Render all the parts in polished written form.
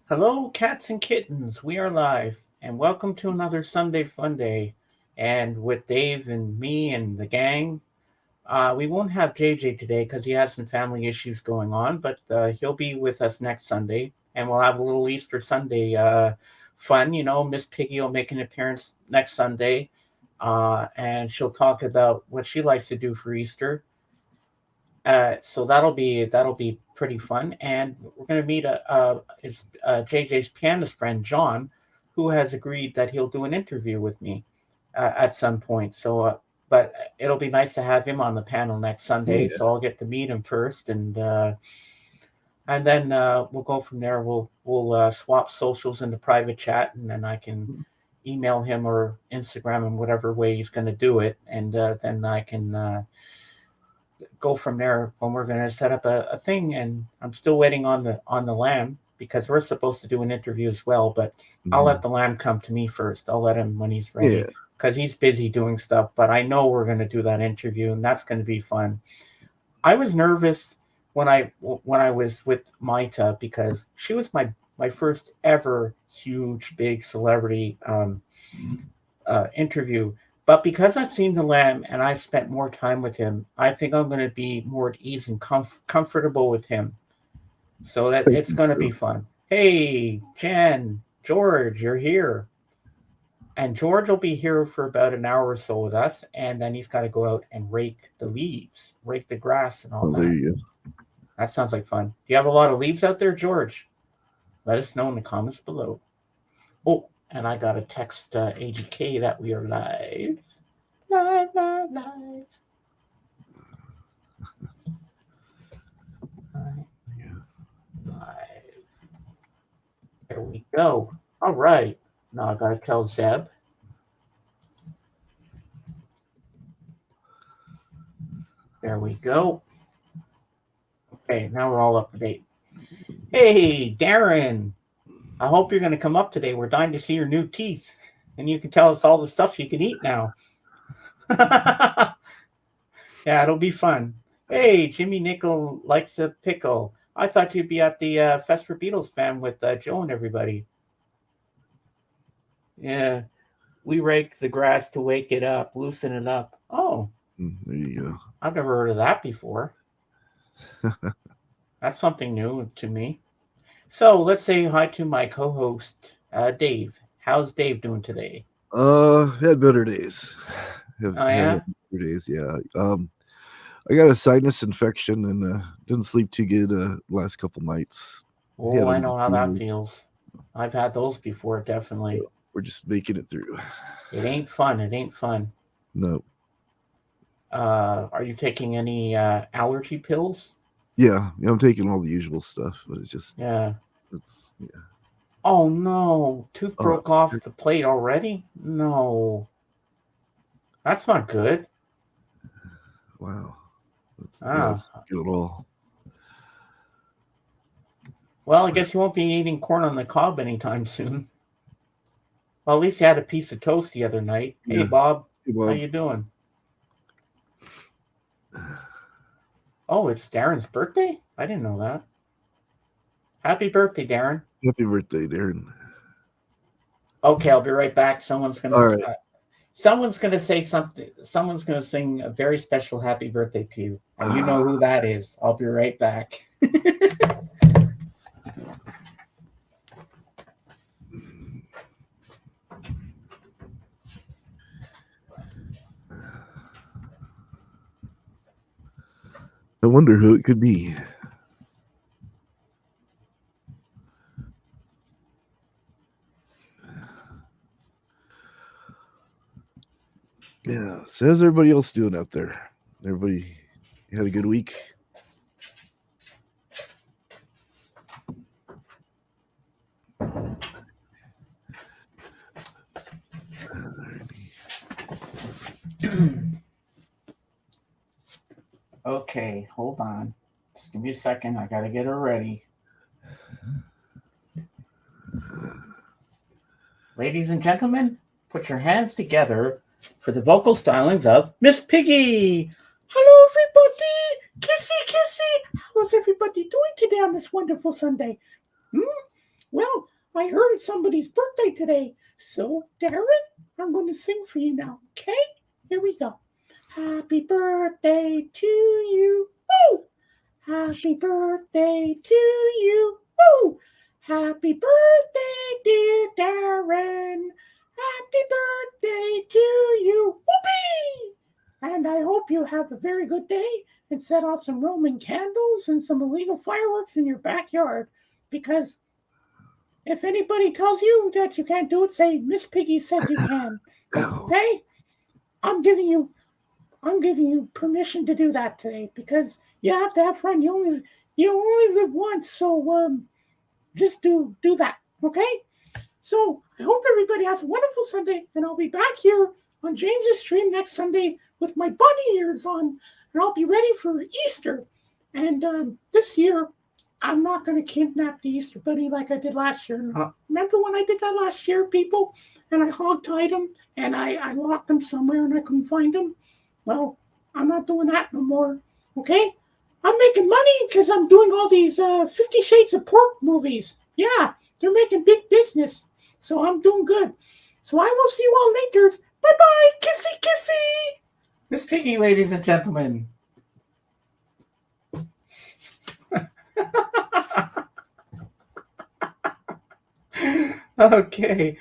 Hello, cats and kittens. We are live, and welcome to another Sunday Funday. And with Dave and me and the gang, we won't have JJ today because he has some family issues going on, but he'll be with us next Sunday, and we'll have a little Easter Sunday fun. You know, Miss Piggy will make an appearance next Sunday, and she'll talk about what she likes to do for Easter. So that'll be pretty fun, and we're going to meet JJ's pianist friend John, who has agreed that he'll do an interview with me at some point. But it'll be nice to have him on the panel next Oh, Sunday. yeah. So I'll get to meet him first, and then we'll go from there. We'll swap socials in the private chat, and then I can email him or Instagram him whatever way he's going to do it, and then I can go from there when we're going to set up a thing. And I'm still waiting on the lamb because we're supposed to do an interview as well, but I'll let the lamb come to me first. I'll let him when he's Yeah. ready because he's busy doing stuff, but I know we're going to do that interview and that's going to be fun. I was nervous when I was with Maita because she was my first ever huge big celebrity interview. But because I've seen the lamb and I've spent more time with him, I think I'm going to be more at ease and comfortable with him. So that I it's think going to so. be fun. Hey, Jen, George, you're here. And George will be here for about an hour or so with us. And then he's got to go out and rake the leaves, rake the grass, and all Oh, there that. you That sounds like fun. Do you have a lot of leaves out there, George? Let us know in the comments below. Oh, and I got to text AGK that we are live. Live, live, live. Live. There we go. All right. Now I gotta tell Zeb. There we go. Okay, now we're all up to date. Hey, Darren. I hope you're gonna come up today. We're dying to see your new teeth, and you can tell us all the stuff you can eat now. Yeah, it'll be fun. Hey, Jimmy Nickel likes a pickle. I thought you'd be at the Fest for Beatles fan with Joe and everybody. Yeah, we rake the grass to wake it up, loosen it up. Oh, There you I've never heard of that before. That's something new to me. So let's say hi to my co-host, Dave. How's Dave doing today? go. Had better days. Oh Have yeah. had better days. Yeah. I got a sinus infection and didn't sleep too good last couple nights. Oh, Had a I little know how that fever. feels. I've had those before, definitely. We're just making it through. It ain't fun. It ain't fun. No. Are you taking any allergy pills? Yeah, I'm taking all the usual stuff, but Yeah. it's yeah. Oh no, tooth Oh, broke off the plate already? No, that's not good. wow. Ah, That's not good at all. well, I guess you won't be eating corn on the cob anytime soon. Well, at least you had a piece of toast the other night. Hey, Yeah. Bob, how Well, you doing? Oh, it's Darren's birthday? I didn't know that. Happy birthday, Darren. happy birthday, Darren. Okay, I'll be right back. All right. Someone's gonna say something. Someone's gonna sing a very special happy birthday to you, and you know who that is. I'll be right back. I wonder who it could be. Yeah. So how's everybody else doing out there? Everybody had a good week? Okay, hold on. Just give me a second. I gotta get her ready. Ladies and gentlemen, put your hands together for the vocal stylings of Miss Piggy. Hello, everybody. Kissy, kissy. How's everybody doing today on this wonderful Sunday? Hmm? Well, I heard it's somebody's birthday today. So, Darren, I'm going to sing for you now, okay? Here we go. Happy birthday to you. Woo! Happy birthday to you. Woo! Happy birthday, dear Darren. Happy birthday to you. Whoopee! And I hope you have a very good day and set off some Roman candles and some illegal fireworks in your backyard. Because if anybody tells you that you can't do it, say Miss Piggy said you can. Okay? I'm giving you I'm giving you permission to do that today because you have to have fun. You only live once, so just do that, okay? So I hope everybody has a wonderful Sunday, and I'll be back here on James's stream next Sunday with my bunny ears on, and I'll be ready for Easter. And this year, I'm not going to kidnap the Easter bunny like I did last year. Remember when I did that last year, people? And I hog-tied him, and I locked him somewhere, and I couldn't find him. Well, I'm not doing that no more. Okay? I'm making money because I'm doing all these 50 Shades of Pork movies. Yeah, they're making big business. So I'm doing good. So I will see you all later. Bye-bye. Kissy, kissy. Miss Piggy, ladies and gentlemen. Okay.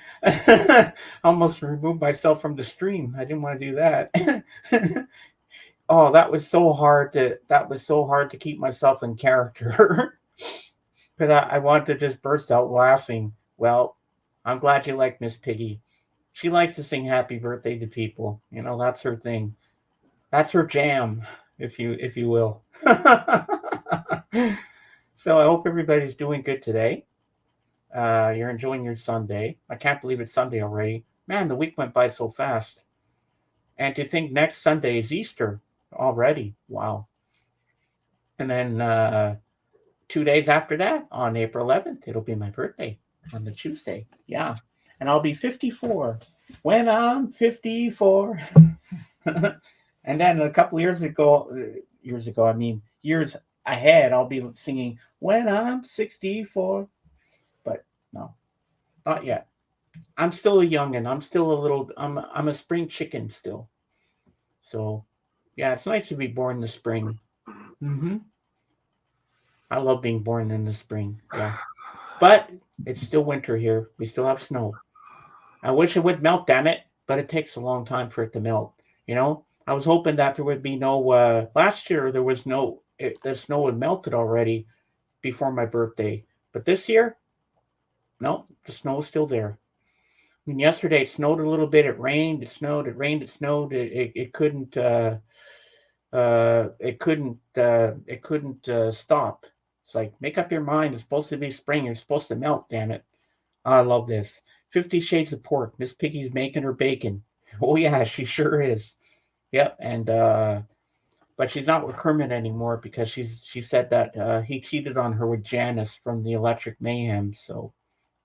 Almost removed myself from the stream. I didn't want to do that. Oh, that was so hard to keep myself in character. But I wanted to just burst out laughing. Well, I'm glad you like Miss Piggy. She likes to sing happy birthday to people. That's her thing. That's her jam, if you will. So I hope everybody's doing good today. You're enjoying your Sunday. I can't believe it's Sunday already. Man, the week went by so fast. And to think next Sunday is Easter already. Wow. And then 2 days after that, on April 11th, it'll be my birthday on the Tuesday. Yeah. And I'll be 54 when I'm 54. And then a couple years ahead, I'll be singing when I'm 64. But no, not yet. I'm still a youngin'. I'm still a little. I'm a spring chicken still. So, yeah, it's nice to be born in the spring. Mm-hmm. I love being born in the spring. Yeah, but it's still winter here. We still have snow. I wish it would melt, damn it, but it takes a long time for it to melt. I was hoping that there would be no. Last year there was no. The snow had melted already before my birthday, but this year, no, the snow is still there. I mean, yesterday it snowed a little bit. It rained. It snowed. It rained. It snowed. It couldn't. It couldn't stop. It's like make up your mind. It's supposed to be spring. You're supposed to melt. Damn it! I love this. 50 Shades of Pork. Miss Piggy's making her bacon. Oh yeah, she sure is. Yep. And but she's not with Kermit anymore because she said that he cheated on her with Janice from the Electric Mayhem. So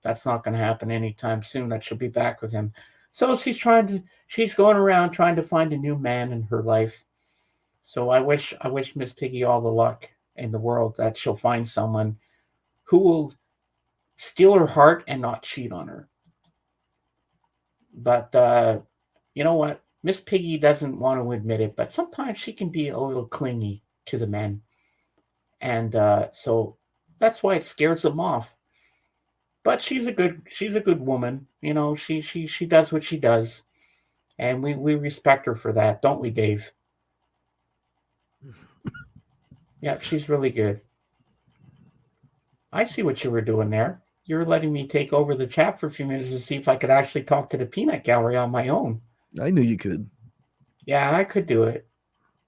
that's not going to happen anytime soon. That she'll be back with him. So she's going around trying to find a new man in her life. So I wish Miss Piggy all the luck in the world that she'll find someone who will steal her heart and not cheat on her. But you know what? Miss Piggy doesn't want to admit it, but sometimes she can be a little clingy to the men, and so that's why it scares them off. But she's a good woman. She does what she does, and we respect her for that, don't we, Dave? Yeah, she's really good. I see what you were doing there. You were letting me take over the chat for a few minutes to see if I could actually talk to the peanut gallery on my own. I knew you could. Yeah, I could do it.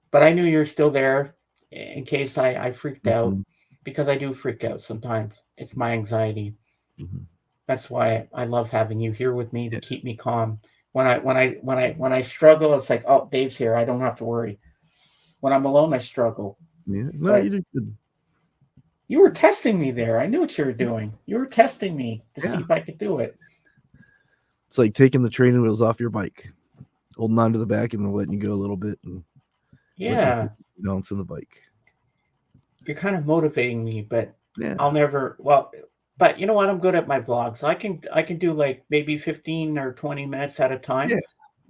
But I knew you were still there in case I freaked out Mm-hmm. because I do freak out sometimes. It's my anxiety. Mm-hmm. That's why I love having you here with me to Yeah. keep me calm. When I struggle, it's like, oh, Dave's here. I don't have to worry. When I'm alone, I struggle. Yeah. No, you But did good. you were testing me there. I knew what you were doing. You were testing me to see Yeah. if I could do it. It's like taking the training wheels off your bike, holding on to the back and then letting you go a little bit and letting you Yeah, balance on the bike. you're kind of motivating me, but Yeah. I'll never. Well, but you know what? I'm good at my vlogs. I can do like maybe 15 or 20 minutes at a Yeah. time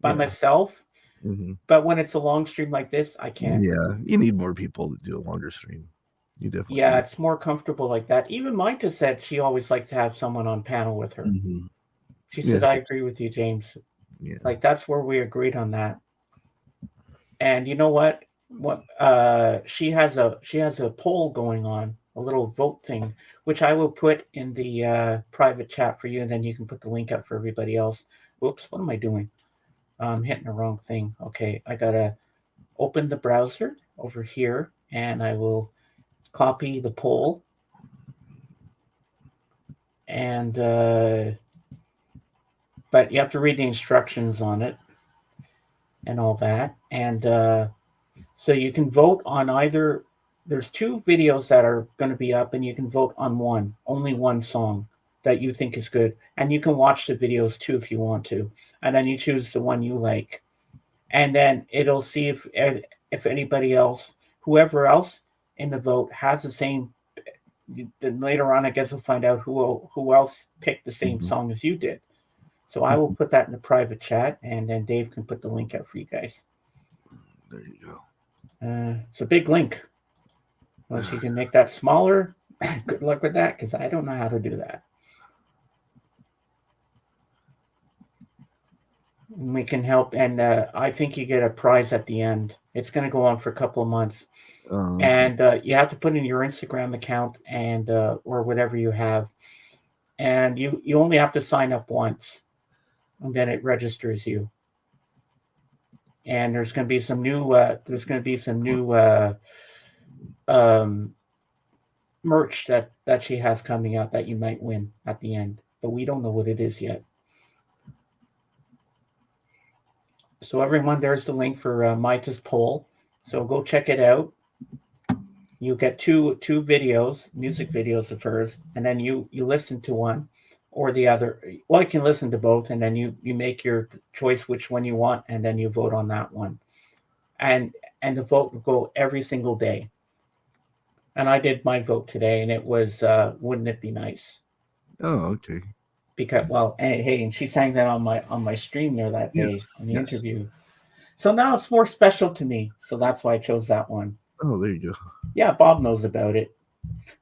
by Yeah. myself. Hmm. But when it's a long stream like this, I can't. Yeah. You need more people to do a longer stream. You definitely Yeah, do. it's more comfortable like that. Even Micah said she always likes to have someone on panel with her. Hmm. She Yeah. said, I agree with you, James. Yeah. Like that's where we agreed on that. And you know what? What she has a poll going on, a little vote thing, which I will put in the private chat for you, and then you can put the link up for everybody else. Whoops, what am I doing? I'm hitting the wrong thing. Okay, I gotta open the browser over here, and I will copy the poll, and but you have to read the instructions on it and all that, and so you can vote on either. There's two videos that are going to be up, and you can vote on one, only one song that you think is good, and you can watch the videos too if you want to, and then you choose the one you like, and then it'll see if anybody else, whoever else in the vote has the same. Then later on, I guess we'll find out who else picked the same Hmm. song as you did. So I will put that in the private chat, and then Dave can put the link out for you guys. There you go. It's a big link. Unless you can make that smaller, good luck with that because I don't know how to do that. And we can help, and I think you get a prize at the end. It's going to go on for a couple of months, Okay. and you have to put in your Instagram account and or whatever you have, and you only have to sign up once, and then it registers you. And there's going to be some new um, merch that she has coming out that you might win at the end, but we don't know what it is yet. So everyone, there's the link for Maita's poll. So go check it out. You get two videos, music videos of hers, and then you listen to one or the other. Well, you can listen to both, and then you make your choice which one you want, and then you vote on that one. And and the vote will go every single day. And I did my vote today, and it was "Wouldn't It Be Nice?" Oh, okay. Because well, hey, and she sang that on my stream there that Yes. day on the Yes. interview. So now it's more special to me. So that's why I chose that one. Oh, there you go. Yeah, Bob knows about it.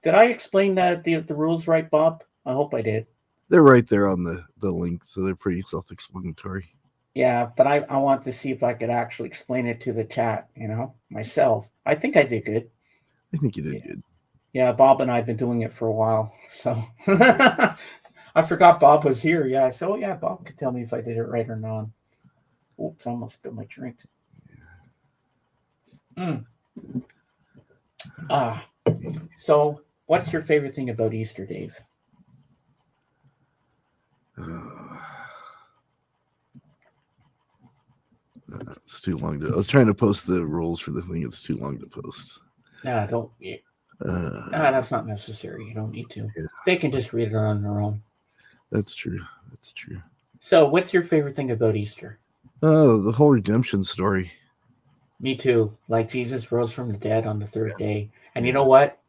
Did I explain the rules right, Bob? I hope I did. They're right there on the link, so they're pretty self-explanatory. Yeah, but I want to see if I could actually explain it to the chat, myself. I think I did good. I think you Yeah, did good. yeah, Bob and I have been doing it for a while. So I forgot Bob was here. Yeah, so yeah, Bob could tell me if I did it right or not. Oops, I almost spilled my drink. Mm. Ah, so what's your favorite thing about Easter, Dave? It's too long to. I was trying to post the rules for the thing. It's too long to post. Nah, don't. That's not necessary. You don't need to. Yeah, They can just read it on their own. that's true. That's true. So, what's your favorite thing about Easter? Oh, the whole redemption story. Me too. Like Jesus rose from the dead on the third day. And you Yeah. know what?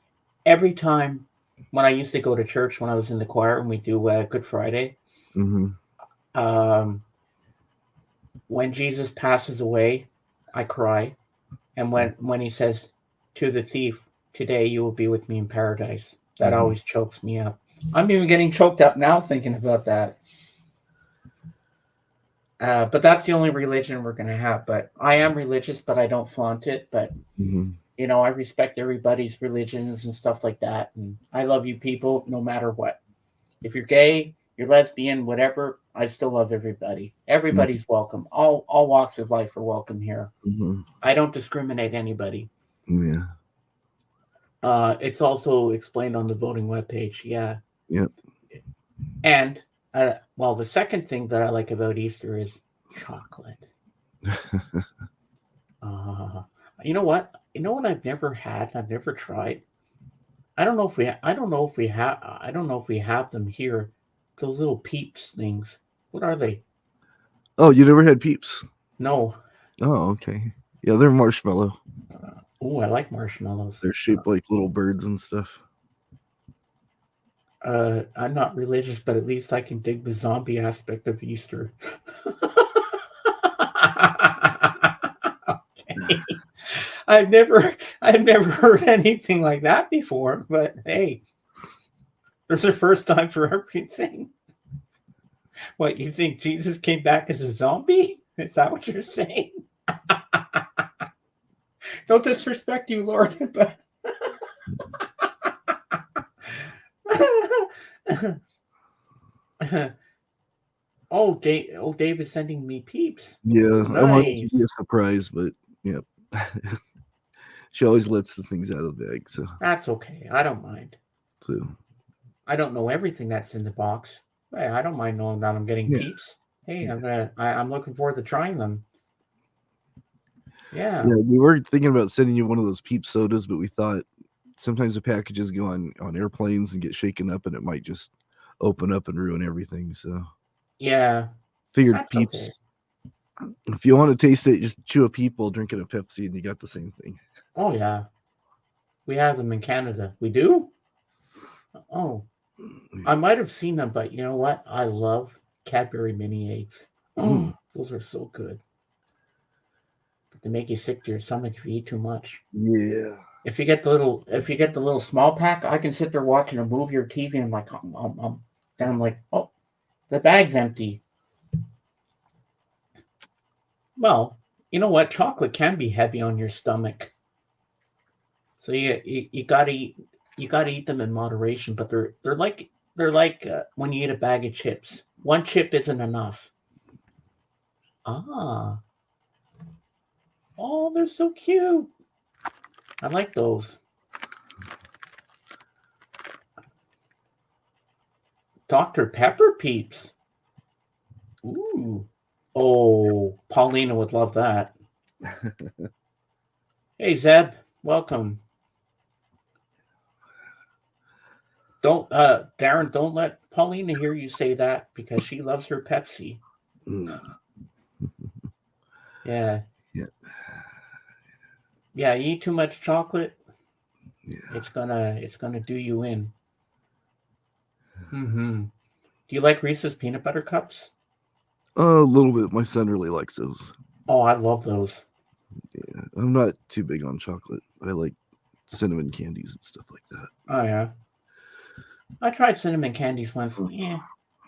Every time when I used to go to church when I was in the choir and we do Good Friday, Mm-hmm. um, when Jesus passes away, I cry. And when he says to the thief, "Today you will be with me in paradise," that Mm-hmm. always chokes me up. I'm even getting choked up now thinking about that. But that's the only religion we're going to have. But I am religious, but I don't flaunt it. But Mm-hmm. I respect everybody's religions and stuff like that. And I love you people no matter what. If you're gay, you're lesbian, whatever, I still love everybody. Everybody's welcome. All walks of life are welcome here. Mm-hmm. I don't discriminate anybody. Yeah. It's also explained on the voting webpage. Yeah. Yep. And well, the second thing that I like about Easter is chocolate. Uh, you know what? You know what I've never had. I've never tried. I don't know if we. I don't know if we have. I don't know if we have them here. Those little peeps things. What are they? Oh, you never had Peeps? No. Oh, okay. Yeah, they're marshmallow. Oh, I like marshmallows. They're shaped like little birds and stuff. I'm not religious, but at least I can dig the zombie aspect of Easter. Okay. I've never heard anything like that before, but hey, there's a first time for everything. What, you think Jesus came back as a zombie? Is that what you're saying? Don't disrespect you, Lord, but Dave is sending me peeps. Yeah, I wanted it to be Nice. a surprise, but yeah, she always lets the things out of the bag. So, That's okay. I don't mind. so I don't know everything that's in the box. Hey, I don't mind knowing that I'm getting yeah, peeps. Hey, yeah, I'm looking forward to trying them. Yeah. yeah. We were thinking about sending you one of those Peep sodas, but we thought sometimes the packages go on airplanes and get shaken up, and it might just open up and ruin everything. So, Yeah. figured That's okay. Peeps. If you want to taste it, just chew a Peep while drinking a Pepsi, and you got the same thing. Oh yeah. We have them in Canada. We do? Oh. I might have seen them, but you know what? I love Cadbury mini eggs. Oh, Mm, those are so good. But they make you sick to your stomach if you eat too much. yeah. If you get the little small pack, I can sit there watching a movie or TV and I'm like, then I'm like, oh, the bag's empty. Well, you know what? Chocolate can be heavy on your stomach, so you gotta eat them in moderation. But they're like when you eat a bag of chips. One chip isn't enough. Ah, oh, they're so cute. I like those. Dr. Pepper peeps. Ooh. Oh, Paulina would love that. Hey Zeb, welcome. Don't Darren, don't let Paulina hear you say that because she loves her Pepsi. Mm, Yeah. yeah, Yeah, you eat too much chocolate, yeah. it's gonna do you in. Mm-hmm. Do you like Reese's peanut butter cups? A little bit. My son really likes those. Oh, I love those. Yeah, I'm not too big on chocolate. I like cinnamon candies and stuff like that. Oh yeah. I tried cinnamon candies once. Yeah.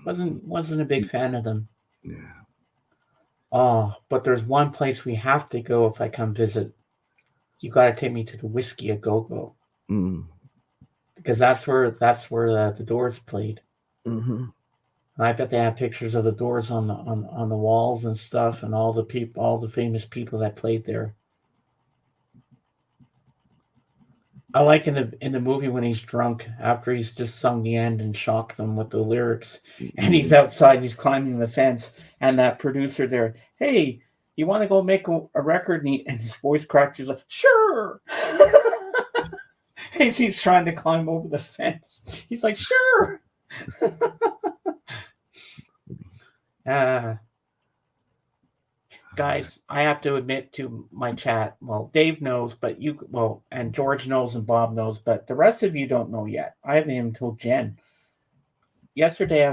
Wasn't a big fan of them. Yeah. Oh, but there's one place we have to go if I come visit. You gotta take me to the Whiskey a Go Go Mm. because that's where the Doors played. Mm-hmm. And I bet they have pictures of the Doors on the walls and stuff, and all the famous people that played there. I like in the movie when he's drunk after he's just sung the end and shocked them with the lyrics, and he's Mm. outside, he's climbing the fence, and that producer there, hey, you want to go make a record? And his voice cracks. He's like, sure. And he's trying to climb over the fence. He's like, sure. Uh, Guys, I have to admit to my chat. Well, Dave knows, but and George knows, and Bob knows, but the rest of you don't know yet. I haven't even told Jen. Yesterday, I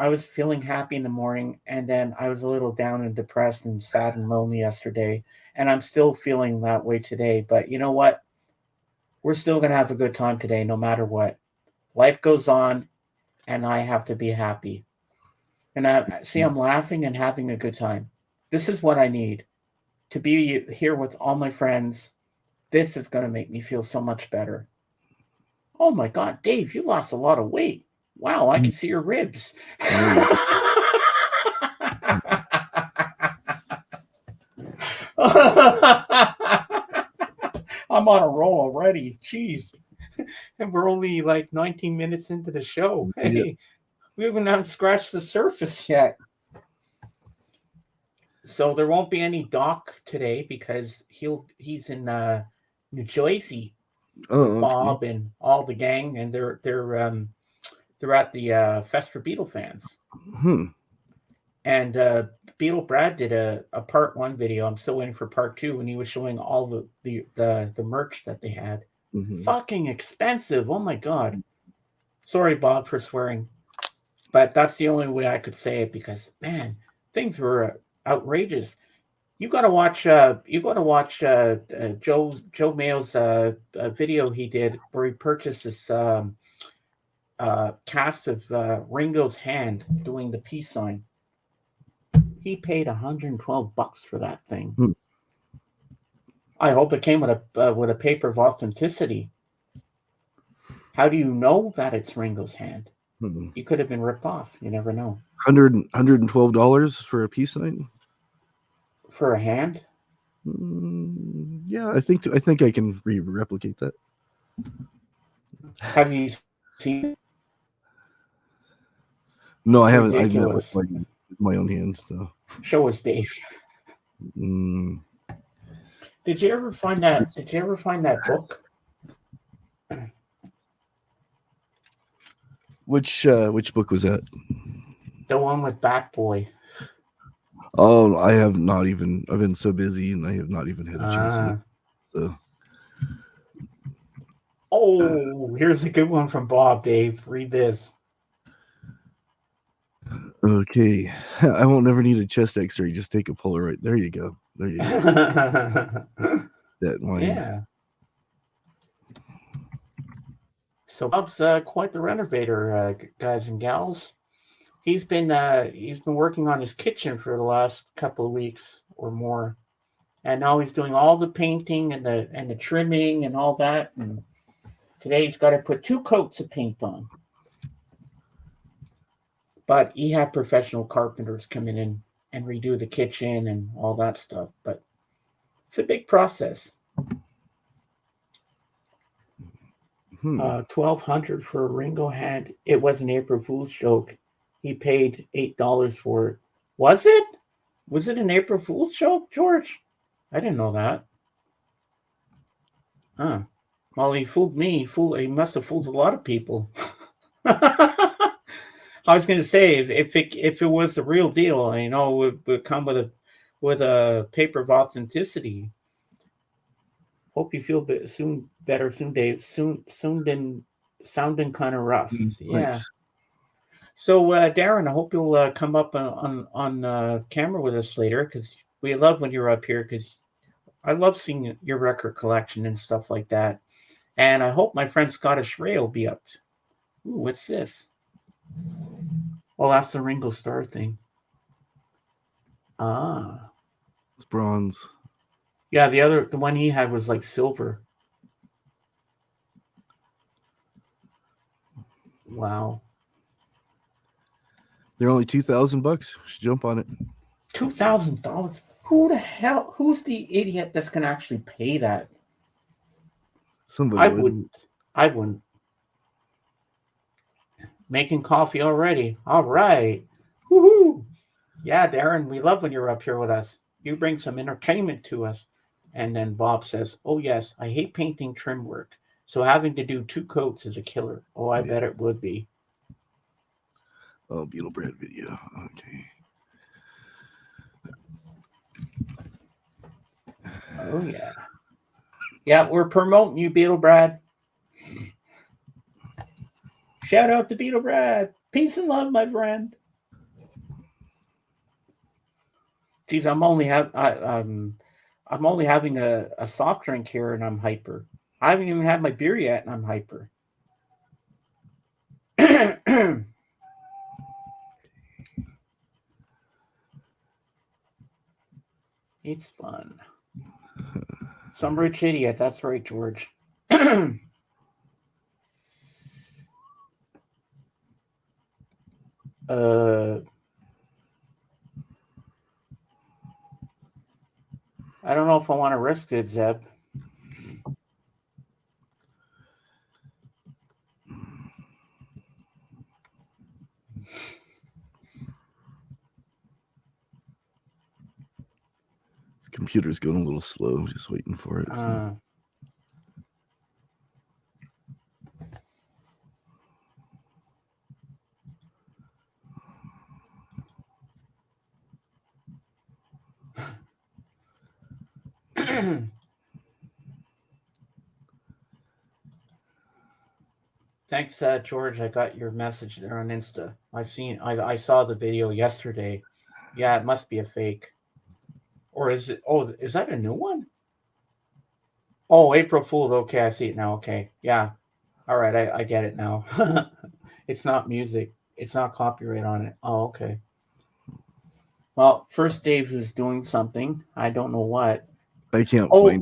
was feeling happy in the morning, and then I was a little down and depressed and sad and lonely yesterday, and I'm still feeling that way today. But you know what? We're still gonna have a good time today, no matter what. Life goes on, and I have to be happy. And I see I'm laughing and having a good time. This is what I need to be here with all my friends. This is going to make me feel so much better. Oh my God, Dave, you lost a lot of weight. Wow, I Mm. can see your ribs. Oh, yeah. I'm on a roll already. Jeez. And we're only like 19 minutes into the show. Yeah. Hey, we haven't scratched the surface yet. So there won't be any Doc today because he's in New Jersey with Oh, okay. Bob and all the gang, and they're at the Fest for Beatle fans. Hmm. And Beetle Brad did a part one video. I'm still waiting for part two, and he was showing all the merch that they had. Hmm. Fucking expensive. Oh my god. Sorry, Bob, for swearing, but that's the only way I could say it because man, things were outrageous. You gotta watch. You gotta watch Joe Mayo's video he did where he purchased this cast of Ringo's hand doing the peace sign. He paid $112 for that thing. Hmm. I hope it came with a paper of authenticity. How do you know that it's Ringo's hand? Hmm. You could have been ripped off. You never know. $112 for a peace sign. For a hand? Yeah, I think I can replicate that. Have you seen it? No, It's I haven't. I've met ridiculous. with my own hand. So, Show us, Dave. mm, Did you ever find that? Did you ever find that book? which book was that? The one with Bat Boy. Oh, I have not even. I've been so busy, and I have not even had a chance to look. Uh, So, oh, here's a good one from Bob, Dave. Read this. okay, I won't never need a chest X-ray. Just take a Polaroid. There you go. There you go. That line. Yeah. So Bob's quite the renovator, guys and gals. He's been working on his kitchen for the last couple of weeks or more, and now he's doing all the painting and the trimming and all that. And today he's got to put two coats of paint on. But he had professional carpenters come in and redo the kitchen and all that stuff. But it's a big process. Hmm. 1,200 for a Ringo hand. It was an April Fool's joke. He paid $8 for it. Was it? Was it an April Fool's joke, George? I didn't know that. Huh. Well, he fooled me. He must have fooled a lot of people. I was going to say if it was the real deal, you know, it would come with a paper of authenticity. Hope you feel better soon, Dave. Soon, then sounding kind of rough. Yeah. Thanks. So, Darren, I hope you'll come up on camera with us later because we love when you're up here because I love seeing your record collection and stuff like that. And I hope my friend Scottish Ray will be up. Ooh, what's this? Oh, that's the Ringo Starr thing. Ah, It's bronze. yeah. The one he had was like silver. Wow, They're only $2,000. Should jump on it. $2,000. Who the hell? Who's the idiot that's gonna actually pay that? Somebody I would. wouldn't. I wouldn't. Making coffee already. All right. Woohoo! Yeah, Darren, we love when you're up here with us. You bring some entertainment to us. And then Bob says, "Oh yes, I hate painting trim work. So having to do two coats is a killer. Oh, I Yeah. bet it would be." Oh, Beetle Brad video. Okay. Oh yeah. Yeah, we're promoting you, Beetle Brad. Shout out to Beetle Brad. Peace and love, my friend. Geez, I'm only having a soft drink here and I'm hyper. I haven't even had my beer yet and I'm hyper. It's fun. Some rich idiot. That's right, George. uh, I don't know if I want to risk it, Zeb. This computer's going a little slow. Just waiting for it. So. Uh, Thanks, George. I got your message there on Insta. I saw the video yesterday. Yeah, it must be a fake. Or is it? Oh, is that a new one? Oh, April Fool. Okay, I see it now. Okay, yeah. All right, I get it now. It's not music. It's not copyright on it. Oh, okay. Well, first Dave who's doing something. I don't know what. I can't find Oh, it.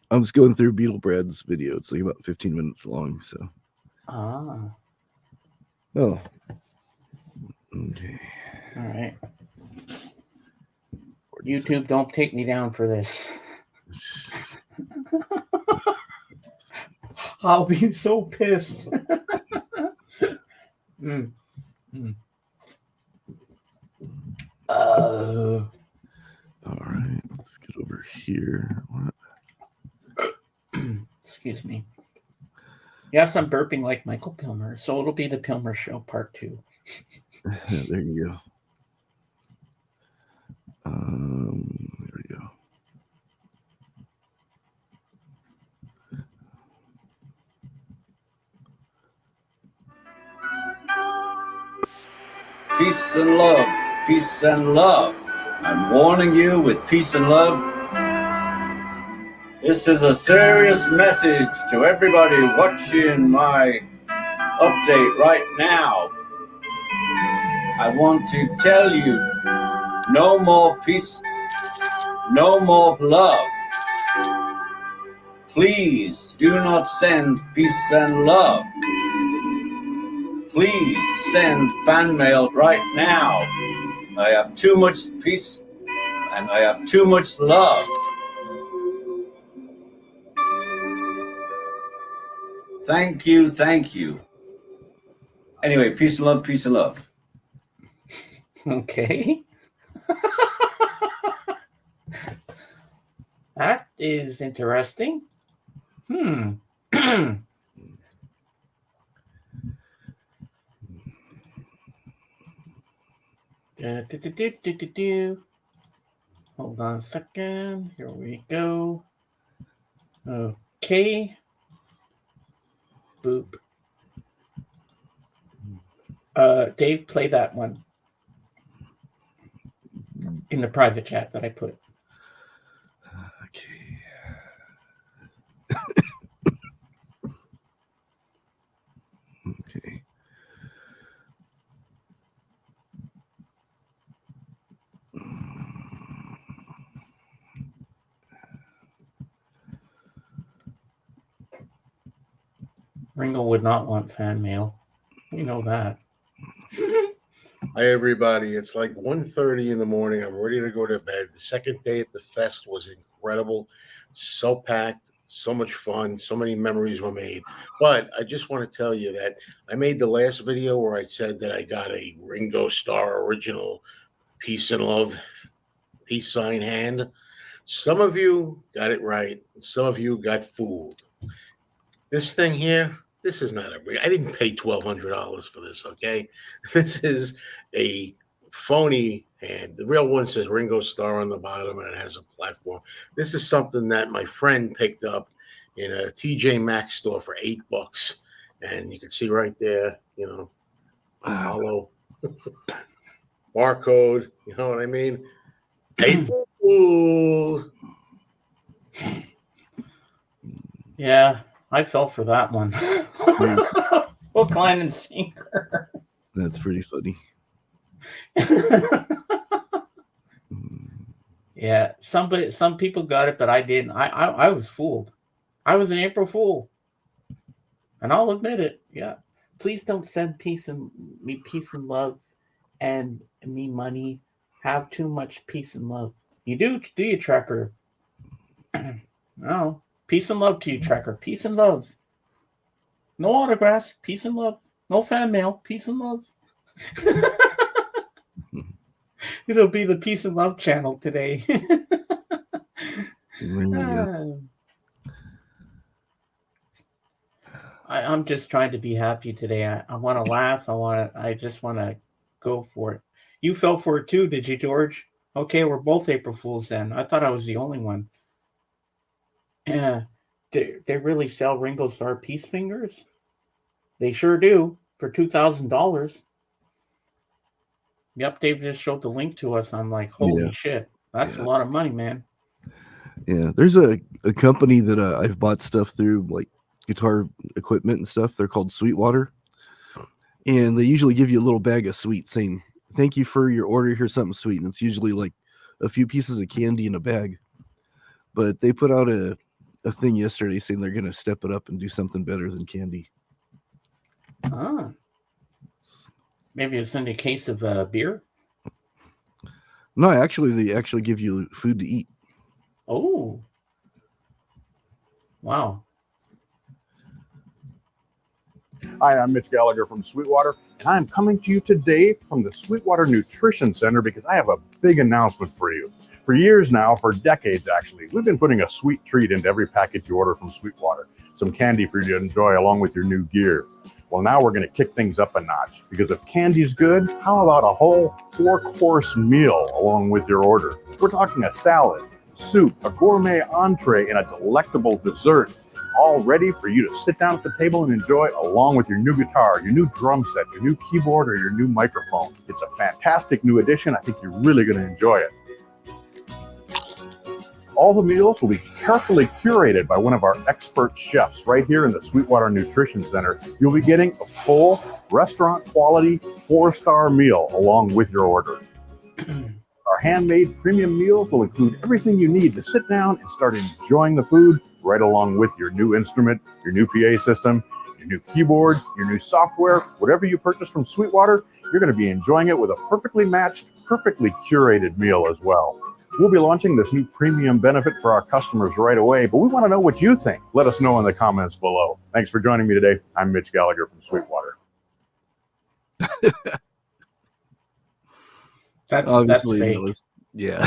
I'm just going through Beetle Brad's video. It's like about 15 minutes long. So, ah, oh, okay. all right. 47. YouTube, don't take me down for this. I'll be so pissed. mm. Mm. All right, let's get over here. What? Excuse me. Yes, I'm burping like Michael Pilmer, so it'll be the Pilmer Show Part 2. There you go. There we go. Peace and love, peace and love. I'm warning you with peace and love. This is a serious message to everybody watching my update right now. I want to tell you, no more peace, no more love. Please do not send peace and love. Please send fan mail right now. I have too much peace and I have too much love. Thank you, thank you. Anyway, peace and love, peace and love. Okay. That is interesting. Hold on a second. Here we go. Okay. Boop. Dave, play that one in the private chat that I put. Okay. Okay. Ringo would not want fan mail. We know that. Hi everybody. It's like 1:30 in the morning. I'm ready to go to bed. The second day at the fest was incredible. So packed, so much fun, so many memories were made. But I just want to tell you that I made the last video where I said that I got a Ringo Starr original peace and love peace sign hand. Some of you got it right, some of you got fooled. This thing here, this is not a. I didn't pay $1,200 for this. Okay, this is a phony hand. The real one says Ringo Starr on the bottom, and it has a platform. This is something that my friend picked up in a TJ Maxx store for $8, and you can see right there, hollow barcode. You know what I mean? April. Yeah, I fell for that one. Hook, line, and sinker. That's pretty funny. Yeah, some people got it, but I didn't. I was fooled. I was an April Fool, and I'll admit it. Yeah, please don't send peace and love, and me money. Have too much peace and love. You do you, Tracker? No, peace and love to you, Tracker. Peace and love. No autographs. Peace and love. No fan mail. Peace and love. It'll be the peace and love channel today. I'm just trying to be happy today. I want to laugh. I just want to go for it. You fell for it too, did you, George? Okay, we're both April Fools then. I thought I was the only one. Yeah, they really sell Ringo Starr peace fingers. They sure do for $2,000. Yep, Dave just showed the link to us. I'm like, holy Yeah, shit, that's a yeah, lot of money, man. yeah. There's a company that I've bought stuff through, like guitar equipment and stuff. They're called Sweetwater, and they usually give you a little bag of sweets saying, "Thank you for your order. Here's something sweet." And it's usually like a few pieces of candy in a bag. But they put out a thing yesterday saying they're going to step it up and do something better than candy. Ah, maybe it's in a case of beer. No, actually, they actually give you food to eat. Oh, wow. Hi, I'm Mitch Gallagher from Sweetwater, and I'm coming to you today from the Sweetwater Nutrition Center because I have a big announcement for you. For years now, for decades actually, we've been putting a sweet treat into every package you order from Sweetwater. Some candy for you to enjoy along with your new gear. Well, now we're going to kick things up a notch because if candy's good, how about a whole 4-course meal along with your order? We're talking a salad, soup, a gourmet entree, and a delectable dessert, all ready for you to sit down at the table and enjoy along with your new guitar, your new drum set, your new keyboard, or your new microphone. It's a fantastic new addition. I think you're really going to enjoy it. All the meals will be carefully curated by one of our expert chefs right here in the Sweetwater Nutrition Center. You'll be getting a full restaurant quality 4-star meal along with your order. Our handmade premium meals will include everything you need to sit down and start enjoying the food right along with your new instrument, your new PA system, your new keyboard, your new software. Whatever you purchase from Sweetwater, you're going to be enjoying it with a perfectly matched, perfectly curated meal as well. We'll be launching this new premium benefit for our customers right away, but we want to know what you think. Let us know in the comments below. Thanks for joining me today. I'm Mitch Gallagher from Sweetwater. That's Obviously, fake. that was, yeah.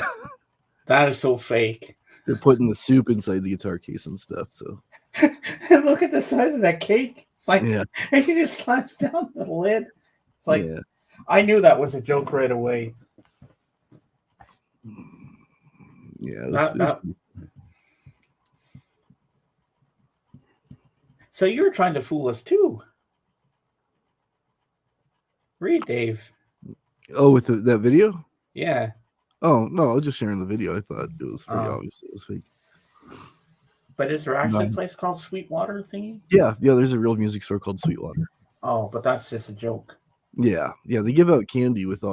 That is so fake. They're putting the soup inside the guitar case and stuff. So And look at the size of that cake. It's like, yeah, and he just slaps down the lid. Like, yeah. I knew that was a joke right away. Yeah. So you were trying to fool us too. Read, Dave. Oh, with that video? Yeah. Oh no, I was just sharing the video. I thought it was pretty obvious it was fake. But is there actually a place called Sweetwater thingy? Yeah, there's a real music store called Sweetwater. Oh, but that's just a joke. Yeah, they give out candy with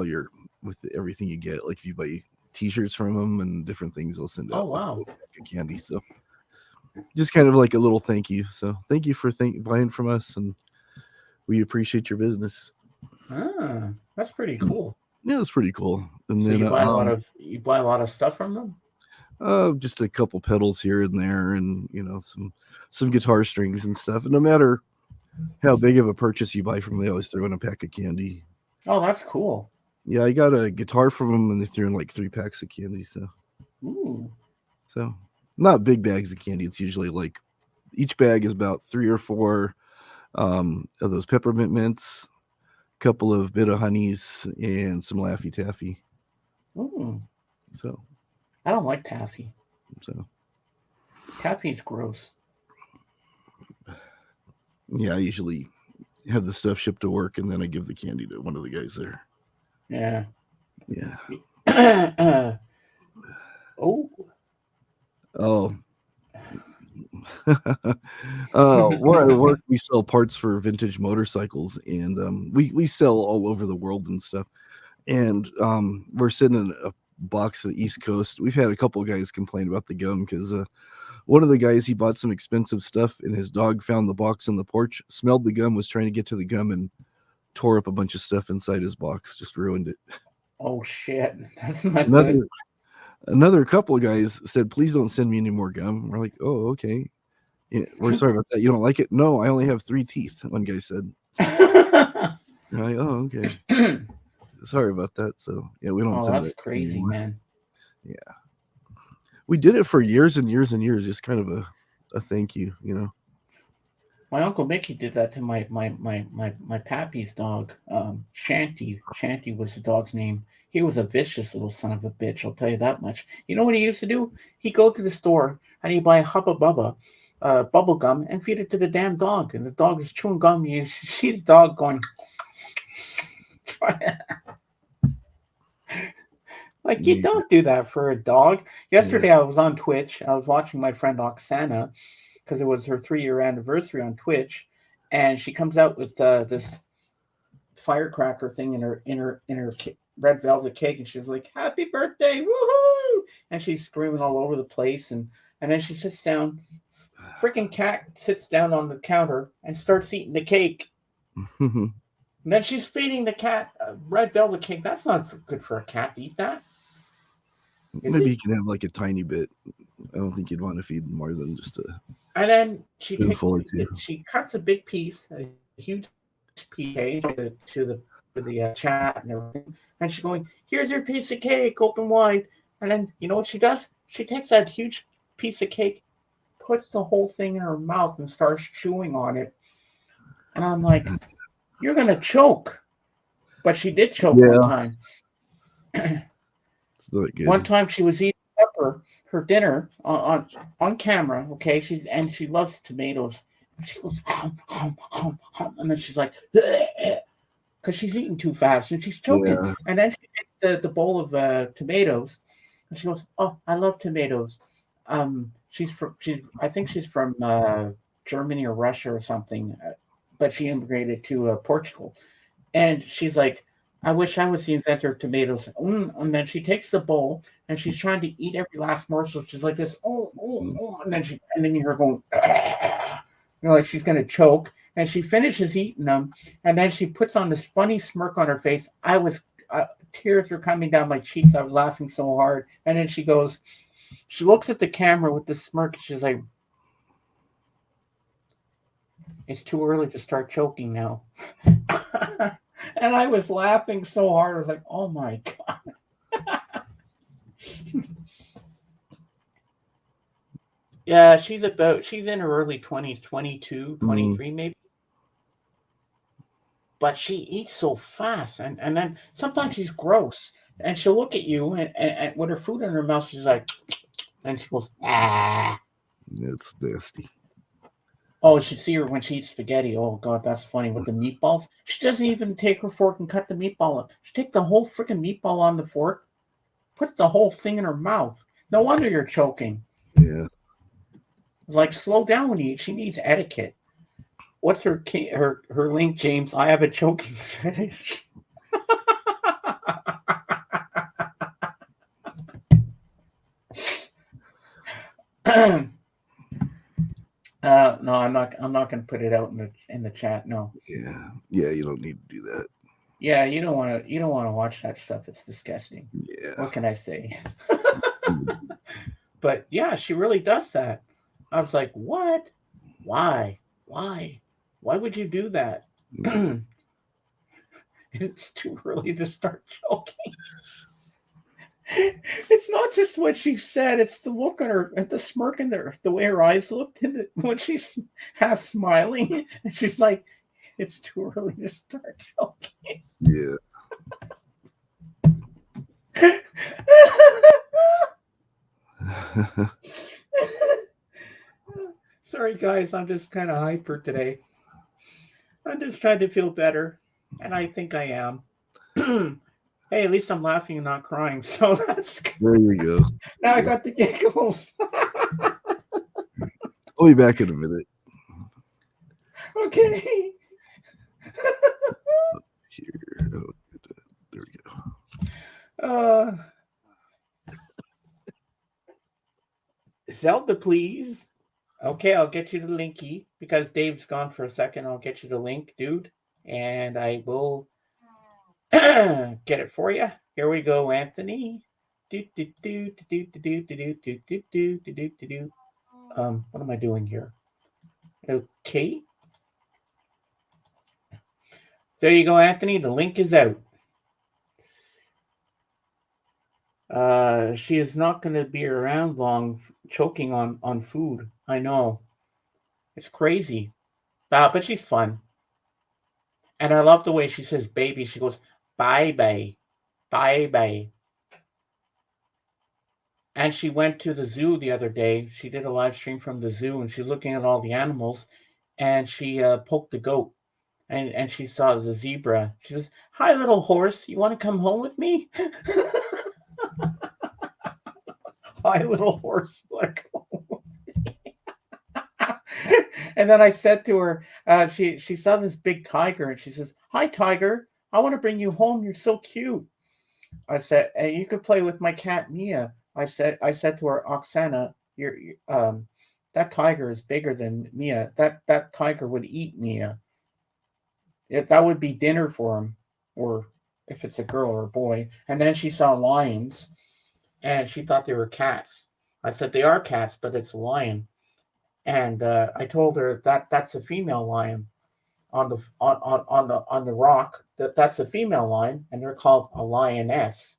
everything you get. Like if you buy T-shirts from them and different things, they'll send out. Oh wow, candy. So just kind of like a little thank you. So thank you for buying from us, and we appreciate your business. Ah, that's pretty cool. Yeah, it's pretty cool. And so then you buy a lot of stuff from them. Just a couple pedals here and there, and some guitar strings and stuff. And no matter how big of a purchase you buy from them, they always throw in a pack of candy. Oh, that's cool. Yeah, I got a guitar from them, and they threw in like 3 packs of candy. So, so not big bags of candy. It's usually like each bag is about 3 or 4 of those peppermint mints, a couple of bit of honeys, and some Laffy Taffy. Ooh. So I don't like taffy. So taffy's gross. Yeah, I usually have the stuff shipped to work, and then I give the candy to one of the guys there. Yeah. Yeah. Oh. Where I work, we sell parts for vintage motorcycles, and we sell all over the world and stuff. And we're sitting in a box of the East Coast. We've had a couple of guys complain about the gum because one of the guys, he bought some expensive stuff, and his dog found the box on the porch, smelled the gum, was trying to get to the gum, and tore up a bunch of stuff inside his box. Just ruined it. Oh shit, that's not good. Another couple of guys said, "Please don't send me any more gum." We're like, "Oh, okay. Yeah, we're sorry about that. You don't like it?" "No, I only have 3 teeth," one guy said. We're like, "Oh, okay. Sorry about that." So yeah, we don't. Oh, that's crazy, anymore. Man. Yeah, we did it for years and years and years. Just kind of a thank you, My uncle Mickey did that to my pappy's dog, Shanty. Shanty was the dog's name. He was a vicious little son of a bitch. I'll tell you that much. You know what he used to do? He'd go to the store and he'd buy a Hubba Bubba, bubble gum, and feed it to the damn dog. And the dog is chewing gum. You see the dog going. Like, you Yeah. don't do that for a dog. Yesterday, Yeah. I was on Twitch. I was watching my friend Oksana because it was her 3-year anniversary on Twitch, and she comes out with this firecracker thing in her red velvet cake, and she's like, "Happy birthday, woohoo!" And she's screaming all over the place, and then she sits down. Freaking cat sits down on the counter and starts eating the cake. And then she's feeding the cat red velvet cake. That's not good for a cat to eat that. Is Maybe it? you can have like a tiny bit. I don't think you'd want to feed more than just a And then spoonful or two. she cuts a big piece, a huge piece to the chat and everything, and she's going, "Here's your piece of cake, open wide." And then you know what she does? She takes that huge piece of cake, puts the whole thing in her mouth, and starts chewing on it. And I'm like, "You're gonna choke." But she did choke one Yeah, time. it's not One good. time she was eating supper, her dinner on camera. Okay, she loves tomatoes. She goes hum, hum, hum, hum, and then she's like, because she's eating too fast and she's choking. Yeah. And then she takes the bowl of tomatoes, and she goes, "Oh, I love tomatoes." She's I think she's from Germany or Russia or something, but she immigrated to Portugal, and she's like, "I wish I was the inventor of tomatoes." And then she takes the bowl and she's trying to eat every last morsel. She's like this, oh, oh, Mm. oh. And then you hear her going, like she's gonna choke. And she finishes eating them, and then she puts on this funny smirk on her face. Tears were coming down my cheeks. I was laughing so hard. And then she looks at the camera with this smirk. And she's like, "It's too early to start choking now." And I was laughing so hard. I was like, "Oh my god!" Yeah, she's in her early 20s, 22, Mm. 23 maybe. But she eats so fast, and then sometimes she's gross, and she'll look at you and with her food in her mouth, she's like, and she goes, "Ah." It's nasty. Oh, you should see her when she eats spaghetti. Oh god, that's funny with the meatballs. She doesn't even take her fork and cut the meatball up. She takes the whole freaking meatball on the fork, puts the whole thing in her mouth. No wonder you're choking. Yeah. It's like, slow down when you eat. She needs etiquette. What's her link, James? I have a choking fetish. No, I'm not. I'm not going to put it out in the chat. No. Yeah. Yeah. You don't need to do that. Yeah, you don't want to. You don't want to watch that stuff. It's disgusting. Yeah. What can I say? But yeah, she really does that. I was like, what? Why? Why? Why would you do that? It's too early to start choking. It's not just what she said; it's the look on her, at the smirk in there, the way her eyes looked, when she's half smiling, and she's like, "It's too early to start choking." Yeah. Sorry, guys, I'm just kind of hyper today. I'm just trying to feel better, and I think I am. Hey, at least I'm laughing and not crying, so that's good. There you go. Now I got the giggles. I'll be back in a minute. Okay. Here. Oh, there we go. Zelda, please. Okay, I'll get you the linky because Dave's gone for a second. I'll get you the link, dude, and I will get it for you. Here we go, Anthony. What am I doing here? Okay. There you go, Anthony. The link is out. She is not going to be around long choking on food. I know. It's crazy. But she's fun. And I love the way she says baby. She goes, bye bye, bye bye. And she went to the zoo the other day. She did a live stream from the zoo, and she's looking at all the animals. And she poked the goat, and she saw the zebra. She says, "Hi, little horse. You want to come home with me?" Hi, little horse. Like, and then I said to her, she saw this big tiger, and she says, "Hi, tiger. I want to bring you home. You're so cute." I said, "Hey, you could play with my cat Mia." I said to her, "Oksana, that tiger is bigger than Mia. That tiger would eat Mia. That would be dinner for him, or if it's a girl or a boy." And then she saw lions, and she thought they were cats. I said, "They are cats, but it's a lion." And I told her that that's a female lion on the rock. That's a female lion, and they're called a lioness.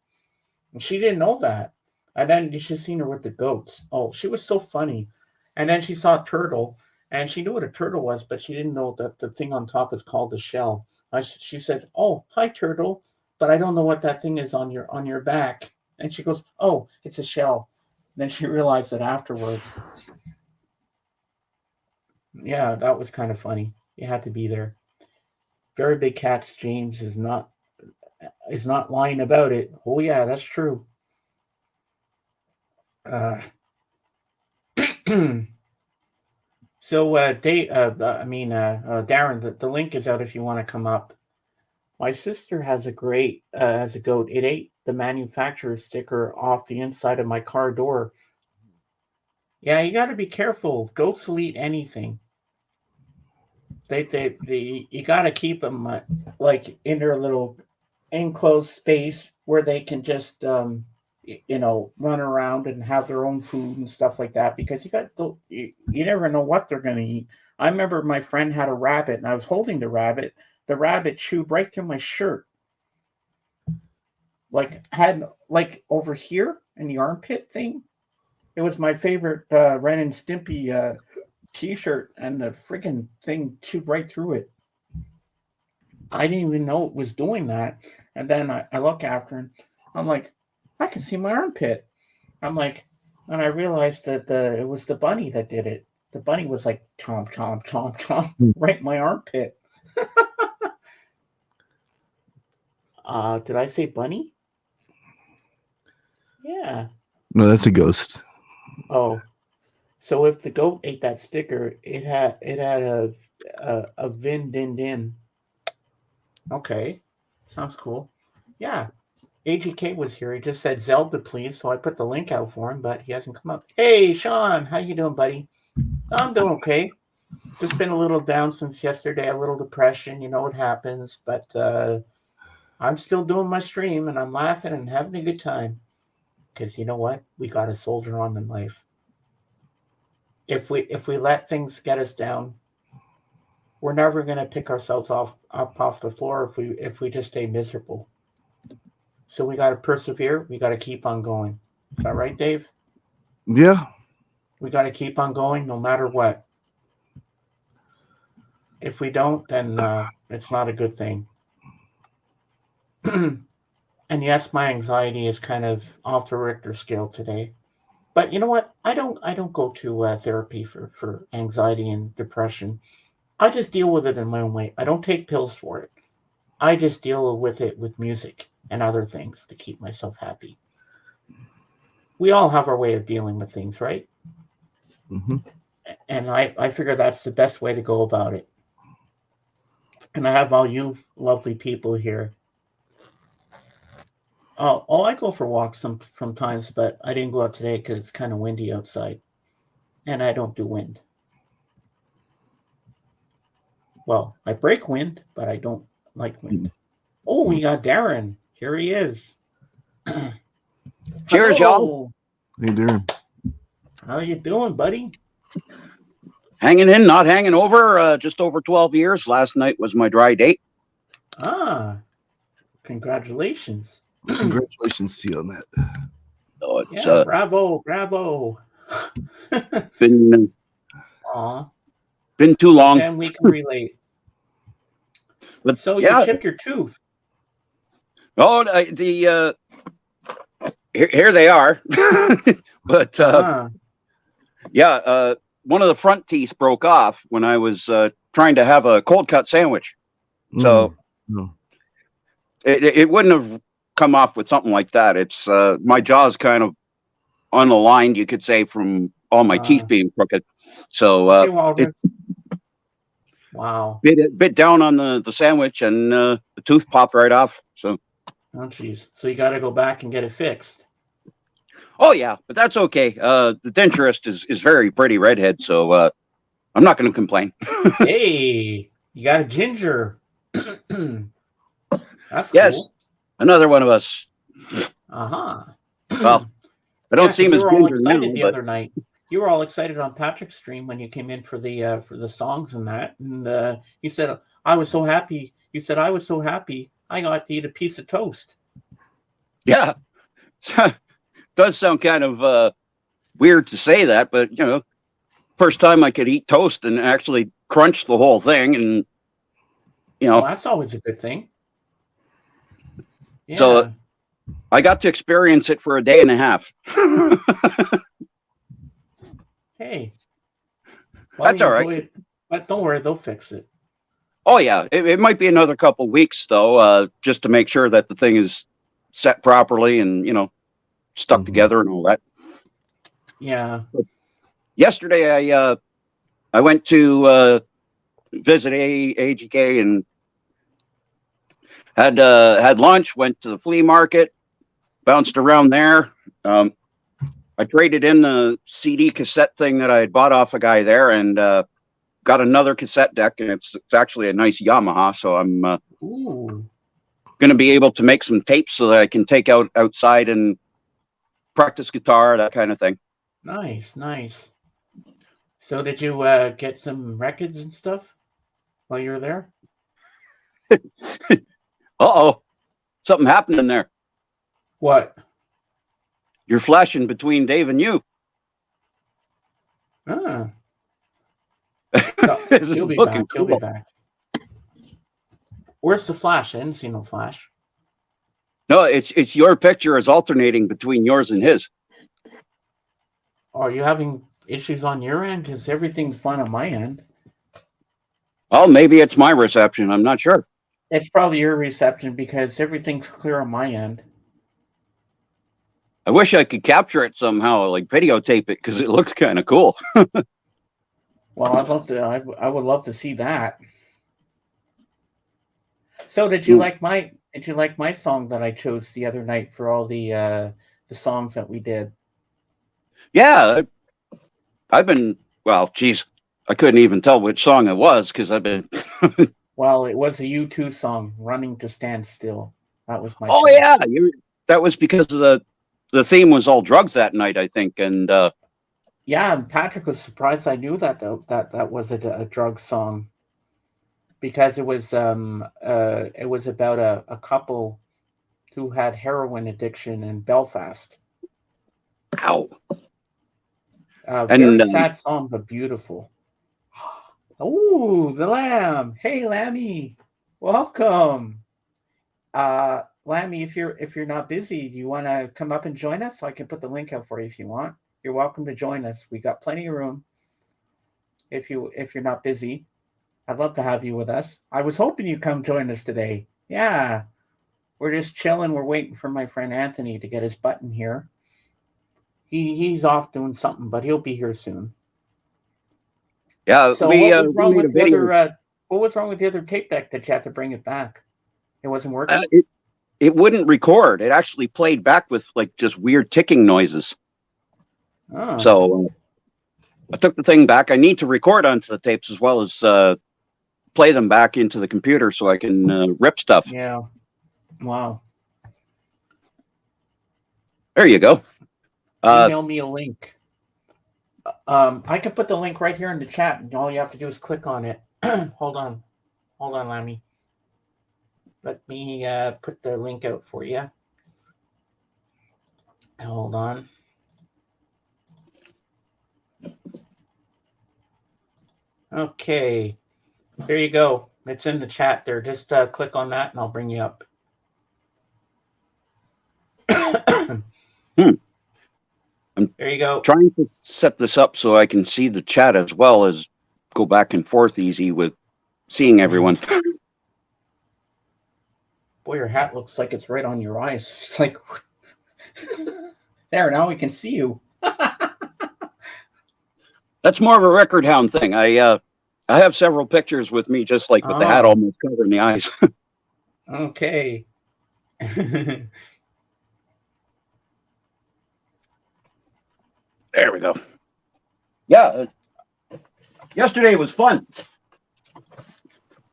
And she didn't know that. And then she's seen her with the goats. Oh, she was so funny. And then she saw a turtle, and she knew what a turtle was, but she didn't know that the thing on top is called a shell. She said, "Oh, hi, turtle, but I don't know what that thing is on your back." And she goes, "Oh, it's a shell." Then she realized it afterwards. Yeah, that was kind of funny. You had to be there. Very Big Cats James is not lying about it. Oh yeah, that's true. Uh, so Darren, the link is out if you want to come up. My sister has a goat. It ate the manufacturer's sticker off the inside of my car door. Yeah, you got to be careful. Goats will eat anything. They you got to keep them like in their little enclosed space where they can just run around and have their own food and stuff like that, because you never know what they're going to eat. I remember my friend had a rabbit, and I was holding the rabbit chewed right through my shirt, like had like over here in the armpit thing. It was my favorite Ren and Stimpy t-shirt, and the freaking thing chewed right through it. I didn't even know it was doing that. And then I look after him. I'm like, I can see my armpit. I'm like, and I realized that it was the bunny that did it. The bunny was like chomp, chomp, chomp, chomp, right in my armpit. Did I say bunny? Yeah. No, that's a ghost. Oh, so if the goat ate that sticker, it had a vin din din. Okay, sounds cool. Yeah, AGK was here. He just said Zelda, please. So I put the link out for him, but he hasn't come up. Hey, Sean, how you doing, buddy? I'm doing okay. Just been a little down since yesterday. A little depression, you know what happens. But I'm still doing my stream, and I'm laughing and having a good time. Because you know what? We got to soldier on in life. If we let things get us down, we're never going to pick ourselves up off the floor if we just stay miserable. So we got to persevere. We got to keep on going. Is that right, Dave? Yeah. We got to keep on going no matter what. If we don't, then it's not a good thing. And yes, my anxiety is kind of off the Richter scale today. But you know what? I don't go to therapy for anxiety and depression. I just deal with it in my own way. I don't take pills for it. I just deal with it with music and other things to keep myself happy. We all have our way of dealing with things, right? Mm-hmm. And I figure that's the best way to go about it. And I have all you lovely people here. Oh, I go for walks sometimes, but I didn't go out today because it's kind of windy outside. And I don't do wind. Well, I break wind, but I don't like wind. Oh, we got Darren. Here he is. Cheers, y'all. Hey, Darren. How you doing, buddy? Hanging in, not hanging over. Just over 12 years. Last night was my dry date. Congratulations. Congratulations to you on that. So it's, bravo. been Aw. Been too long. Then we can relate. But So yeah. you chipped your tooth. Oh, here they are. But yeah, one of the front teeth broke off when I was trying to have a cold cut sandwich. So it wouldn't have come off with something like that. It's my jaw's kind of unaligned, you could say, from all my teeth being crooked. So okay, wow. Bit down on the sandwich, and the tooth popped right off. So oh jeez, so you got to go back and get it fixed. Oh yeah, but that's okay. The denturist is very pretty redhead, so I'm not going to complain. Hey, you got a ginger. That's yes, cool. Another one of us. Well, I don't seem as ginger now. The other night, you were all excited on Patrick's stream when you came in for the songs and that, and you said I was so happy. You said I was so happy I got to eat a piece of toast. Yeah, does sound kind of weird to say that, but you know, first time I could eat toast and actually crunch the whole thing, and you know, well, that's always a good thing. Yeah. So I got to experience it for a day and a half. Hey, well, that's all right. But don't worry, they'll fix it. Oh yeah, it might be another couple weeks though, just to make sure that the thing is set properly and you know stuck together and all that. Yeah. But yesterday I went to visit AGK and had lunch. Went to the flea market, bounced around there. I traded in the CD cassette thing that I had bought off a guy there, and got another cassette deck, and it's actually a nice Yamaha. So I'm going to be able to make some tapes so that I can take outside and practice guitar, that kind of thing. Nice, nice. So did you get some records and stuff while you were there? Uh-oh. Something happened in there. What? You're flashing between Dave and you. No, he'll be back. He'll be back. Where's the flash? I didn't see no flash. No, it's your picture is alternating between yours and his. Are you having issues on your end? Because everything's fine on my end. Oh, maybe it's my reception. I'm not sure. It's probably your reception because everything's clear on my end. I wish I could capture it somehow, like videotape it, because it looks kind of cool. Well, I'd love to. I would love to see that. So, did you like my song that I chose the other night for all the songs that we did? Yeah, I've been. Well, geez, I couldn't even tell which song it was because I've been. Well, it was a U2 song, "Running to Stand Still." That was my. Oh choice. Yeah, that was because the theme was all drugs that night, I think, and. Yeah, and Patrick was surprised I knew that though. That was a drug song. Because it was about a couple who had heroin addiction in Belfast. Ow. Very sad song, but beautiful. Oh, the lamb! Hey, Lammy, welcome. Lammy, if you're not busy, do you want to come up and join us? So I can put the link out for you if you want. You're welcome to join us. We got plenty of room. If you're not busy, I'd love to have you with us. I was hoping you'd come join us today. Yeah, we're just chilling. We're waiting for my friend Anthony to get his button here. He's off doing something, but he'll be here soon. Yeah. So what was wrong with the other? What was wrong with the other tape deck that you had to bring it back? It wasn't working. It wouldn't record. It actually played back with like just weird ticking noises. Oh. So I took the thing back. I need to record onto the tapes as well as play them back into the computer so I can rip stuff. Yeah. Wow. There you go. Email me a link. I can put the link right here in the chat, and all you have to do is click on it. Hold on, Lammy. Let me put the link out for you. Hold on. Okay. There you go. It's in the chat there. Just click on that and I'll bring you up. There you go. Trying to set this up so I can see the chat as well as go back and forth easy with seeing everyone. Boy, your hat looks like it's right on your eyes. It's like, there, now we can see you. That's more of a record hound thing. I have several pictures with me, just like with the hat almost covering the eyes. Okay. There we go. Yeah. Yesterday was fun.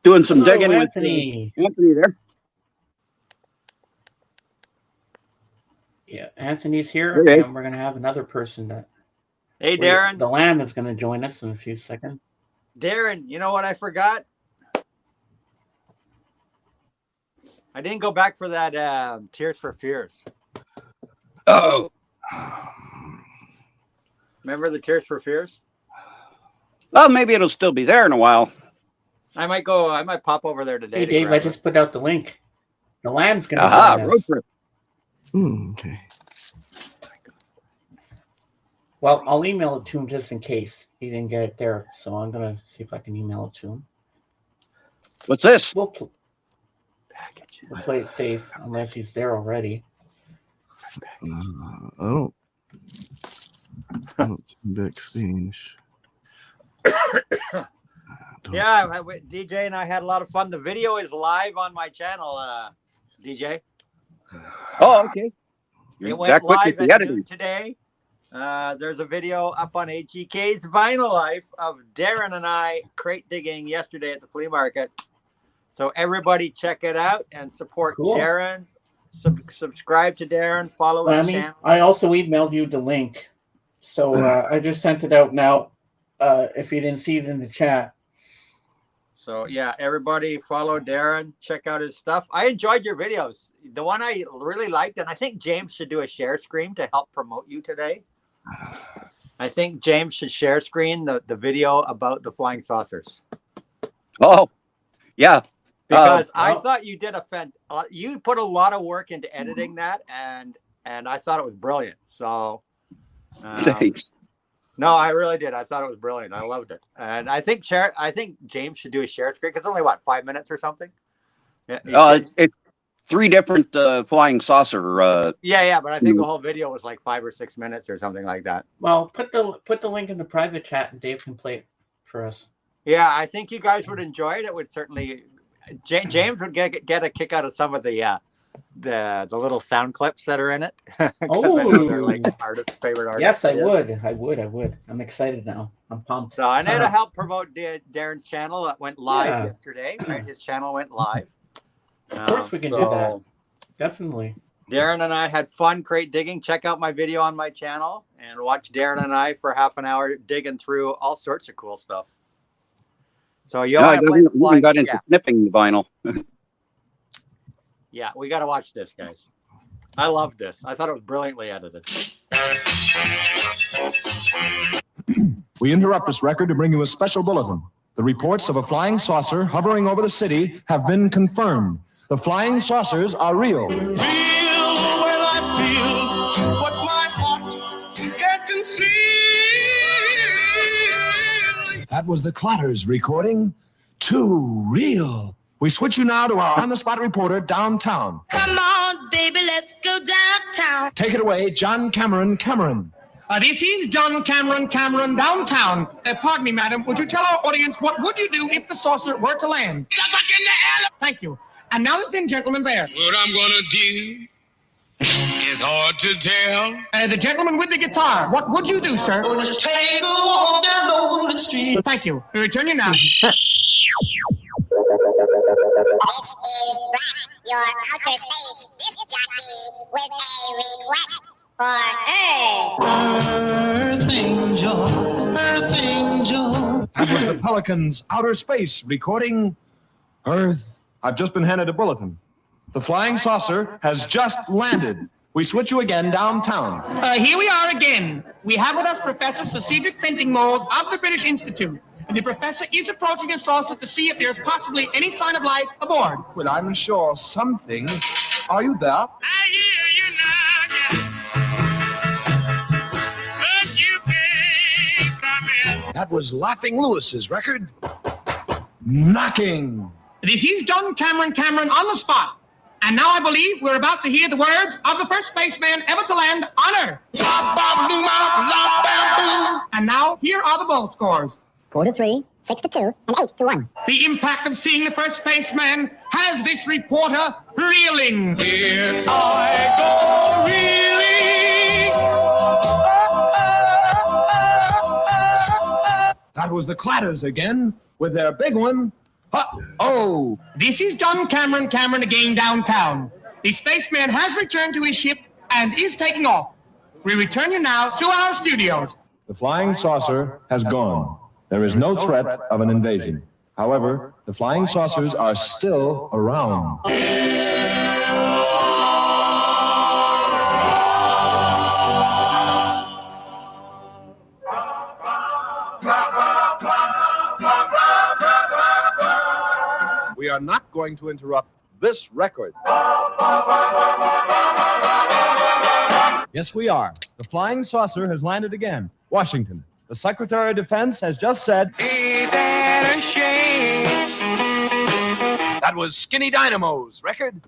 Doing some digging Anthony. with Anthony there. Yeah, Anthony's here, Okay. and we're going to have another person that. Hey, Darren. The Lamb is going to join us in a few seconds. Darren, you know what I forgot? I didn't go back for that Tears for Fears. Oh. Remember the Tears for Fears? Well, maybe it'll still be there in a while. I might pop over there today. Hey, to Dave, I grab just it. put out the link. The Lamb's going to Aha, join road us. trip. Okay. Well, I'll email it to him just in case he didn't get it there. So I'm going to see if I can email it to him. What's this? We'll play it safe unless he's there already. I don't see backstage. Yeah, DJ and I had a lot of fun. The video is live on my channel, DJ. Oh, okay. It You're went that quick live with the at editing. noon today. There's a video up on HEK's Vinyl Life of Darren and I crate digging yesterday at the flea market. So everybody check it out and support Darren. Subscribe to Darren. Follow his channel. I also emailed you the link. So I just sent it out now. If you didn't see it in the chat. So yeah, everybody follow Darren. Check out his stuff. I enjoyed your videos. The one I really liked, and I think James should do a share screen to help promote you today. I think James should share screen the video about the flying saucers. Oh, yeah. Because I thought you did you put a lot of work into editing that, and I thought it was brilliant. So Thanks. no, I really did. I thought it was brilliant. I loved it. And I think James should do a share screen because it's only 5 minutes or something. Yeah, it's 3 different flying saucer. Yeah, but I think the whole video was like 5 or 6 minutes or something like that. Well, put the link in the private chat and Dave can play it for us. Yeah, I think you guys would enjoy it. It would certainly. James would get a kick out of some of the little sound clips that are in it. Oh, they're like favorite artists. Yes, I would. I'm excited now. I'm pumped. So and it'll help promote Darren's channel that went live yesterday. Right, his channel went live. Of course, we can do that. Definitely. Darren and I had fun crate digging. Check out my video on my channel and watch Darren and I for half an hour digging through all sorts of cool stuff. So you got into snipping vinyl. Yeah, we got to watch this, guys. I love this. I thought it was brilliantly edited. We interrupt this record to bring you a special bulletin. The reports of a flying saucer hovering over the city have been confirmed. The flying saucers are real. Feel when I feel what my heart can't conceive. That was the Clatters recording Too Real. We switch you now to our on-the-spot reporter downtown. Come on, baby, let's go downtown. Take it away, John Cameron. This is John Cameron downtown. Pardon me, madam. Would you tell our audience what would you do if the saucer were to land? Get back in the alley. Thank you. And now the thin gentleman there. What I'm gonna do is hard to tell. The gentleman with the guitar. What would you do, sir? Just take a walk down the street. Thank you. We return you now. This is Brad, your outer space disc jockey, with a request for Earth Angel, Earth Angel. That was the Pelicans' Outer Space recording Earth. I've just been handed a bulletin. The flying saucer has just landed. We switch you again downtown. Here we are again. We have with us Professor Sir Cedric Fentingmold of the British Institute. The professor is approaching his saucer to see if there's possibly any sign of life aboard. Well, I'm sure something. Are you there? I hear you knocking, but you can't come in. That was Laughing Lewis's record. Knocking. This is John Cameron on the spot. And now I believe we're about to hear the words of the first spaceman ever to land on Earth. And now, here are the bowl scores. 4-3, 6-2, and 8-1. The impact of seeing the first spaceman has this reporter reeling. Here I go reeling. That was the Clatters again with their big one. Oh, This is John Cameron again downtown. The spaceman has returned to his ship and is taking off. We return you now to our studios. the flying saucer has gone. There is no threat of an invasion. However, the flying saucers are still around. We are not going to interrupt this record. Yes, we are. The flying saucer has landed again. Washington. The Secretary of Defense has just said, Ain't that a shame? that was Skinny Dynamo's record.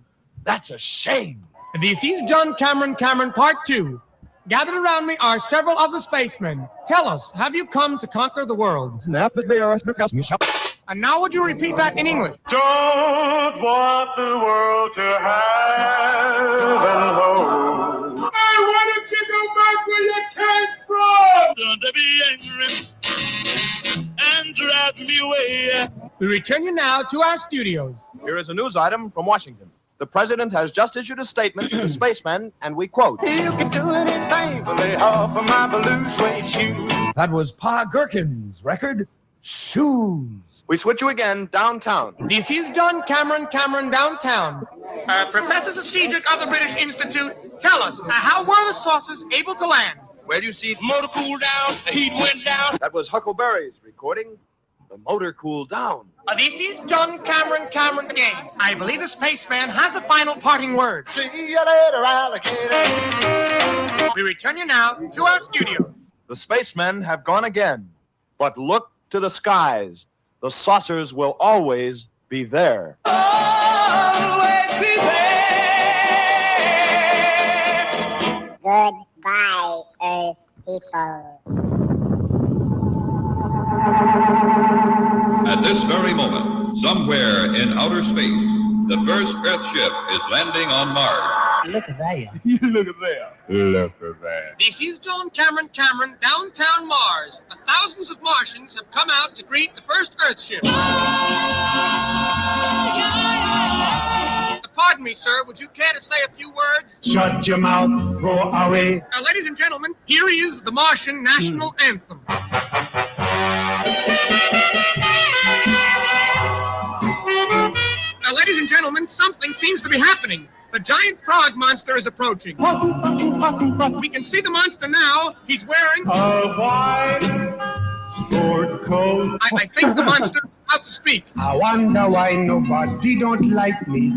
That's a shame. This is John Cameron Part 2. Gathered around me are several of the spacemen. Tell us, have you come to conquer the world? And now would you repeat that in English? Don't want the world to have and hold. I wanted to go back where you came from! Don't be angry and drive me away. We return you now to our studios. Here is a news item from Washington. The president has just issued a statement to the spacemen, and we quote, You can do anything but lay off of my blue suede shoes. that was Pa Gherkin's record, Shoes. We switch you again downtown. This is John Cameron downtown. Professor Cedric of the British Institute, tell us, how were the saucers able to land? Where do you see Motor cooled down, the heat went down. That was Huckleberry's recording, The Motor Cooled Down. This is John Cameron again. I believe the spaceman has a final parting word. See you later, alligator. We return you now to our studio. The spacemen have gone again, but look to the skies. The saucers will always be there. Always be there. Goodbye, Earth people. At this very moment, somewhere in outer space, the first Earthship is landing on Mars. Look at that. Look at that. Look at that. This is John Cameron downtown Mars. Thousands of Martians have come out to greet the first Earthship. Pardon me, sir. Would you care to say a few words? Shut your mouth, go away. Ladies and gentlemen, here is the Martian national anthem. Ladies and gentlemen, something seems to be happening. The giant frog monster is approaching. We can see the monster now. He's wearing A white sport coat. I think the monster is about to speak. I wonder why nobody don't like me.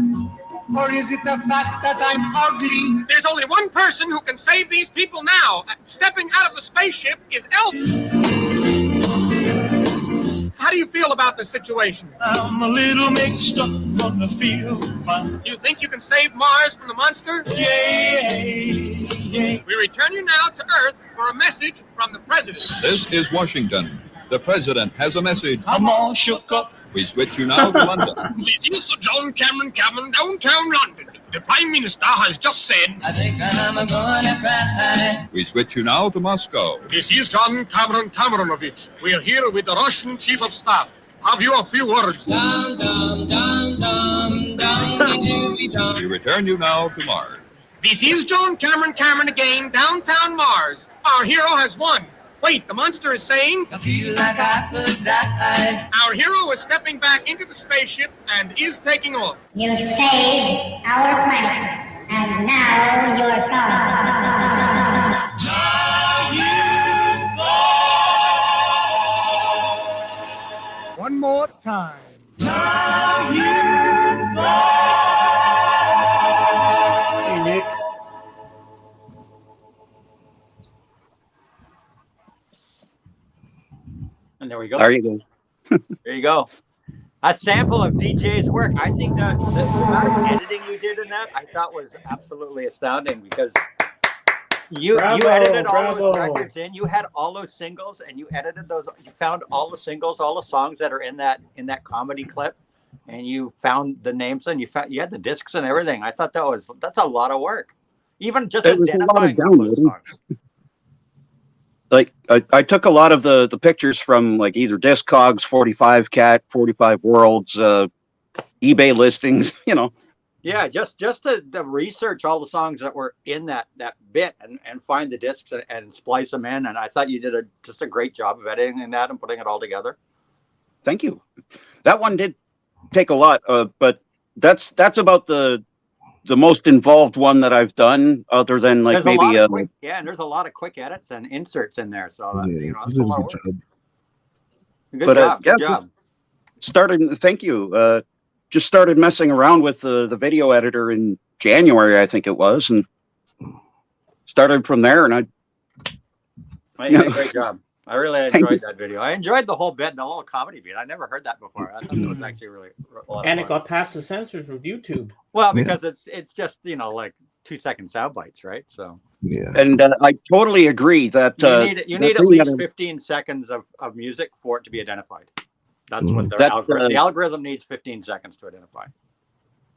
Or is it the fact that I'm ugly? There's only one person who can save these people now. Stepping out of the spaceship is Elvis. How do you feel about this situation? I'm a little mixed up on the field. Do you think you can save Mars from the monster? Yeah. We return you now to Earth for a message from the President. This is Washington. The President has a message. I'm all shook up. We switch you now to London. This is Sir John Cameron downtown London. The Prime Minister has just said, I think I'm gonna cry. We switch you now to Moscow. This is John Cameronovich. We are here with the Russian Chief of Staff. Have you a few words? Dum, dum, dum, dum, dum, dum. We return you now to Mars. This is John Cameron again, downtown Mars. Our hero has won. Wait, the monster is saying, I feel like I could die. our hero is stepping back into the spaceship and is taking off. You saved our planet, and now you're gone. Now you go. there we go. There you go. There you go. A sample of DJ's work. I think that the amount of editing you did in that, I thought was absolutely astounding because you edited all those records in. You had all those singles, and you edited those. You found all the singles, all the songs that are in that comedy clip, and you found the names, and you had the discs and everything. I thought that's a lot of work, even just identifying all those songs. Like I took a lot of the pictures from like either Discogs, 45 Cat, 45 Worlds, eBay listings, you know. Yeah, just to research all the songs that were in that bit and find the discs and splice them in. And I thought you did just a great job of editing that and putting it all together. Thank you. That one did take a lot, but that's about the most involved one that I've done, other than like there's maybe and there's a lot of quick edits and inserts in there, so that's a lot of work. Good job. Thank you. Just started messing around with the video editor in January, I think it was, and started from there. And you did a great job. I really enjoyed that video. I enjoyed the whole bit, the whole comedy bit. I never heard that before. I thought it was actually really a lot of and fun. it got past the censors with YouTube. Well, because it's just like 2-second sound bites, right? So and I totally agree that you need at least 15 seconds of music for it to be identified. That's what the algorithm needs 15 seconds to identify.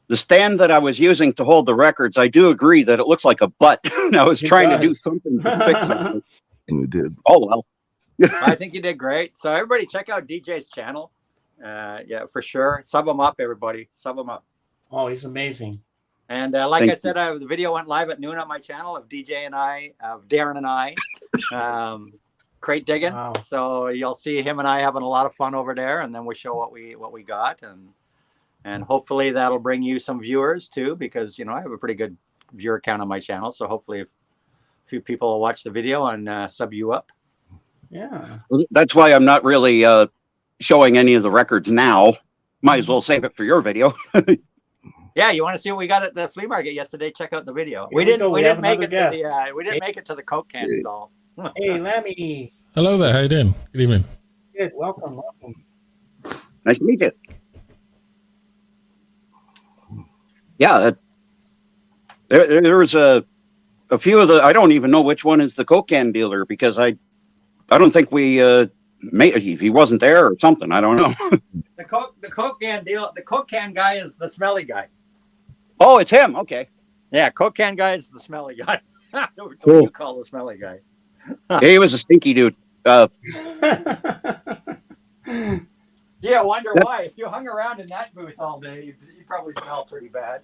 The stand that I was using to hold the records, I do agree that it looks like a butt. I was trying to do something to fix it. And we did. Oh well. I think you did great. So everybody check out DJ's channel. Yeah, for sure. Sub him up, everybody. Sub him up. Oh, he's amazing. And like I said, the video went live at noon on my channel of DJ and I, of Darren and I, crate digging. Wow. So you'll see him and I having a lot of fun over there, and then we'll show what we got, and hopefully that'll bring you some viewers too, because I have a pretty good viewer count on my channel. So hopefully a few people will watch the video and sub you up. Yeah. That's why I'm not really showing any of the records now. Might as well save it for your video. Yeah, you want to see what we got at the flea market yesterday? Check out the video. We didn't make it to the Coke can stall. Hey, Lemmy. Hello there. How you doing? Good evening. Good. Welcome. Nice to meet you. Yeah, there was a few of the. I don't even know which one is the Coke can dealer, because I don't think we made. If he wasn't there or something, I don't know. The Coke can guy is the smelly guy. Oh, it's him. Okay. Yeah, Coke can guy is the smelly guy. What Cool. do you call the smelly guy? He was a stinky dude. Yeah, I wonder why. If you hung around in that booth all day, you probably smell pretty bad.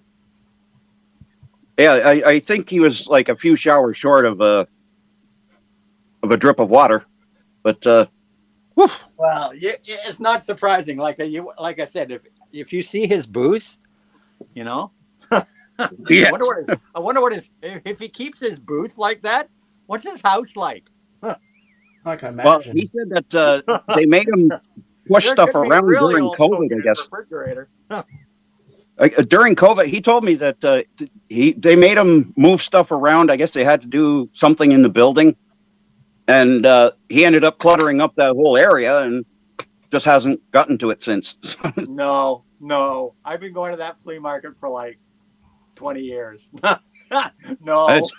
Yeah, I think he was like a few showers short of a drip of water, but woof. Well, it's not surprising. Like I said, if you see his booth, Yeah. I wonder what if he keeps his booth like that. What's his house like? I can imagine. Well, he said that they made him push stuff around during COVID, I guess. Refrigerator. During COVID, he told me that they made him move stuff around. I guess they had to do something in the building, and he ended up cluttering up that whole area and just hasn't gotten to it since. No. I've been going to that flea market for like 20 years. No. It's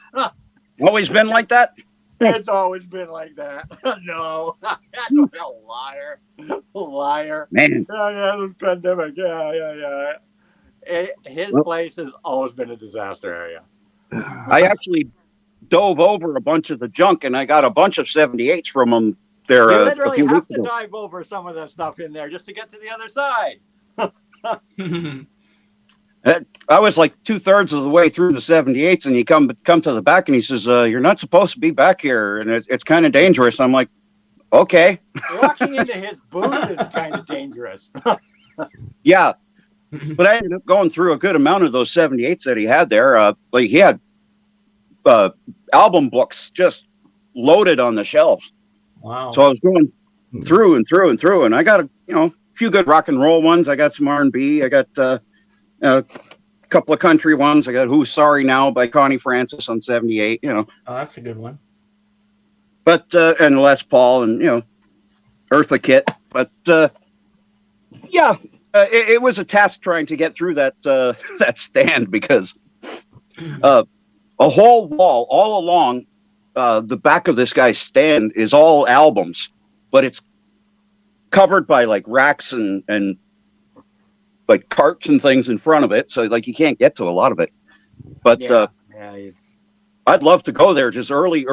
always been like that? It's always been like that. No. Liar. Man. Yeah, the pandemic. Yeah. His place has always been a disaster area. I actually dove over a bunch of the junk, and I got a bunch of 78s from him there. You a literally few have weeks to ago. dive over some of that stuff in there just to get to the other side. I was like 2/3 of the way through the 78s, and you come to the back, and he says, "You're not supposed to be back here, and it's kind of dangerous." I'm like, "Okay." Walking into his booth is kind of dangerous. Yeah, but I ended up going through a good amount of those 78s that he had there. Like he had album books just loaded on the shelves. Wow. So I was going through and through and through, and I got a few good rock and roll ones. I got some R&B. I got a couple of country ones. I got "Who's Sorry Now" by Connie Francis on 78. Oh, that's a good one. But and Les Paul, and Eartha Kitt. But yeah, it was a task trying to get through that that stand because a whole wall all along the back of this guy's stand is all albums, but it's covered by like racks and like carts and things in front of it, so like you can't get to a lot of it. But I'd love to go there just early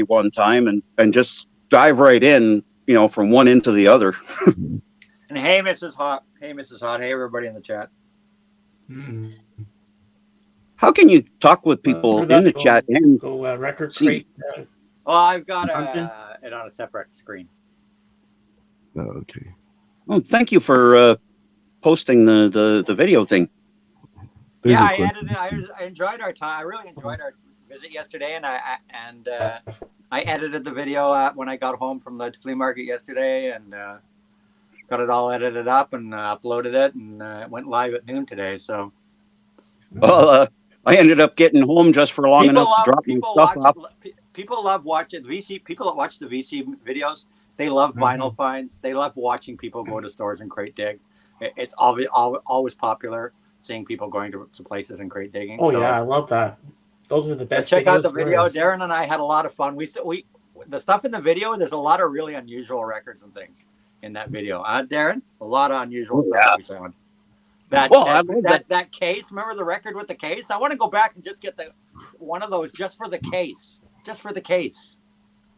one time and just dive right in, you know, from one end to the other. And hey, Mrs. Hot. Hey, Mrs. Hot. Hey, everybody in the chat. How can you talk with people in the chat and go record crate? Oh, I've got it on a separate screen. Okay. Oh, thank you for posting the video thing. Yeah, I edited. I enjoyed our time. I really enjoyed our visit yesterday, and I edited the video when I got home from the flea market yesterday, and got it all edited up and uploaded it, and it went live at noon today. So, well, I ended up getting home just for long enough to drop my stuff off. People love watching VC. People that watch the VC videos, they love vinyl finds. They love watching people go to stores and crate dig. It's always popular seeing people going to places and crate digging. Oh yeah, I love that. Those are the best. Check out the video. Darren and I had a lot of fun. We the stuff in the video. There's a lot of really unusual records and things in that video. Darren, a lot of unusual stuff we found. That case. Remember the record with the case? I want to go back and just get one of those just for the case. Just for the case.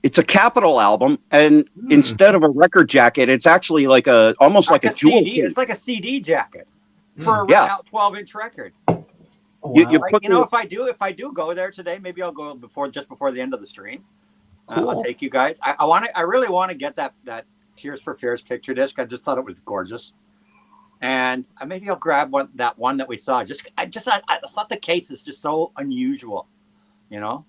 It's a Capitol album, and instead of a record jacket, it's actually like almost like a jewel CD. case. It's like a CD jacket for a 12-inch record. Oh, wow. If I do go there today, maybe I'll go just before the end of the stream. Cool. I'll take you guys. I really want to get that Tears for Fears picture disc. I just thought it was gorgeous, and maybe I'll grab that one that we saw. I thought the case is just so unusual, you know.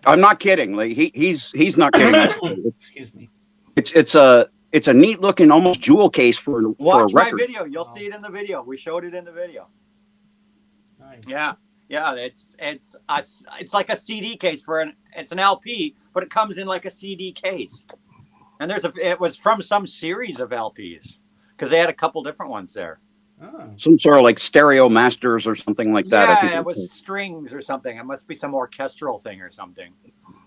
I'm not kidding. Like he's not kidding. Excuse me. It's a neat looking almost jewel case for a record. Watch my video. You'll see it in the video. We showed it in the video. Nice. Yeah. It's like a CD case it's an LP, but it comes in like a CD case. And it was from some series of LPs because they had a couple different ones there. Oh. Some sort of like stereo masters or something like that. Yeah, I think it was strings or something. It must be some orchestral thing or something.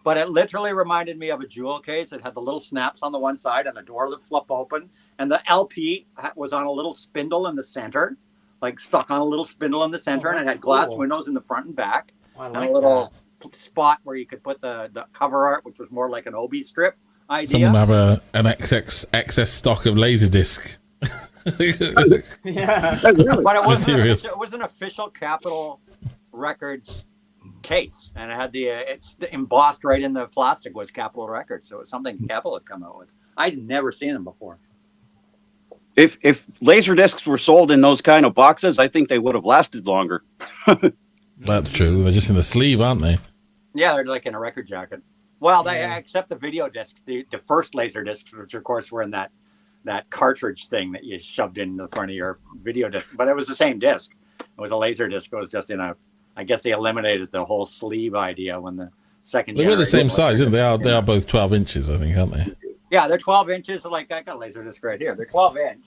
But it literally reminded me of a jewel case. It had the little snaps on the one side and a door that flip open. And the LP was on a little spindle in the center, like stuck on a little spindle in the center. And it had glass windows in the front and back. And a little spot where you could put the cover art, which was more like an OB strip idea. Someone have an excess stock of Laserdisc. Yeah, but it was an official Capitol Records case, and it had it's embossed right in the plastic was Capitol Records, so it's something Capitol had come out with. I'd never seen them before. If laser discs were sold in those kind of boxes, I think they would have lasted longer. That's true. They're just in the sleeve, aren't they? Yeah, they're like in a record jacket. Well, they except the video discs, the first laser discs, which of course were in that cartridge thing that you shoved in the front of your video disc, but it was the same disc. It was a laser disc. It was just I guess they eliminated the whole sleeve idea when the second. They're the same size, isn't they? They are both 12 inches, I think, aren't they? Yeah, they're 12 inches. Like I got a laser disc right here. They're 12 inch,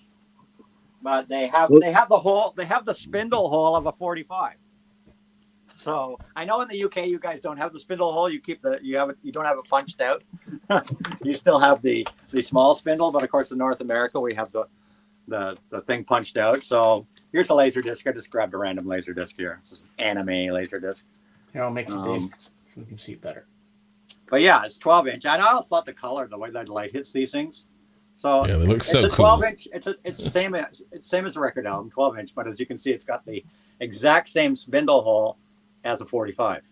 but they have the spindle hole of a 45. So I know in the UK you guys don't have the spindle hole. You don't have it punched out. You still have the small spindle, but of course in North America we have the thing punched out. So here's a laser disc. I just grabbed a random laser disc here. This is an anime laser disc. Here, I'll make it big so we can see it better. But yeah, it's 12 inch. I also thought the color, the way that light hits these things. So yeah, they look so cool. 12 inch. It's the same as a record album, 12 inch. But as you can see, it's got the exact same spindle hole as a 45.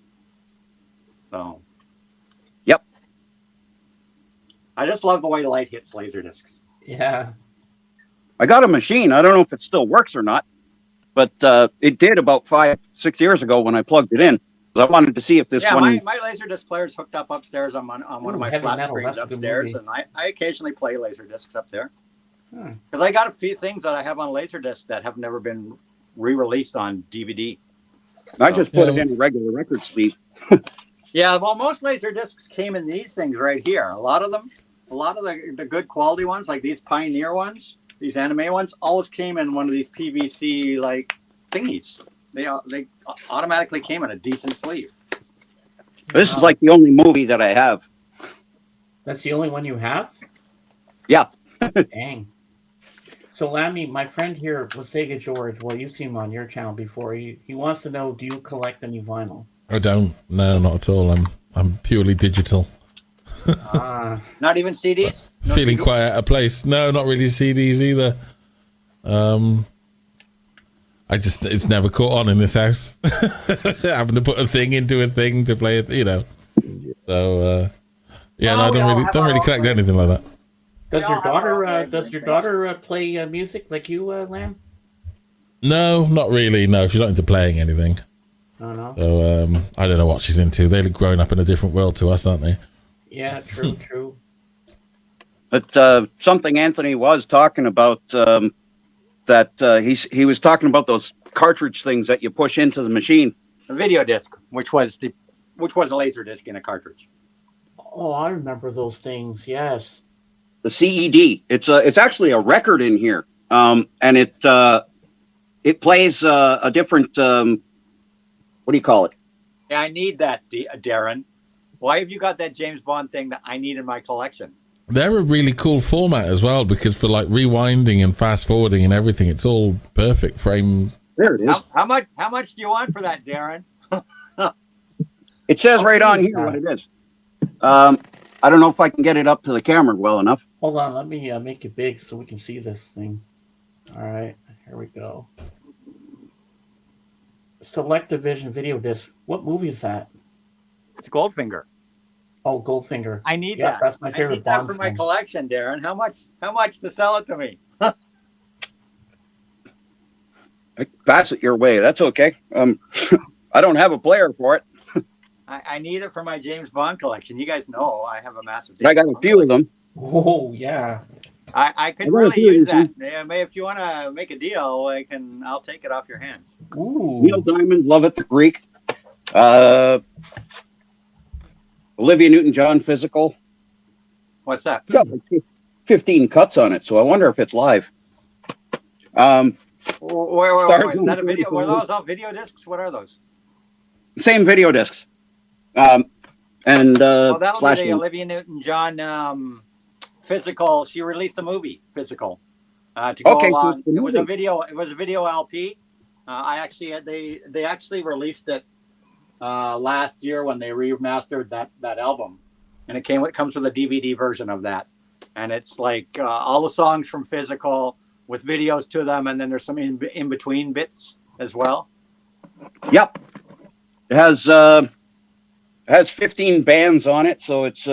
So, yep. I just love the way the light hits laser discs. Yeah. I got a machine. I don't know if it still works or not, but it did about 5-6 years ago when I plugged it in. I wanted to see if this one. Yeah, my laser disc player is hooked up upstairs on one of my flat screens upstairs, and I occasionally play laser discs up there. Because I got a few things that I have on laser discs that have never been re-released on DVD. I just put it in a regular record sleeve. Yeah, well, most laser discs came in these things right here. A lot of them a lot of the good quality ones, like these Pioneer ones, these anime ones, always came in one of these PVC like thingies. They automatically came in a decent sleeve. This is like the only movie that I have. That's the only one you have? Yeah. Dang. So, Lammy, my friend here, Sega George, well, you've seen him on your channel before. He wants to know, do you collect any vinyl? I don't. No, not at all. I'm purely digital. Not even CDs? No Feeling CDs? quite out of place. No, not really CDs either. It's never caught on in this house. Having to put a thing into a thing to play it, you know. So, yeah, no, I don't really collect anything like that. Does your daughter play music like you, Lamb? No, not really. No, she's not into playing anything. Oh, no. So I don't know what she's into. They're growing up in a different world to us, aren't they? Yeah, true. But something Anthony was talking about, that he was talking about those cartridge things that you push into the machine. A video disc, which was a laser disc in a cartridge. Oh, I remember those things. Yes. The CED. It's actually a record in here, and it plays a different. What do you call it? Yeah, I need that, Darren. Why have you got that James Bond thing that I need in my collection? They're a really cool format as well, because for like rewinding and fast forwarding and everything, it's all perfect frame. There it is. How much do you want for that, Darren? It says right on here what it is. I don't know if I can get it up to the camera well enough. Hold on, let me make it big so we can see this thing. All right, here we go. Select Division video disc. What movie is that? It's Goldfinger. Oh, Goldfinger. I need yeah, that. That's my favorite I need that Bond for my film. collection, Darren. How much to sell it to me? I can pass it your way. That's okay. I don't have a player for it. I need it for my James Bond collection. You guys know I have a massive. I got a few of them. Oh yeah. I could really use that. Yeah, if you want to make a deal, I'll take it off your hands. Ooh. Neil Diamond, Love It, the Greek. Olivia Newton-John, Physical. What's that? It's got like 15 cuts on it, so I wonder if it's live. Wait, is that a video? Were those all video discs? What are those? Same video discs. That'll be Flash the Olivia Newton-John Physical. She released a movie, Physical, to go along. It was a video. It was a video LP. They actually released it last year when they remastered that album, and it comes with a DVD version of that, and it's like all the songs from Physical with videos to them, and then there's some in between bits as well. Yep, it has 15 bands on it, so it's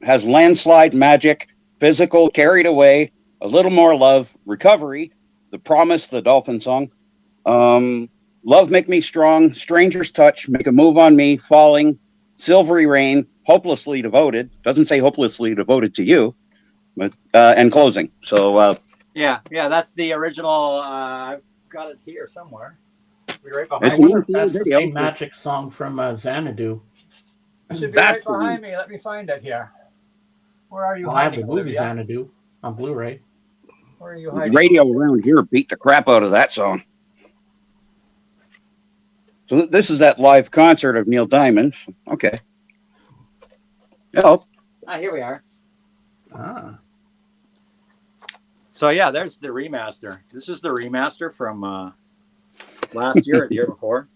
has Landslide, Magic, Physical, Carried Away, A Little More Love, Recovery, The Promise, the Dolphin song, Love Make Me Strong, Stranger's Touch, Make a Move on Me, Falling, Silvery Rain, Hopelessly Devoted. Doesn't say hopelessly devoted to you, but and Closing. So yeah, that's the original. I've got it here somewhere. Be right behind I wonder if that's the same Magic song from Xanadu. It should be right behind me. Let me find it here. Where are you I have hiding, the movie Olivia? Xanadu on Blu-ray. Where are you hiding? radio around here beat the crap out of that song. So this is that live concert of Neil Diamond. Okay. Oh. Here we are. Ah. So yeah, there's the remaster. This is the remaster from last year or the year before.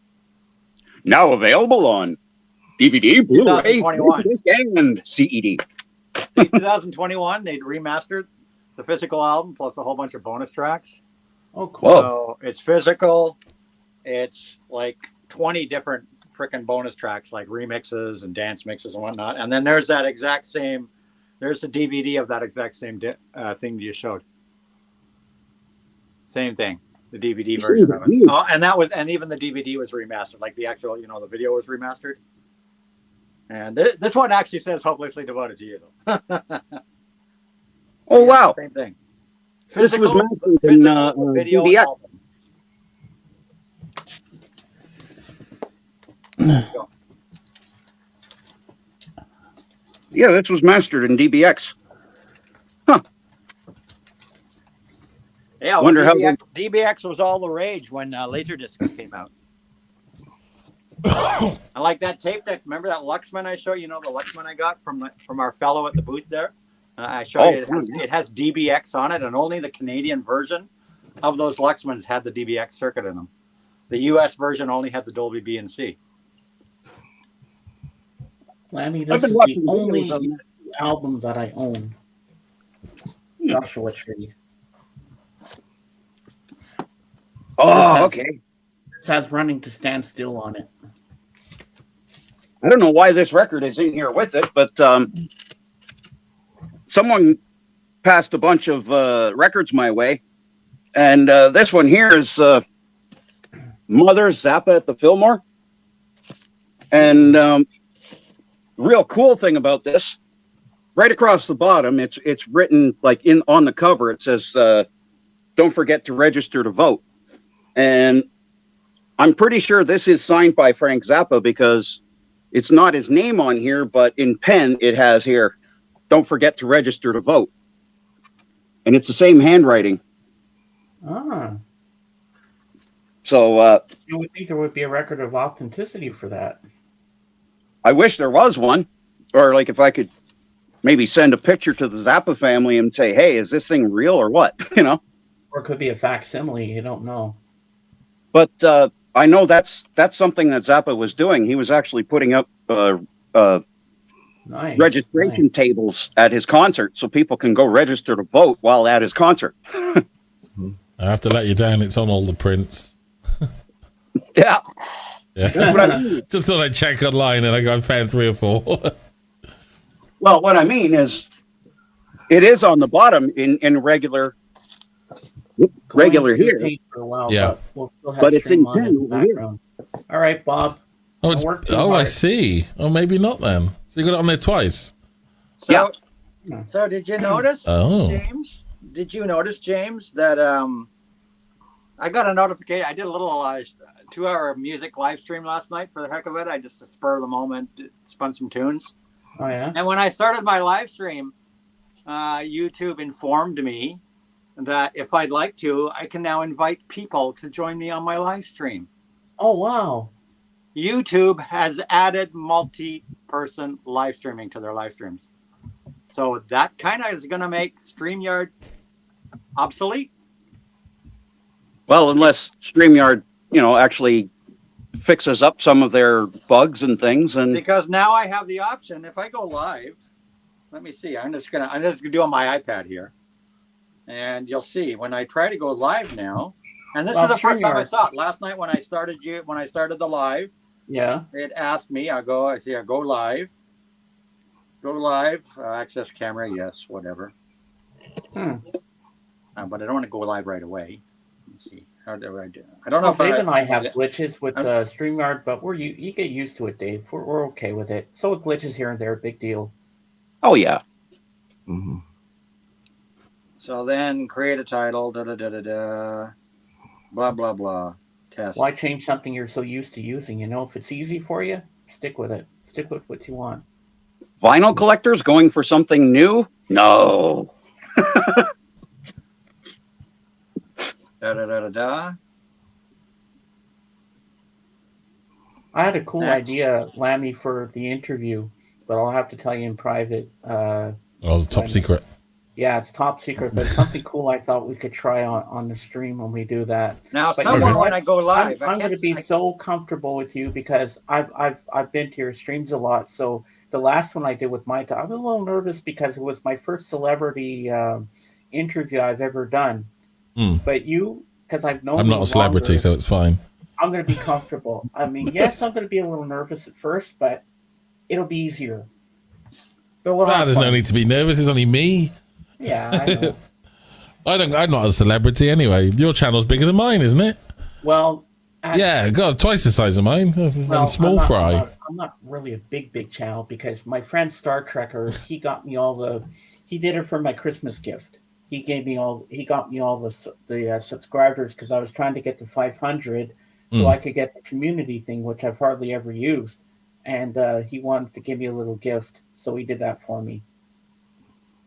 Now available on DVD, Blu-ray, 2021. and CED. 2021, they remastered the Physical album plus a whole bunch of bonus tracks. Oh, cool. So it's Physical. It's like 20 different freaking bonus tracks, like remixes and dance mixes and whatnot. And then there's that exact same. There's the DVD of that exact same thing you showed. Same thing, the DVD version of it. Oh, and even the DVD was remastered, like the actual, the video was remastered. And this one actually says "Hopelessly Devoted to You." Oh wow! Same thing. This was mastered in video DBX. album. Yeah, this was mastered in DBX. Yeah, well, Wonder how DBX was all the rage when Laserdiscs came out. I like that tape deck. Remember that Luxman I showed you? The Luxman I got from our fellow at the booth there? I showed you it has DBX on it, and only the Canadian version of those Luxmans had the DBX circuit in them. The US version only had the Dolby B and C. Lammy, this is the only album that I own. Joshua Tree. Okay. This has Running to Stand Still on it. I don't know why this record is in here with it, but someone passed a bunch of records my way, and this one here is Mother Zappa at the Fillmore. And real cool thing about this, right across the bottom, it's written like on the cover. It says, "Don't forget to register to vote." And I'm pretty sure this is signed by Frank Zappa because it's not his name on here, but in pen it has here, "Don't forget to register to vote." And it's the same handwriting. Ah. So you would think there would be a record of authenticity for that. I wish there was one, or like if I could maybe send a picture to the Zappa family and say, "Hey, is this thing real or what?" Or it could be a facsimile. You don't know. But I know that's something that Zappa was doing. He was actually putting up registration tables at his concert so people can go register to vote while at his concert. I have to let you down. It's on all the prints. Yeah. Yeah. Just thought I'd check online, and I found 3 or 4. Well, what I mean is, it is on the bottom in regular here. For a while, Yeah. but we'll still have But it's in Stream on pen the over here. background. All right, Bob. I see. Oh, maybe not then. So you got it on there twice. So did you notice, Oh. James? Did you notice, James, that I got a notification? I did a little 2-hour music live stream last night for the heck of it. I just spur of the moment spun some tunes. Oh yeah. And when I started my live stream, YouTube informed me that if I'd like to, I can now invite people to join me on my live stream. Oh wow. YouTube has added multi-person live streaming to their live streams. So that kind of is going to make StreamYard obsolete. Well, unless StreamYard, actually fixes up some of their bugs and things, and Because now I have the option, if I go live, let me see, I'm just gonna do it on my iPad here. And you'll see when I try to go live now, and this is the first time I saw it. Last night when I started the live, it asked me, I go live. Go live, access camera, yes, whatever. But I don't want to go live right away. Let me see. How do I do? I don't know if Dave and I have glitches with StreamYard, but you get used to it, Dave. We're okay with it. So it glitches here and there, big deal. Oh yeah. Mm-hmm. So then create a title, blah blah blah. Test. Why change something you're so used to using? If it's easy for you, stick with it. Stick with what you want. Vinyl collectors going for something new? No. I had a cool idea, Lammy, for the interview, but I'll have to tell you in private. It's top secret. Yeah, it's top secret, but something cool I thought we could try on the stream when we do that. Now, but when I go live, I'm going to be so comfortable with you because I've been to your streams a lot. So the last one I did with Maita, I was a little nervous because it was my first celebrity interview I've ever done. But because I've known I'm not a celebrity, so it's fine. I'm going to be comfortable. I mean, yes, I'm going to be a little nervous at first, but it'll be easier. There's no need to be nervous. It's only me. Yeah, I know. I'm not a celebrity anyway. Your channel's bigger than mine, isn't it? Well, God, twice the size of mine. I'm small fry. I'm not really a big channel because my friend Star Trekker, he got me he did it for my Christmas gift. He got me all the subscribers because I was trying to get to 500 so I could get the community thing, which I've hardly ever used. And he wanted to give me a little gift, so he did that for me.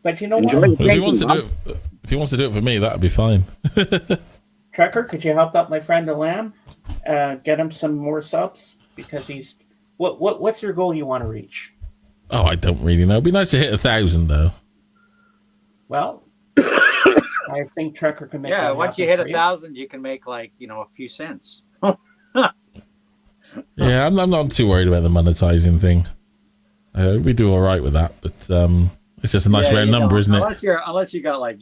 But you know what? If If he wants to do it for me, that'd be fine. Trekker, could you help out my friend the Lamb? Get him some more subs because he's. What's your goal you want to reach? Oh, I don't really know. It'd be nice to hit 1,000 though. Well, I think Trekker can make. Yeah, that once you happen hit for 1,000, you can make like a few cents. Yeah, I'm not too worried about the monetizing thing. We do all right with that, but it's just a nice round number, isn't it? Unless you got like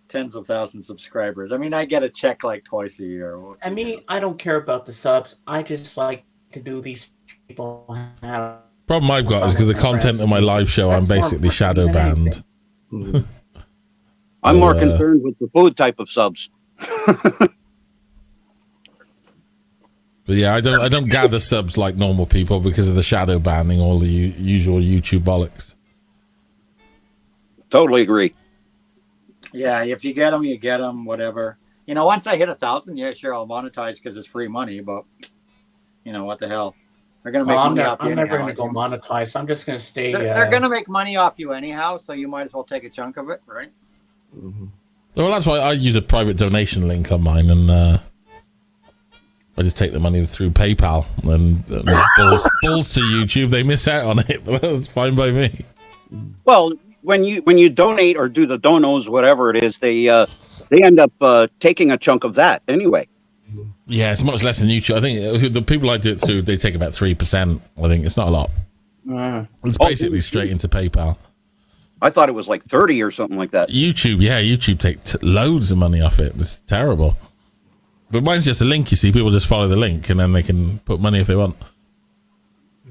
tens of thousands of subscribers. I mean, I get a check like twice a year. I mean, I don't care about the subs. I just like to do these people have. Problem I've got is because the content of my live show, I'm basically shadow banned. I'm more concerned with the food type of subs. But yeah, I don't gather subs like normal people because of the shadow banning, all the usual YouTube bollocks. Totally agree. Yeah, if you get them, you get them. Whatever. Once I hit 1,000, yeah, sure, I'll monetize because it's free money. But what the hell? They're gonna make money off you. I'm never gonna go monetize. I'm just gonna stay. They're gonna make money off you anyhow, so you might as well take a chunk of it, right? Mm-hmm. Well, that's why I use a private donation link on mine, and I just take the money through PayPal. And balls to YouTube, they miss out on it, but that's fine by me. Well, when you donate or do the donos, whatever it is, they end up taking a chunk of that anyway. Yeah, it's much less than YouTube. I think the people I do it through, they take about 3%. I think it's not a lot. It's basically straight into PayPal. I thought it was like 30 or something like that. YouTube take loads of money off it. It's terrible. But mine's just a link, you see. People just follow the link and then they can put money if they want.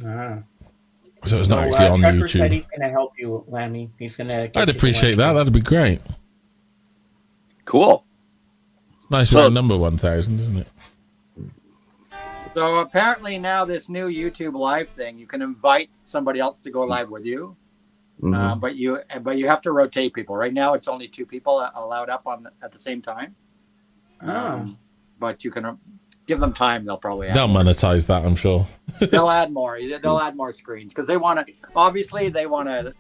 So it's not actually on Trekker YouTube. said he's going to help you, Lammy. He's going to. I'd appreciate that. That'd be great. Cool. It's nice round number 1,000, isn't it? So apparently now this new YouTube live thing, you can invite somebody else to go live with you, but you have to rotate people. Right now, it's only 2 people allowed up at the same time. But you can give them time; they'll probably they'll monetize that, I'm sure. They'll add more. They'll add more screens because they want to. Obviously, they want to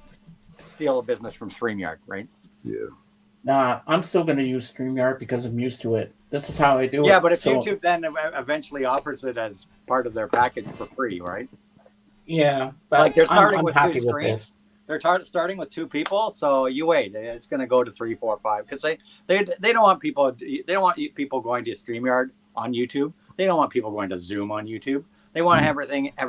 steal a business from StreamYard, right? Yeah. Nah, I'm still going to use StreamYard because I'm used to it. This is how I do it. Yeah, but if YouTube then eventually offers it as part of their package for free, right? Yeah, but like they're starting I'm with happy 2 with screens. this. They're starting with 2 people, so you wait. It's going to go to 3, 4, 5 because they don't want people. They don't want people going to StreamYard on YouTube. They don't want people going to Zoom on YouTube. They want to have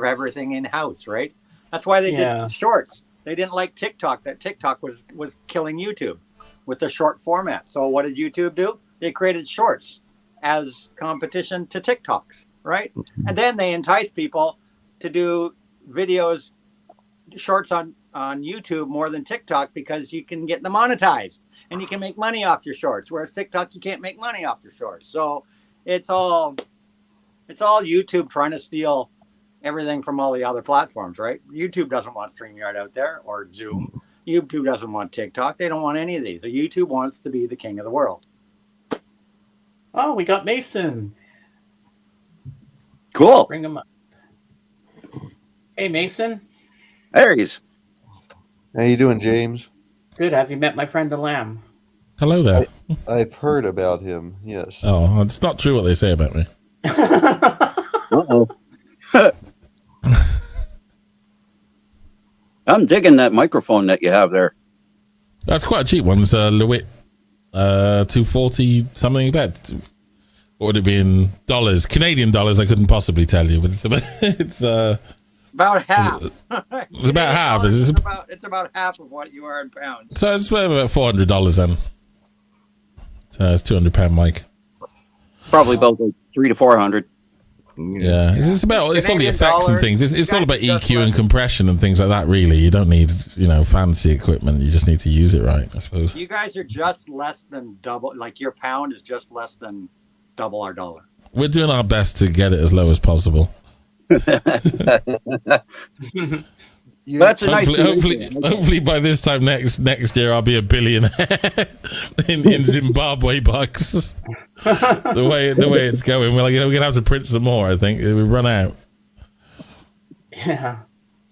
everything in house, right? That's why they did shorts. They didn't like TikTok. That TikTok was killing YouTube with the short format. So what did YouTube do? They created shorts as competition to TikToks, right? And then they enticed people to do videos, shorts on YouTube more than TikTok because you can get them monetized and you can make money off your shorts. Whereas TikTok, you can't make money off your shorts. So it's all YouTube trying to steal everything from all the other platforms, right? YouTube doesn't want StreamYard out there or Zoom. YouTube doesn't want TikTok. They don't want any of these. So YouTube wants to be the king of the world. Oh, we got Mason. Cool. Bring him up. Hey, Mason. There he is. How you doing, James? Good. Have you met my friend the Lamb? Hello there. I've heard about him, yes. Oh, it's not true what they say about me. Uh-oh. I'm digging that microphone that you have there. That's quite a cheap one. It's a Lewitt 240 something about. What would it be in dollars? Canadian dollars, I couldn't possibly tell you, but it's about half. It's about half. It's about half of what you are in pounds. So it's about $400 then. So it's £200 mic. Probably about like 300 to 400. Yeah, it's all the effects and things. It's all about EQ and compression and things like that. Really, you don't need fancy equipment. You just need to use it right, I suppose. You guys are just less than double. Like your pound is just less than double our dollar. We're doing our best to get it as low as possible. That's a nice. Hopefully, by this time next year, I'll be a billionaire in Zimbabwe bucks. the way it's going, we're gonna have to print some more. I think we run out. Yeah.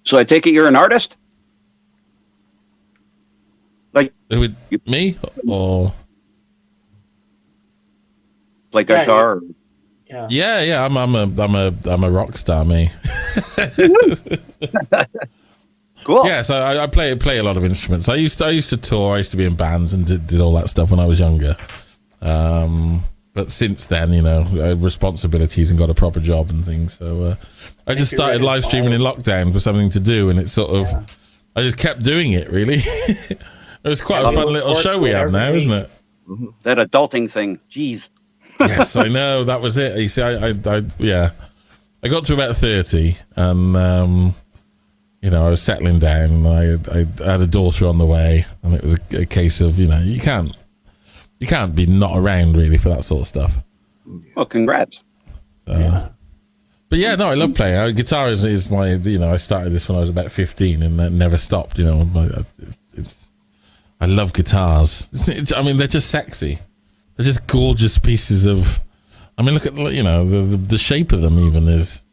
So I take it you're an artist. Like Who would me or play guitar? Yeah. I'm a rock star, me. Cool. Yeah, so I play a lot of instruments. I used to tour. I used to be in bands and did all that stuff when I was younger. But since then, I had responsibilities and got a proper job and things. So I just started live streaming in lockdown for something to do, and it sort of I just kept doing it. Really, it was quite a fun little show we have now, isn't it? That adulting thing. Jeez. Yes, I know. That was it. You see, I got to about 30, and I was settling down. I had a daughter on the way, and it was a case of you can't be not around really for that sort of stuff. Well, congrats. But yeah, no, I love playing. Guitar is my I started this when I was about 15 and that never stopped. I love guitars. I mean, they're just sexy. They're just gorgeous pieces of. I mean, look at the shape of them. Even is.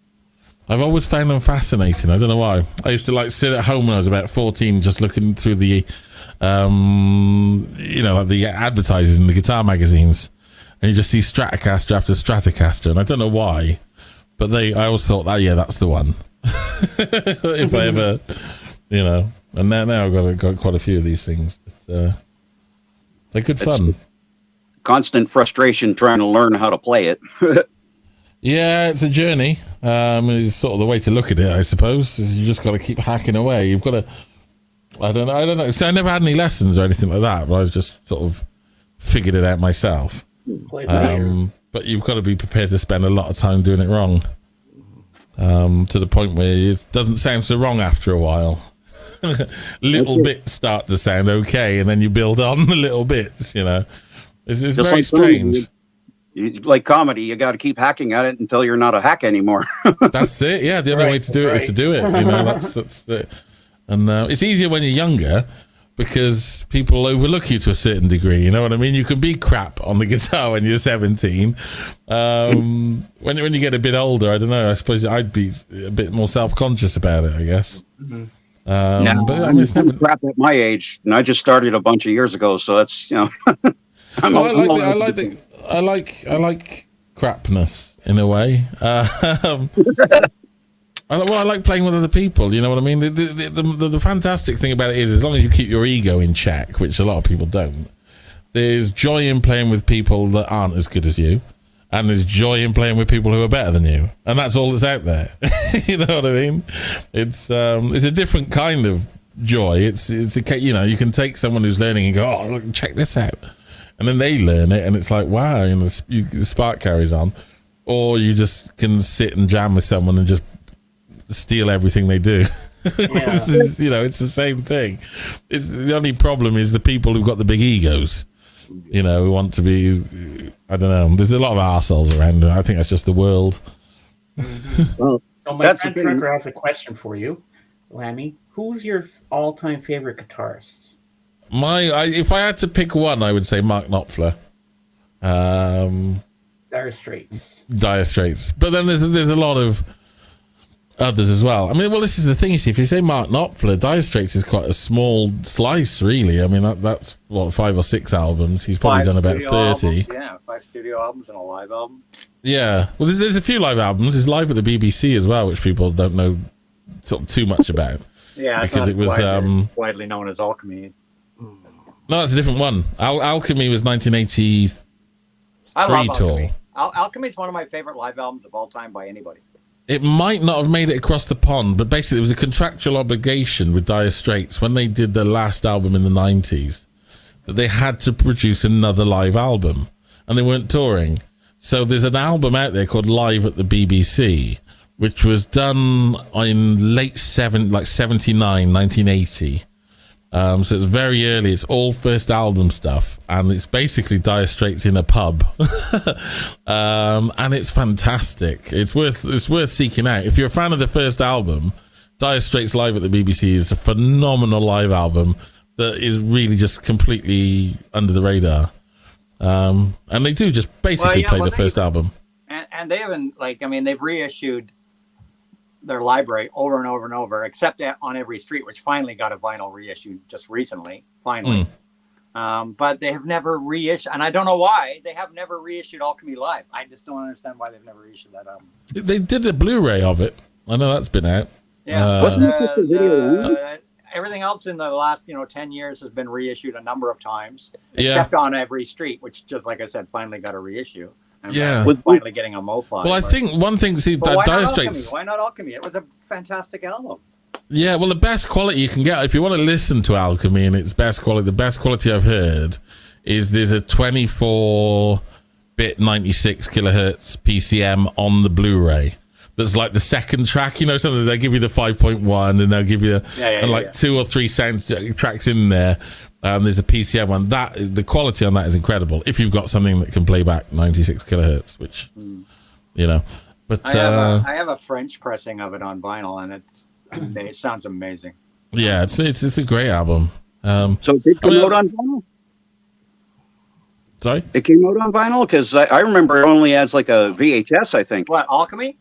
I've always found them fascinating. I don't know why. I used to sit at home when I was about 14, just looking through the, like the advertisers in the guitar magazines, and you just see Stratocaster after Stratocaster, and I don't know why, but I always thought, that's the one. If I ever, and now I've got quite a few of these things, but they're good fun. Constant frustration trying to learn how to play it. Yeah, it's a journey. It's sort of the way to look at it, I suppose. Is you just got to keep hacking away. You've got to. I don't know. So I never had any lessons or anything like that, but I was just sort of figured it out myself. But you've got to be prepared to spend a lot of time doing it wrong, to the point where it doesn't sound so wrong after a while. Little bits start to sound okay, and then you build on the little bits. It's very strange. Like comedy, you got to keep hacking at it until you're not a hack anymore. That's it. Yeah, the only way to do it is to do it. That's the. And it's easier when you're younger because people overlook you to a certain degree. You know what I mean? You can be crap on the guitar when you're 17. When you get a bit older, I don't know. I suppose I'd be a bit more self-conscious about it, I guess. Mm-hmm. But I mean, it's never crap at my age, and I just started a bunch of years ago, so that's I like crapness in a way. I like playing with other people. You know what I mean? The fantastic thing about it is, as long as you keep your ego in check, which a lot of people don't, there's joy in playing with people that aren't as good as you, and there's joy in playing with people who are better than you, and that's all that's out there. You know what I mean? It's a different kind of joy. It's you can take someone who's learning and go, oh, look, check this out. And then they learn it, and it's like, wow, the spark carries on. Or you just can sit and jam with someone and just steal everything they do. It's the same thing. It's the only problem is the people who've got the big egos, who want to be. I don't know. There's a lot of arseholes around. I think that's just the world. So my friend Trucker has a question for you, Lammy. Who's your all-time favorite guitarist? If I had to pick one, I would say Mark Knopfler. Dire Straits. But then there's a lot of others as well. I mean, this is the thing. You see, if you say Mark Knopfler, Dire Straits is quite a small slice, really. I mean, that's 5 or 6 albums. He's probably done about 30. Albums. Yeah, 5 studio albums and a live album. Yeah. Well, there's a few live albums. He's live at the BBC as well, which people don't know sort of too much about. Yeah, because it was widely known as Alchemy. No, that's a different one. Alchemy was 1983 I love tour. Alchemy. Alchemy is one of my favorite live albums of all time by anybody. It might not have made it across the pond, but basically it was a contractual obligation with Dire Straits when they did their last album in the 90s that they had to produce another live album, and they weren't touring. So there's an album out there called Live at the BBC, which was done in late 79, 1980. So it's very early. It's all first album stuff, and it's basically Dire Straits in a pub, and it's fantastic. It's worth seeking out if you're a fan of the first album. Dire Straits Live at the BBC is a phenomenal live album that is really just completely under the radar, and they do just basically play the first album. And they haven't they've reissued their library over and over and over, except on Every Street, which finally got a vinyl reissue just recently. Finally. But they have never reissued, and I don't know why they have never reissued Alchemy Live. I just don't understand why they've never reissued that album. They did a Blu-ray of it. I know that's been out. Yeah, everything else in the last 10 years has been reissued a number of times, except on Every Street, which just like I said, finally got a reissue. And was finally getting a MoFi. Well, I think one thing, Dire Straits. Why not Alchemy? It was a fantastic album. Yeah, well, the best quality you can get, if you want to listen to Alchemy in its best quality, the best quality I've heard is there's a 24-bit 96 kilohertz PCM on the Blu-ray. That's like the second track, something they give you the 5.1 and they'll give you 2 or 3 sound tracks in there. There's a PCM one. The quality on that is incredible. If you've got something that can play back 96 kilohertz, which, but I have a French pressing of it on vinyl, and it sounds amazing. Yeah, it's a great album. So it did come out on vinyl? Sorry? It came out on vinyl? Because I remember it only as like a VHS, I think. What, Alchemy?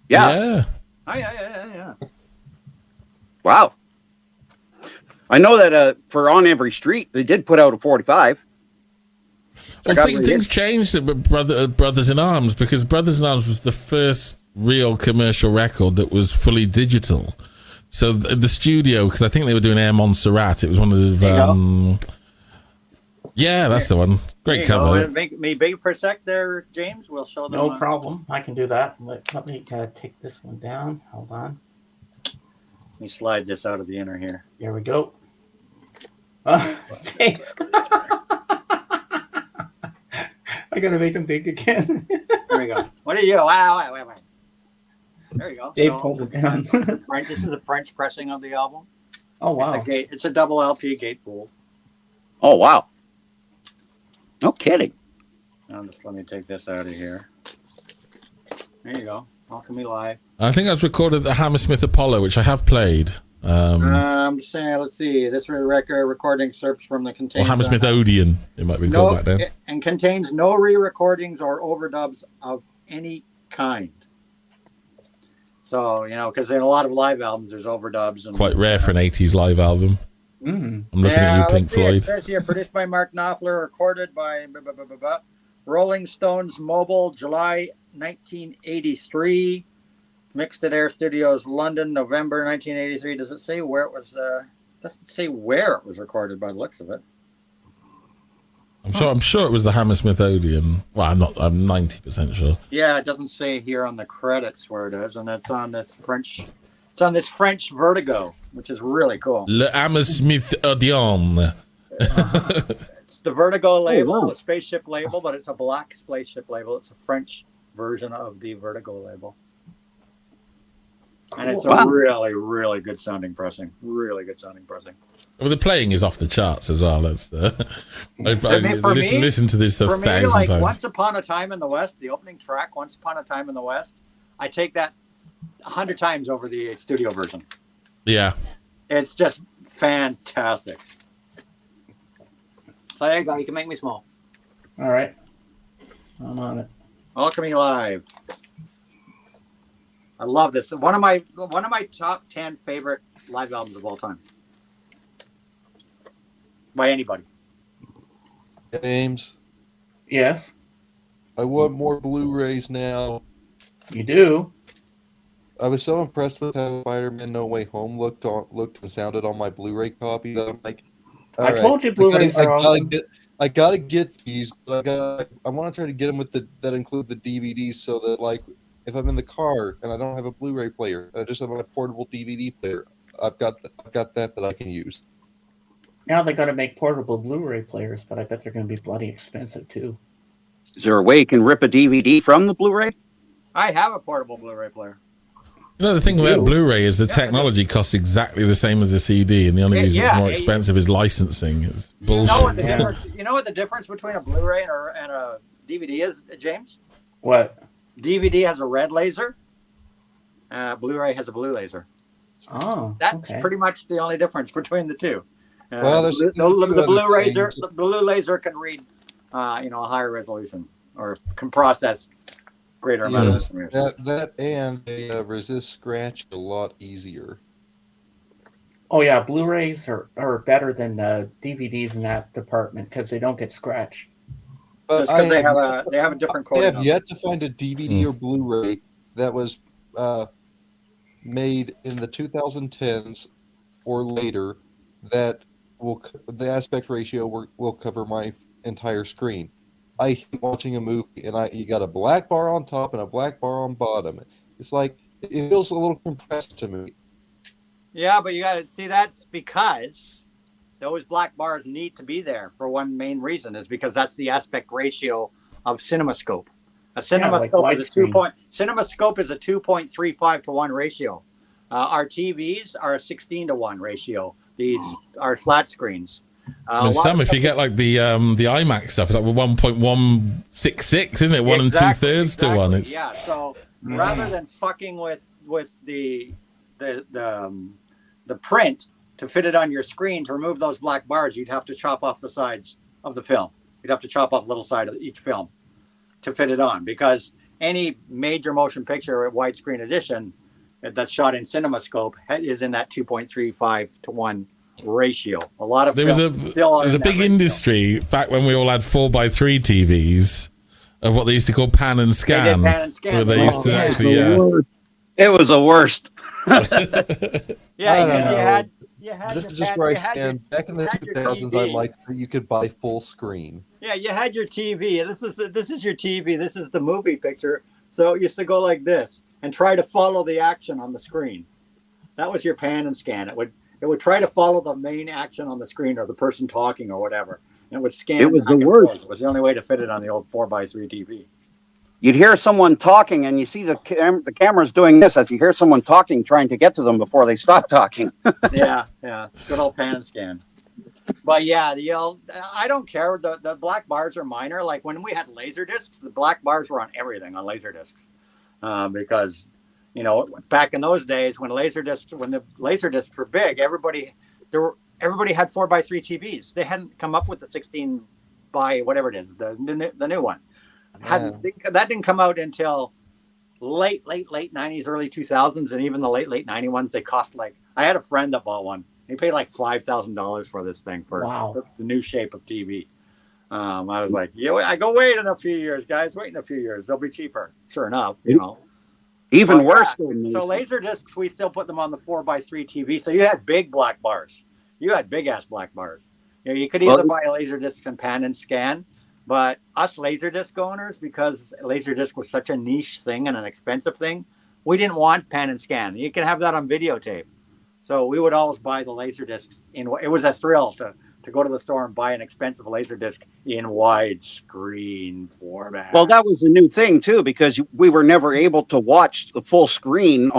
Yeah. Oh, yeah. Wow. I know that for On Every Street, they did put out a 45. Well, things changed at Brothers in Arms, because Brothers in Arms was the first real commercial record that was fully digital. So the studio, because I think they were doing Air Montserrat, it was one of the... yeah, that's the one. Great cover. Make me big for a sec there, James. We'll show them. No problem. I can do that. Let me take this one down. Hold on. Let me slide this out of the inner here. There we go. Dave. I gotta make them big again. There we go. What are you? Wow. There you go. Dave pulled it down. This is a French pressing of the album. Oh wow! It's a double LP gatefold. Oh wow! No kidding. Now just let me take this out of here. There you go. Alchemy Live. I think I was recorded at the Hammersmith Apollo, which I have played. I'm just saying, let's see. This record recording surfs from the contains. Or Hammersmith Odeon, it might be called back then. And contains no re-recordings or overdubs of any kind. So, because in a lot of live albums, there's overdubs. And quite rare for an 80s live album. Mm. I'm looking at you, Pink Floyd. It says here, produced by Mark Knopfler, recorded by Rolling Stones Mobile, July 1983. Mixed at Air Studios, London, November 1983. Does it say where it was? Doesn't say where it was recorded by the looks of it. I'm sure it was the Hammersmith Odeon. Well, I'm 90% sure. Yeah, it doesn't say here on the credits where it is, and it's on this French. It's on this French Vertigo, which is really cool. Le Hammersmith Odeon. It's the Vertigo label, the spaceship label, but it's a black spaceship label. It's a French version of the Vertigo label. And it's a really, really good sounding pressing. Really good sounding pressing. Well, the playing is off the charts as well. That's listen to this stuff thousands like times. Once Upon a Time in the West, the opening track, Once Upon a Time in the West, I take that 100 times over the studio version. Yeah. It's just fantastic. So there you go. You can make me small. All right. I'm on it. Alchemy Live. I love this. One of my top 10 favorite live albums of all time. By anybody. James. Yes. I want more Blu-rays now. You do? I was so impressed with how Spider-Man No Way Home looked and sounded on my Blu-ray copy that I'm like, I told you Blu-rays are awesome. I gotta get these, but I want to try to get them with that include the DVDs, so that like if I'm in the car and I don't have a Blu-ray player, I just have a portable DVD player. I've got that I can use. Now they're going to make portable Blu-ray players, but I bet they're going to be bloody expensive too. Is there a way you can rip a DVD from the Blu-ray? I have a portable Blu-ray player. The thing about Blu-ray is the technology costs exactly the same as a CD, and the only reason it's more expensive is licensing. It's bullshit. You know what the difference between a Blu-ray and a DVD is, James? What? DVD has a red laser. Blu-ray has a blue laser. Oh, that's pretty much the only difference between the two. Well, the blue laser can read, a higher resolution or can process greater amount of information. That and they resist scratch a lot easier. Oh yeah, Blu-rays are better than DVDs in that department because they don't get scratched. Just because they have a different I coating. have yet to find a DVD or Blu-ray that was made in the 2010s or later that the aspect ratio will cover my entire screen. I hate watching a movie and you got a black bar on top and a black bar on bottom. It's like it feels a little compressed to me. Yeah, but you got to see that's because those black bars need to be there for one main reason is because that's the aspect ratio of CinemaScope. A CinemaScope is CinemaScope is a 2.35 to 1 ratio. Our TVs are a 16 to 1 ratio. These are flat screens. Some, if you get like the IMAX stuff, it's like 1.166, isn't it? 1 2/3 to 1. It's... Yeah. So rather than fucking with the print to fit it on your screen to remove those black bars, you'd have to chop off the sides of the film. You'd have to chop off a little side of each film to fit it on, because any major motion picture widescreen edition that's shot in CinemaScope is in that 2.35 to 1 ratio. A lot of there was a big industry back when we all had 4x3 TVs of what they used to call pan and scan. They did pan and scan. Where they used to actually, it was the worst. This is just where I stand. Back in the 2000s, I liked that you could buy full screen. Yeah, you had your TV. This is your TV. This is the movie picture. So it used to go like this and try to follow the action on the screen. That was your pan and scan. It would try to follow the main action on the screen or the person talking or whatever. And it would scan. It was the worst. It was the only way to fit it on the old 4x3 TV. You'd hear someone talking, and you see the camera's doing this as you hear someone talking, trying to get to them before they stop talking. yeah, good old pan and scan. But yeah, I don't care. The black bars are minor. Like when we had laser discs, the black bars were on everything on laser discs, because back in those days when the laser discs were big, everybody had 4x3 TVs. They hadn't come up with the 16 by whatever it is, the new one. That didn't come out until late 90s, early 2000s, and even the late 90s ones, they cost like, I had a friend that bought one. He paid like $5,000 for this thing for the new shape of TV. I was like, I go wait in a few years, guys. Wait in a few years, they'll be cheaper. Sure enough, Even worse. So laser discs, we still put them on the 4x3 TV. So you had big black bars. You had big ass black bars. You could either buy a laser disc and pan and scan. But us Laserdisc owners, because Laserdisc was such a niche thing and an expensive thing, we didn't want pan and scan. You can have that on videotape. So we would always buy the Laserdiscs. It was a thrill to go to the store and buy an expensive Laserdisc in widescreen format. Well, that was a new thing, too, because we were never able to watch the full screen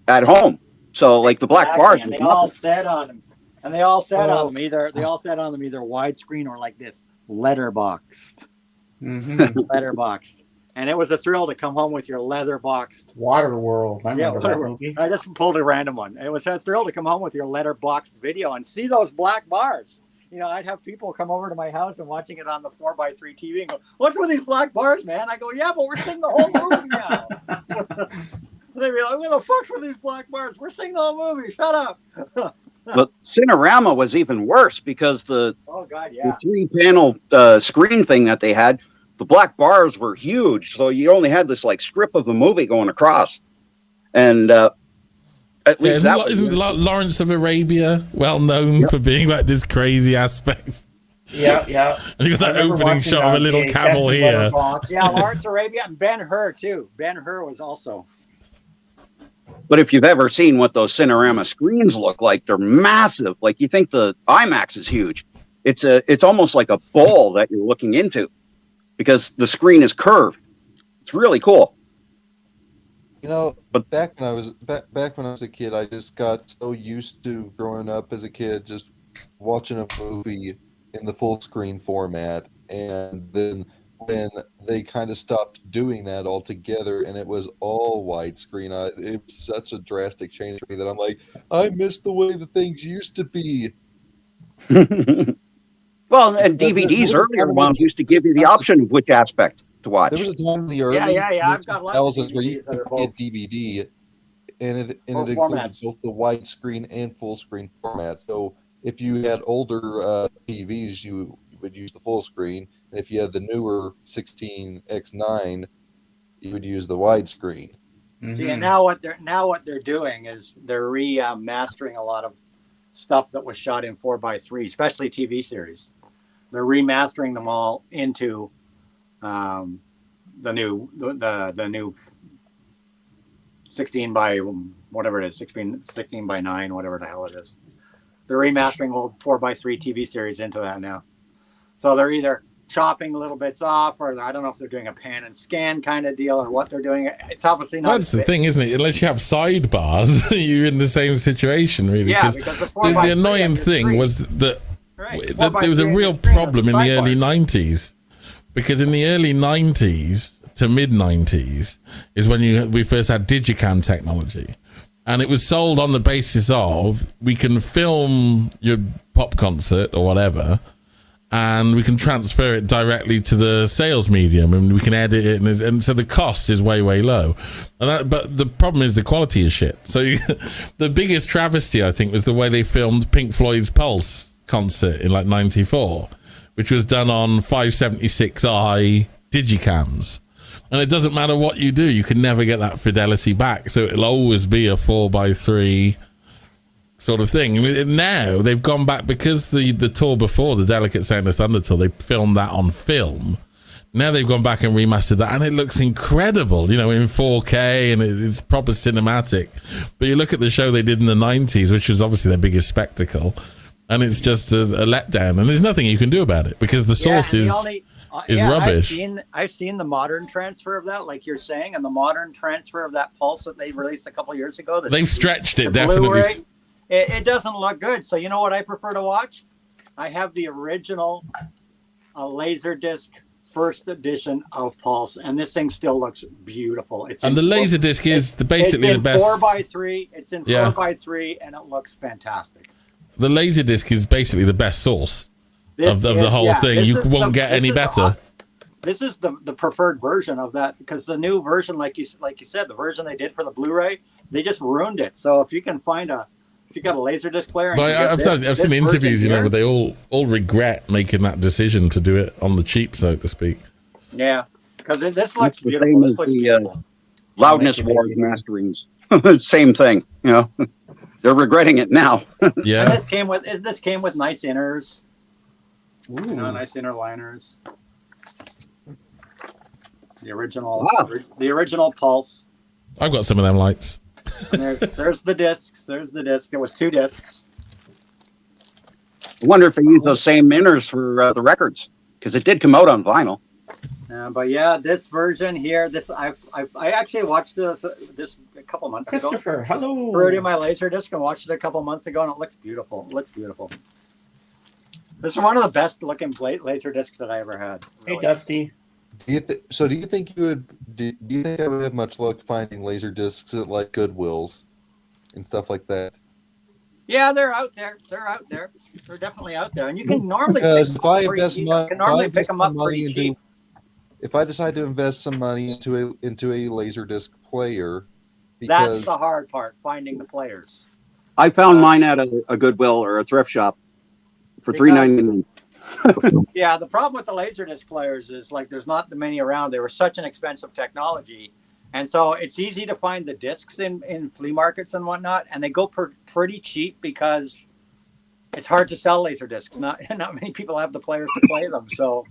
at home. So, like, the black bars. And they all said on them. And they all said on them either widescreen or like this. Letterboxed. Letterboxed. And it was a thrill to come home with your leather-boxed Waterworld. I remember that movie. I just pulled a random one. It was a thrill to come home with your letterboxed video and see those black bars. I'd have people come over to my house and watching it on the 4x3 TV and go, "What's with these black bars, man?" I go, "Yeah, but we're seeing the whole movie now." They'd be like, "What the fuck's with these black bars? We're seeing the whole movie. Shut up." But Cinerama was even worse because the 3-panel screen thing that they had, the black bars were huge. So you only had this like strip of a movie going across. And at least isn't Lawrence of Arabia well known for being like this crazy aspect? Yeah. And you got that opening shot of a little camel here. Yeah, Lawrence of Arabia and Ben-Hur too. Ben-Hur was also. But if you've ever seen what those Cinerama screens look like, they're massive. Like you think the IMAX is huge. It's almost like a bowl that you're looking into because the screen is curved. It's really cool. But back when I was a kid, I just got so used to growing up as a kid, just watching a movie in the full screen format, and then when they kind of stopped doing that altogether and it was all widescreen, it was such a drastic change for me that I'm like, I miss the way the things used to be. Well, and DVDs earlier ones used to give you the option of which aspect. to watch. There was a time in the early yeah. I've got lots of 2000s where you DVDs that are could both get DVD, and it both included formats. both the widescreen and full screen format. So if you had older TVs, you would use the full screen, and if you had the newer 16:9, you would use the widescreen. See, and now what they're doing is they're remastering a lot of stuff that was shot in 4:3, especially TV series. They're remastering them all into the new 16 by whatever it is, 16 by 9, whatever the hell it is. They're remastering old 4:3 TV series into that now. So they're either chopping little bits off, or I don't know if they're doing a pan and scan kind of deal, or what they're doing. It's obviously not. That's the thing, isn't it? Unless you have sidebars, you're in the same situation, really. Yeah, because the annoying thing was that there was a real problem in the early 90s. Because in the early 90s to mid 90s is when we first had Digicam technology. And it was sold on the basis of we can film your pop concert or whatever, and we can transfer it directly to the sales medium, and we can edit it, and so the cost is way, way low. But the problem is the quality is shit. So the biggest travesty, I think, was the way they filmed Pink Floyd's Pulse concert in like 94, which was done on 576i digicams. And it doesn't matter what you do, you can never get that fidelity back. So it'll always be a 4:3 sort of thing. Now they've gone back, because the tour before, the Delicate Sound of Thunder tour, they filmed that on film. Now they've gone back and remastered that, and it looks incredible, in 4K, and it's proper cinematic. But you look at the show they did in the 90s, which was obviously their biggest spectacle, and it's just a letdown, and there's nothing you can do about it, because the source is rubbish. I've seen the modern transfer of that, like you're saying, and the modern transfer of that Pulse that they released a couple years ago. They've stretched it, definitely. Blu-ray, it doesn't look good. So you know what I prefer to watch? I have the original Laserdisc first edition of Pulse, and this thing still looks beautiful. And the Laserdisc is basically the best. 4:3. It's in 4:3, and it looks fantastic. The Laserdisc is basically the best source of the whole thing. You won't get any better. This is the preferred version of that, because the new version, like you said, the version they did for the Blu-ray, they just ruined it. So if you can find if you got a Laserdisc player, and I've seen interviews, where they all regret making that decision to do it on the cheap, so to speak. Yeah, because this looks beautiful. This looks beautiful. Loudness Wars masterings, same thing. They're regretting it now. Yeah, and this came with nice inners. Ooh. Nice inner liners. The original Pulse. I've got some of them lights. And there's the discs. There's the disc. It was 2 discs. I wonder if they use those same inners for the records, because it did come out on vinyl. But yeah, this version here, I actually watched this a couple months ago. Christopher, hello. Threw it in my Laserdisc and watched it a couple months ago, and it looks beautiful. This is one of the best looking Laserdiscs that I ever had. Really. Hey, Dusty. Do you think I would have much luck finding Laserdiscs at like Goodwills and stuff like that? Yeah, they're out there. They're definitely out there, and you can normally pick them up pretty cheap. If I decide to invest some money into a Laserdisc player, that's the hard part, finding the players. I found mine at a Goodwill or a thrift shop for $3.99. Yeah, the problem with the Laserdisc players is there's not many around. They were such an expensive technology, and so it's easy to find the discs in flea markets and whatnot, and they go pretty cheap because it's hard to sell Laserdiscs. Not many people have the players to play them, so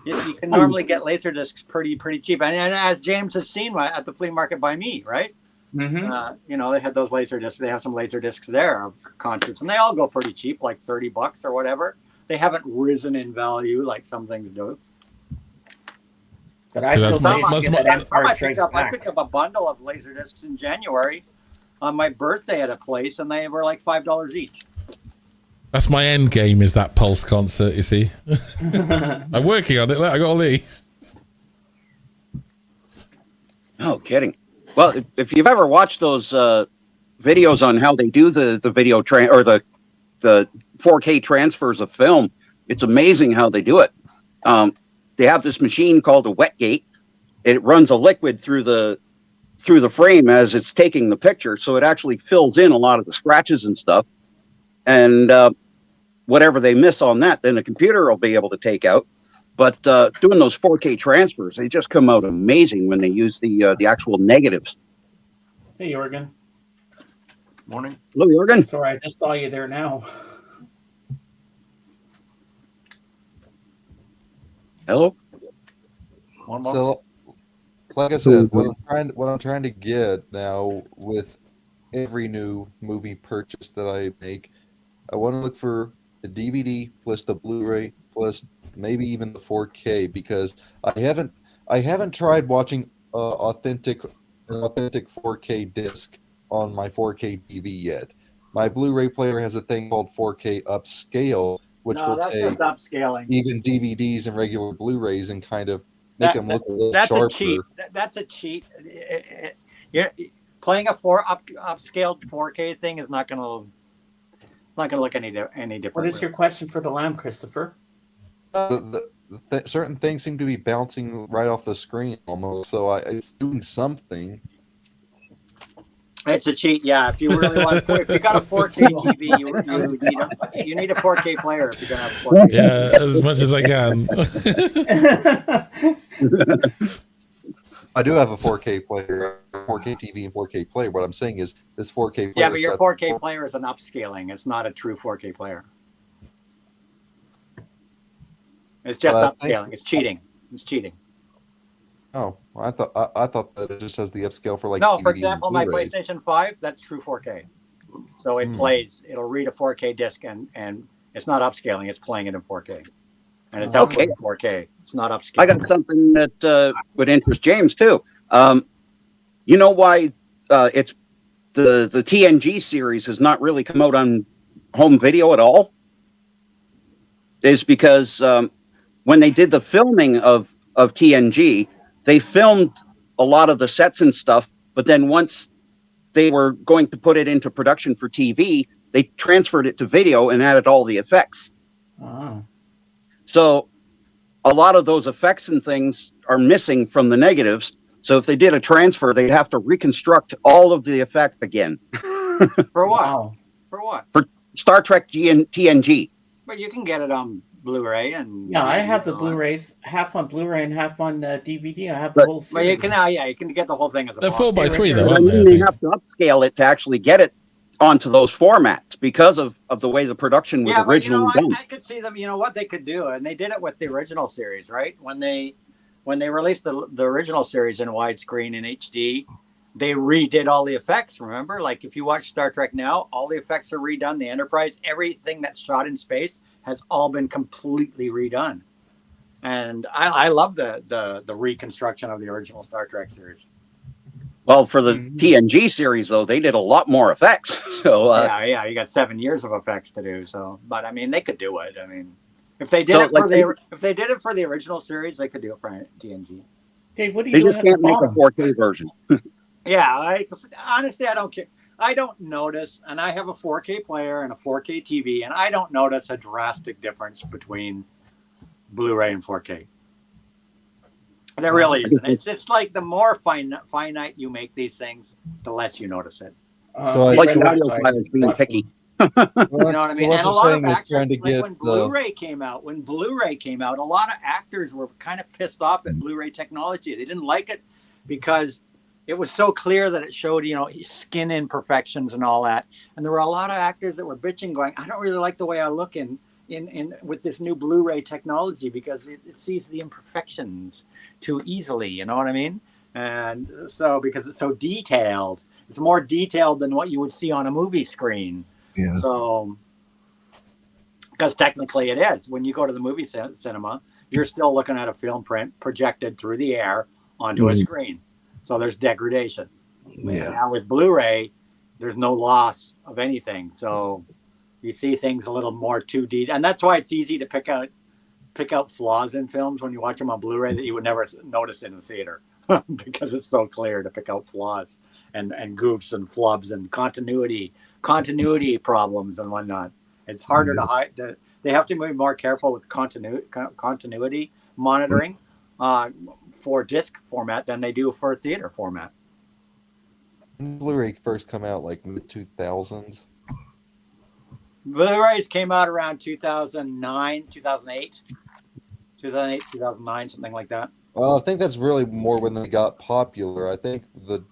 you can normally get Laserdiscs pretty cheap. And as James has seen at the flea market by me, right? Mm-hmm. They had those Laserdiscs. They have some Laserdiscs there of concerts, and they all go pretty cheap, like $30 or whatever. They haven't risen in value like some things do. But I picked up a bundle of Laserdiscs in January on my birthday at a place, and they were like $5 each. That's my end game, is that Pulse concert, you see. I'm working on it. Look, I got all these. No kidding. Well, if you've ever watched those videos on how they do the video or the 4K transfers of film, it's amazing how they do it. They have this machine called a wet gate, it runs a liquid through the frame as it's taking the picture, so it actually fills in a lot of the scratches and stuff. And whatever they miss on that, then the computer will be able to take out. But doing those 4K transfers, they just come out amazing when they use the actual negatives. Hey, Jorgen. Morning. Hello, Jorgen. Sorry, I just saw you there now. Hello. One more. So, like I said, what I'm trying to get now with every new movie purchase that I make, I want to look for the DVD plus the Blu-ray plus maybe even the 4K, because I haven't tried watching an authentic 4K disc on my 4K TV yet. My Blu-ray player has a thing called 4K upscale, which will that's take just upscaling. even DVDs and regular Blu-rays and kind of make them look a little that's sharper. A cheat. That's a cheat. You're playing a upscaled 4K thing is not going to look any different. What is your question for the lamb, Christopher? Certain things seem to be bouncing right off the screen almost, so it's doing something. It's a cheat, yeah. If you really want, if you got a 4K TV, you need a 4K player if you're gonna have a 4K. Yeah, as much as I can. I do have a 4K player, 4K TV, and 4K player. What I'm saying is this 4K player. Yeah, but your 4K player is an upscaling. It's not a true 4K player. It's just upscaling. It's cheating. It's cheating. Oh, I thought that it just has the upscale for like. No, for DVDs example, and my Blu-rays. PlayStation 5, that's true 4K. So it plays. It'll read a 4K disc, and it's not upscaling. It's playing it in 4K, and it's output in 4K. It's not upscaling. I got something that would interest James too. You know why it's the TNG series has not really come out on home video at all? Is because when they did the filming of TNG, they filmed a lot of the sets and stuff, but then once they were going to put it into production for TV, they transferred it to video and added all the effects. Oh. So a lot of those effects and things are missing from the negatives. So if they did a transfer, they'd have to reconstruct all of the effect again. For what? Wow. For what? For Star Trek TNG. But you can get it on Blu-ray and. Yeah, I have the Blu-rays, half on Blu-ray and half on DVD. I have the whole series. But you can get the whole thing as a They're box. 4x3 though, I aren't mean, they? they have to upscale it to actually get it onto those formats because of the way the production was originally done. I could see them. You know what they could do, and they did it with the original series, right? When they released the original series in widescreen in HD, they redid all the effects. Remember, like if you watch Star Trek now, all the effects are redone. The Enterprise, everything that's shot in space has all been completely redone. And I love the reconstruction of the original Star Trek series. Well, for the TNG series, though, they did a lot more effects. So yeah, you got 7 years of effects to do. So, but I mean, they could do it. I mean, if they did if they did it for the original series, they could do it for TNG. Hey, what do you? They just can't make a 4K version. Yeah, honestly, I don't care. I don't notice, and I have a 4K player and a 4K TV, and I don't notice a drastic difference between Blu-ray and 4K. There really isn't. It's like the more finite you make these things, the less you notice it. So like the audio files being picky. You know what I mean? What And a you're lot of saying is actors, trying to like get when Blu-ray came out, a lot of actors were kind of pissed off at Blu-ray technology. They didn't like it because it was so clear that it showed, skin imperfections and all that. And there were a lot of actors that were bitching, going, "I don't really like the way I look in with this new Blu-ray technology because it sees the imperfections too easily." You know what I mean? And so because it's so detailed, it's more detailed than what you would see on a movie screen. Yeah. So, because technically it is. When you go to the movie cinema, you're still looking at a film print projected through the air onto a screen. So there's degradation. Yeah. Now with Blu-ray, there's no loss of anything. So you see things a little more 2D. And that's why it's easy to pick out flaws in films when you watch them on Blu-ray that you would never notice in the theater because it's so clear to pick out flaws and goofs and flubs and continuity problems and whatnot. It's harder to hide. They have to be more careful with continuity monitoring. for disc format than they do for theater format. When did Blu-ray first come out, like mid 2000s. Blu-rays came out around 2009, 2008, 2009, something like that. Well, I think that's really more when they got popular. I think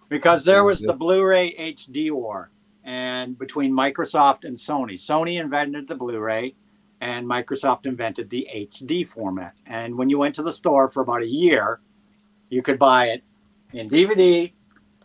because there was the Blu-ray HD war, and between Microsoft and Sony. Sony invented the Blu-ray, and Microsoft invented the HD format. And when you went to the store for about a year, you could buy it in DVD,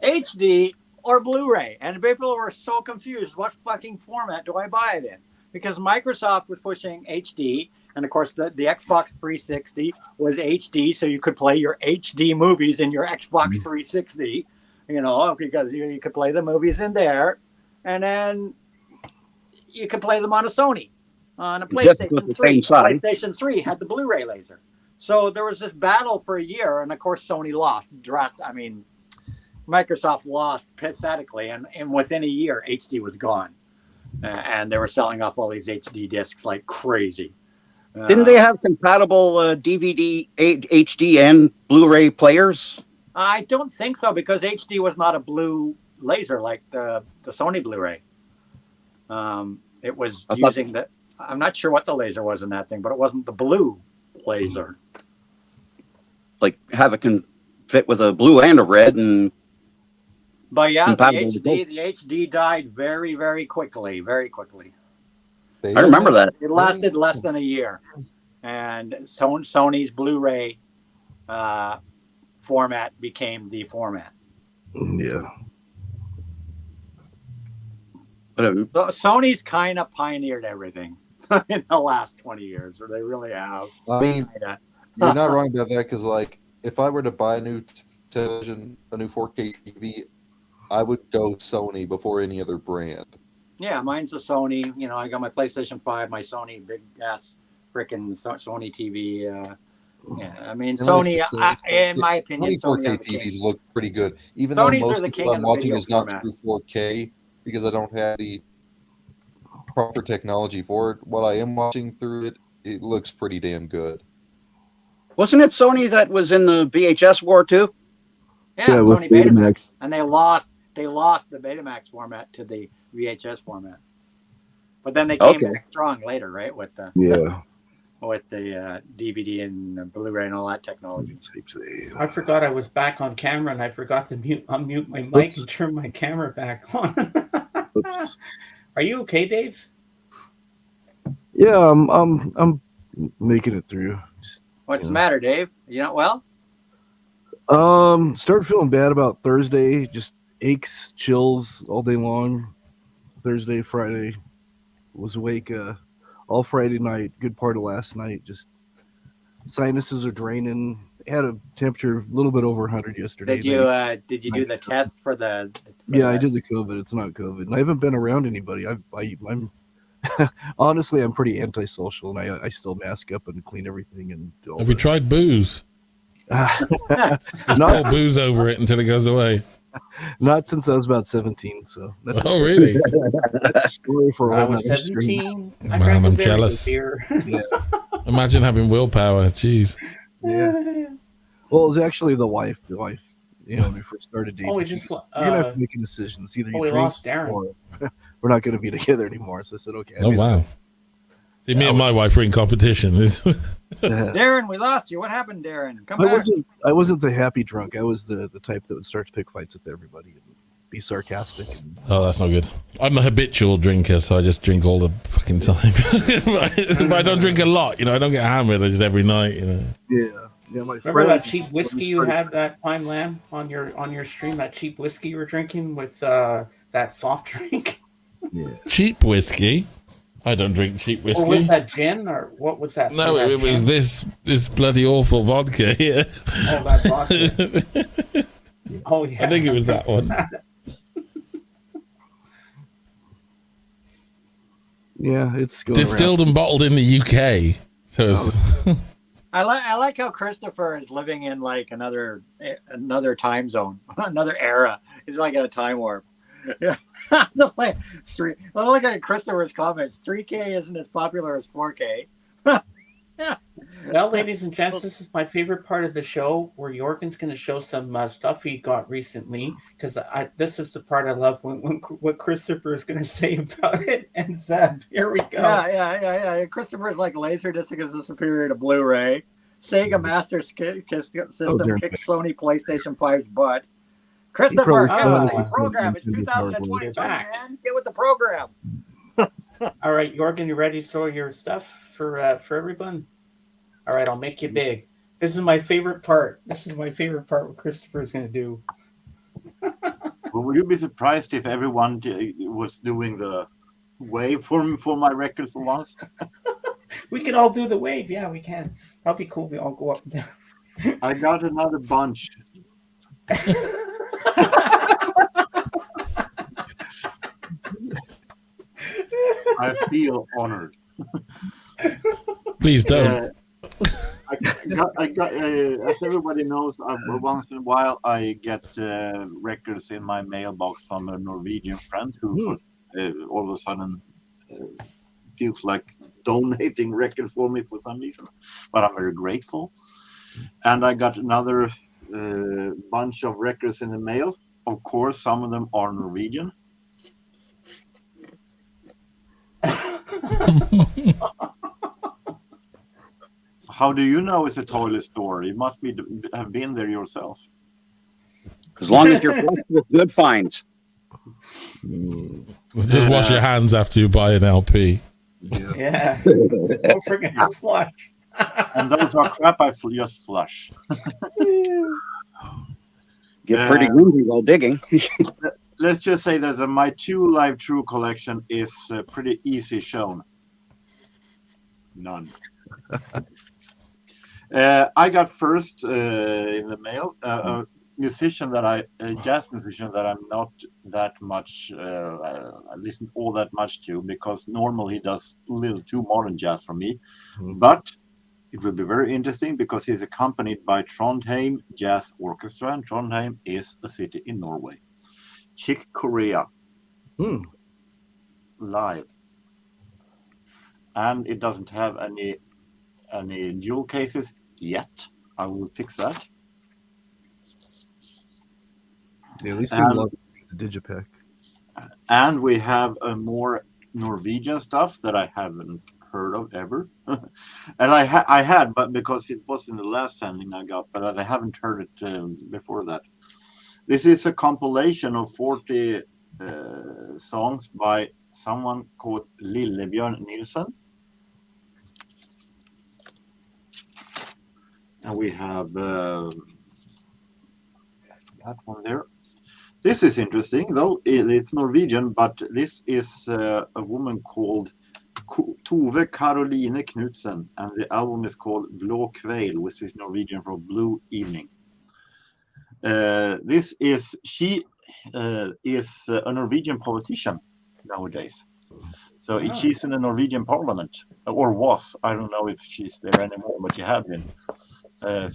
HD, or Blu-ray. And people were so confused. What fucking format do I buy it in? Because Microsoft was pushing HD, and of course the Xbox 360 was HD, so you could play your HD movies in your Xbox 360, because you could play the movies in there, and then you could play them on a Sony, on a PlayStation 3. PlayStation 3 had the Blu-ray laser. So there was this battle for a year, and of course Sony lost. Microsoft lost pathetically, and within a year, HD was gone. And they were selling off all these HD discs like crazy. Didn't they have compatible DVD, HD, and Blu-ray players? I don't think so, because HD was not a blue laser like the Sony Blu-ray. It was using the... I'm not sure what the laser was in that thing, but it wasn't the blue laser. Like, have it can fit with a blue and a red, and... But yeah, the HD died very, very quickly. Very quickly. I remember that. It lasted less than a year. And Sony's Blu-ray format became the format. Yeah. So Sony's kind of pioneered everything in the last 20 years, or they really have. I mean, you're not wrong about that, because, like, if I were to buy a new television, a new 4K TV, I would go Sony before any other brand. Yeah, mine's a Sony. I got my PlayStation 5, my Sony big ass freaking Sony TV. Yeah, I mean, Sony, in my opinion, 4K TVs look pretty good. Even though most of what I'm watching is not through 4K, because I don't have the proper technology for it. What I am watching through it, it looks pretty damn good. Wasn't it Sony that was in the VHS war too? Yeah, Sony Betamax, and they lost the Betamax format to the VHS format. But then they came back strong later, right? With the DVD and Blu-ray and all that technology. I forgot I was back on camera, and I forgot to unmute my mic and turn my camera back on. Are you okay, Dave? Yeah, I'm making it through. What's the matter, Dave? You not well? Started feeling bad about Thursday. Just aches, chills all day long. Thursday, Friday, was awake all Friday night. Good part of last night. Just sinuses are draining. Had a temperature a little bit over 100 yesterday. Did you do the test for the? I did the COVID. It's not COVID. And I haven't been around anybody. I'm honestly, I'm pretty antisocial, and I still mask up and clean everything. And have you tried booze? Just pour booze over it until it goes away. Not since I was about 17. So that's really? That's a story for I all was 17. Man, I'm jealous. Yeah. Imagine having willpower. Jeez. Yeah. Well, it was actually the wife. When we first started dating. You're gonna have to make a decision. It's either you we drink lost Darren. or we're not gonna be together anymore. So I said, okay. Oh wow. See, me and my wife are in competition. Darren, we lost you. What happened, Darren? Come back. I wasn't the happy drunk. I was the type that would start to pick fights with everybody and be sarcastic. Oh, that's not good. I'm a habitual drinker, so I just drink all the fucking time. But I don't drink a lot. I don't get hammered just every night. Yeah. Remember that cheap whiskey you had that time, Lamb, on your stream? That cheap whiskey you were drinking with that soft drink. Yeah. Cheap whiskey. I don't drink cheap whiskey. Or was that gin, or what was that? No, it was this bloody awful vodka here. Oh, that vodka. Oh, yeah. I think it was that one. Yeah, it's going distilled and bottled in the UK. So it's I like how Christopher is living in like another time zone, another era. He's like in a time warp. Yeah. Look at Christopher's comments. 3K isn't as popular as 4K. Well, ladies and gents, this is my favorite part of the show where Jorgen's going to show some stuff he got recently because this is the part I love when what Christopher is going to say about it. And Zeb, here we go. Yeah. Christopher's like Laserdisc is superior to Blu-ray. Sega Master System kicks Sony PlayStation 5's butt. Christopher, get with the program. It's 2023, man. Get with the program. All right, Jorgen, you ready to show your stuff for everyone? All right, I'll make you big. This is my favorite part. What Christopher is going to do. Well, would you be surprised if everyone was doing the wave for my records for once? We can all do the wave. Yeah, we can. That'll be cool. We all go up and down. I got another bunch. I feel honored. Please don't. I got as everybody knows, once in a while I get records in my mailbox from a Norwegian friend who all of a sudden feels like donating record for me for some reason, but I'm very grateful. And I got another bunch of records in the mail. Of course, some of them are Norwegian. How do you know it's a toilet store? You must have been there yourself. As long as you're blessed with good finds. Just wash your hands after you buy an LP. Yeah. Don't forget to flush. And those are crap I just flush. Get pretty goofy while digging. Let's just say that my 2 Live True collection is pretty easy shown. None. I got first in the mail a musician a jazz musician that I'm not that much I listen all that much to, because normally he does a little too modern jazz for me. But it will be very interesting because he's accompanied by Trondheim Jazz Orchestra, and Trondheim is a city in Norway. Chick Corea live, and it doesn't have any jewel cases yet. I will fix that. Yeah, they seem to love the Digipack. And we have more Norwegian stuff that I haven't heard of ever. And I had, but because it was in the last sending I got, but I haven't heard it before that. This is a compilation of 40 songs by someone called Lillebjørn Nilsen. And we have that one there. This is interesting, though it's Norwegian, but this is a woman called Tove Caroline Knudsen, and the album is called Blå Kveil, which is Norwegian for Blue Evening. She is a Norwegian politician nowadays. So she's in the Norwegian parliament, or was. I don't know if she's there anymore, but she had been. And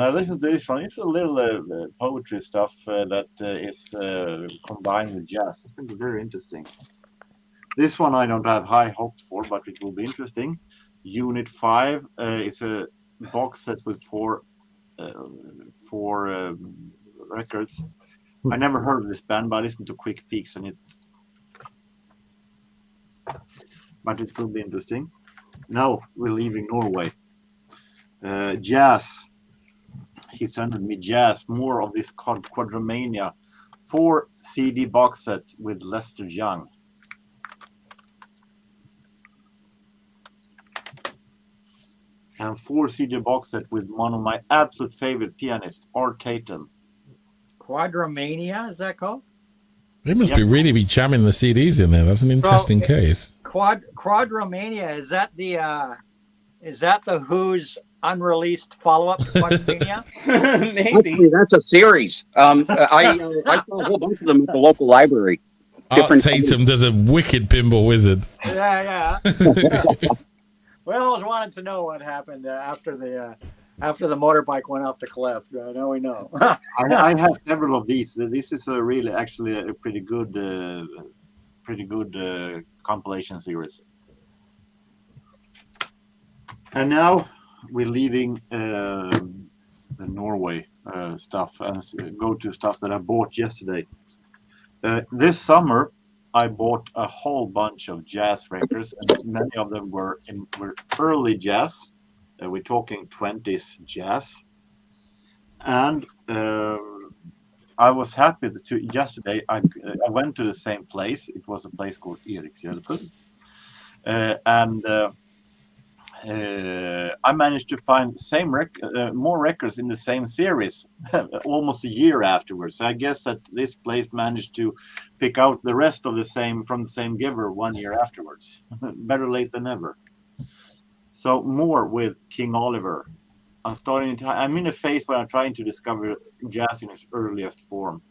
I listened to this one. It's a little poetry stuff that is combined with jazz. It's going to be very interesting. This one I don't have high hopes for, but it will be interesting. Unit 5 is a box set with four records. I never heard of this band, but I listened to quick peeks on it. But it will be interesting. Now we're leaving Norway. Jazz. He sent me jazz, more of this Quadromania 4 CD box set with Lester Young. And 4 CD box set with one of my absolute favorite pianists, Art Tatum. Quadromania, is that called? They must really be jamming the CDs in there. That's an interesting case. Quadromania, is that the Who's unreleased follow-up to Quadromania? Maybe. Actually, that's a series. I saw a whole bunch of them at the local library. Art Tatum does a wicked pinball wizard. Yeah. We always wanted to know what happened after the motorbike went off the cliff. Now we know. I have several of these. This is actually a pretty good compilation series. And now we're leaving the Norway stuff and go to stuff that I bought yesterday. This summer, I bought a whole bunch of jazz records, and many of them were early jazz. We're talking 20s jazz. And I was happy yesterday. I went to the same place. It was a place called Erikshjälpen. And I managed to find more records in the same series almost a year afterwards. So I guess that this place managed to pick out the rest of the same from the same giver 1 year afterwards. Better late than never. So more with King Oliver. I'm in a phase where I'm trying to discover jazz in its earliest form.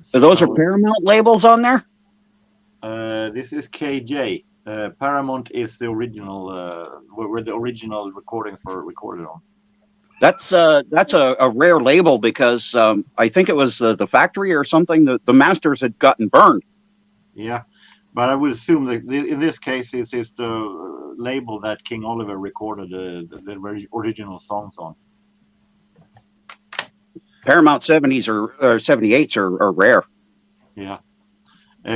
So those are Paramount labels on there? This is KJ. Paramount is the original, where the original recordings were recorded on. That's a rare label because I think it was the factory or something. The masters had gotten burned. Yeah, but I would assume that in this case, this is the label that King Oliver recorded the original songs on. Paramount 70s or 78s are rare. Yeah.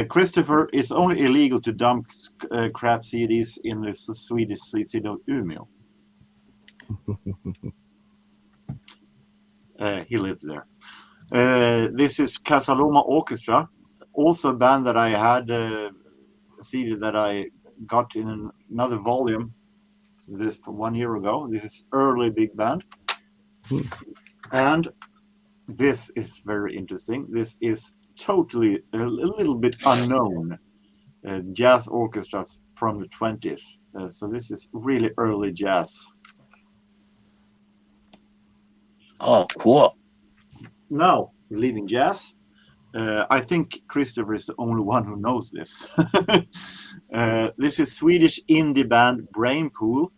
Christopher, it's only illegal to dump crap CDs in the Swedish city of Umeå. He lives there. This is Casaloma Orchestra, also a band that I had a CD that I got in another volume. This from 1 year ago. This is early big band, and this is very interesting. This is totally a little bit unknown jazz orchestras from the 20s. So this is really early jazz. Oh, cool. Now, leaving jazz, I think Christopher is the only one who knows this. This is Swedish indie band Brainpool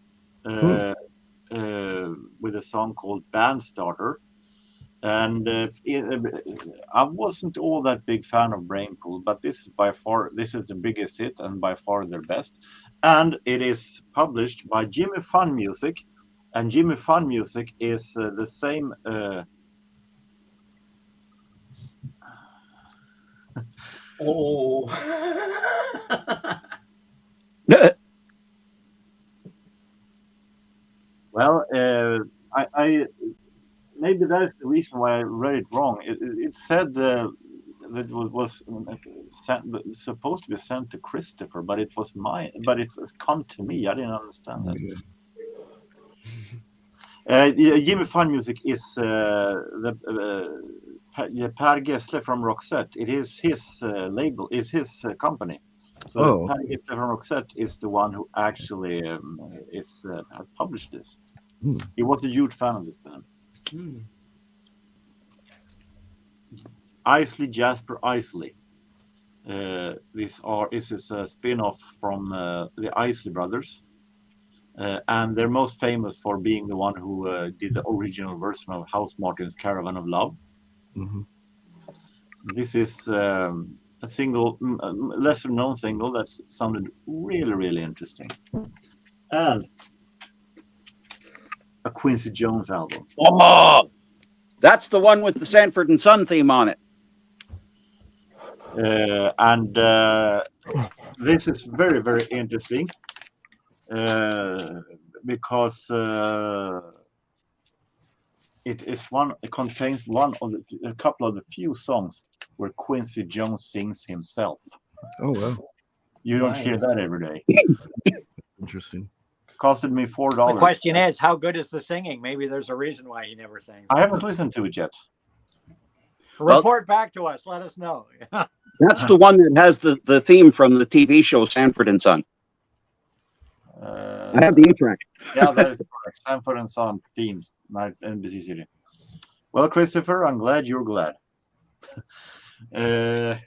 with a song called Band Starter. And I wasn't all that big fan of Brainpool, but this is the biggest hit and by far their best. And it is published by Jimmy Fun Music, and Jimmy Fun Music is the same. Oh. Well, I maybe that is the reason why I read it wrong. It said that it was supposed to be sent to Christopher, but it was come to me. I didn't understand that. Jimmy Fun Music is Per Gessle from Roxette. It is his label, it's his company. So Per Gessle from Roxette is the one who actually has published this. He was a huge fan of this band. Isley Jasper Isley. This is a spin-off from the Isley brothers. And they're most famous for being the one who did the original version of House Martin's Caravan of Love. This is a single, lesser known single that sounded really, really interesting. And a Quincy Jones album. Oh, that's the one with the Sanford and Son theme on it. And this is very, very interesting because it contains a couple of the few songs where Quincy Jones sings himself. Oh wow! You don't hear that every day. Interesting. Costed me $4. The question is, how good is the singing? Maybe there's a reason why he never sang. I haven't listened to it yet. Report back to us. Let us know. That's the one that has the theme from the TV show Sanford and Son. I have the E-track. Yeah, that is correct. Sanford and Son theme, not NBC City. Well, Christopher, I'm glad you're glad. Okay,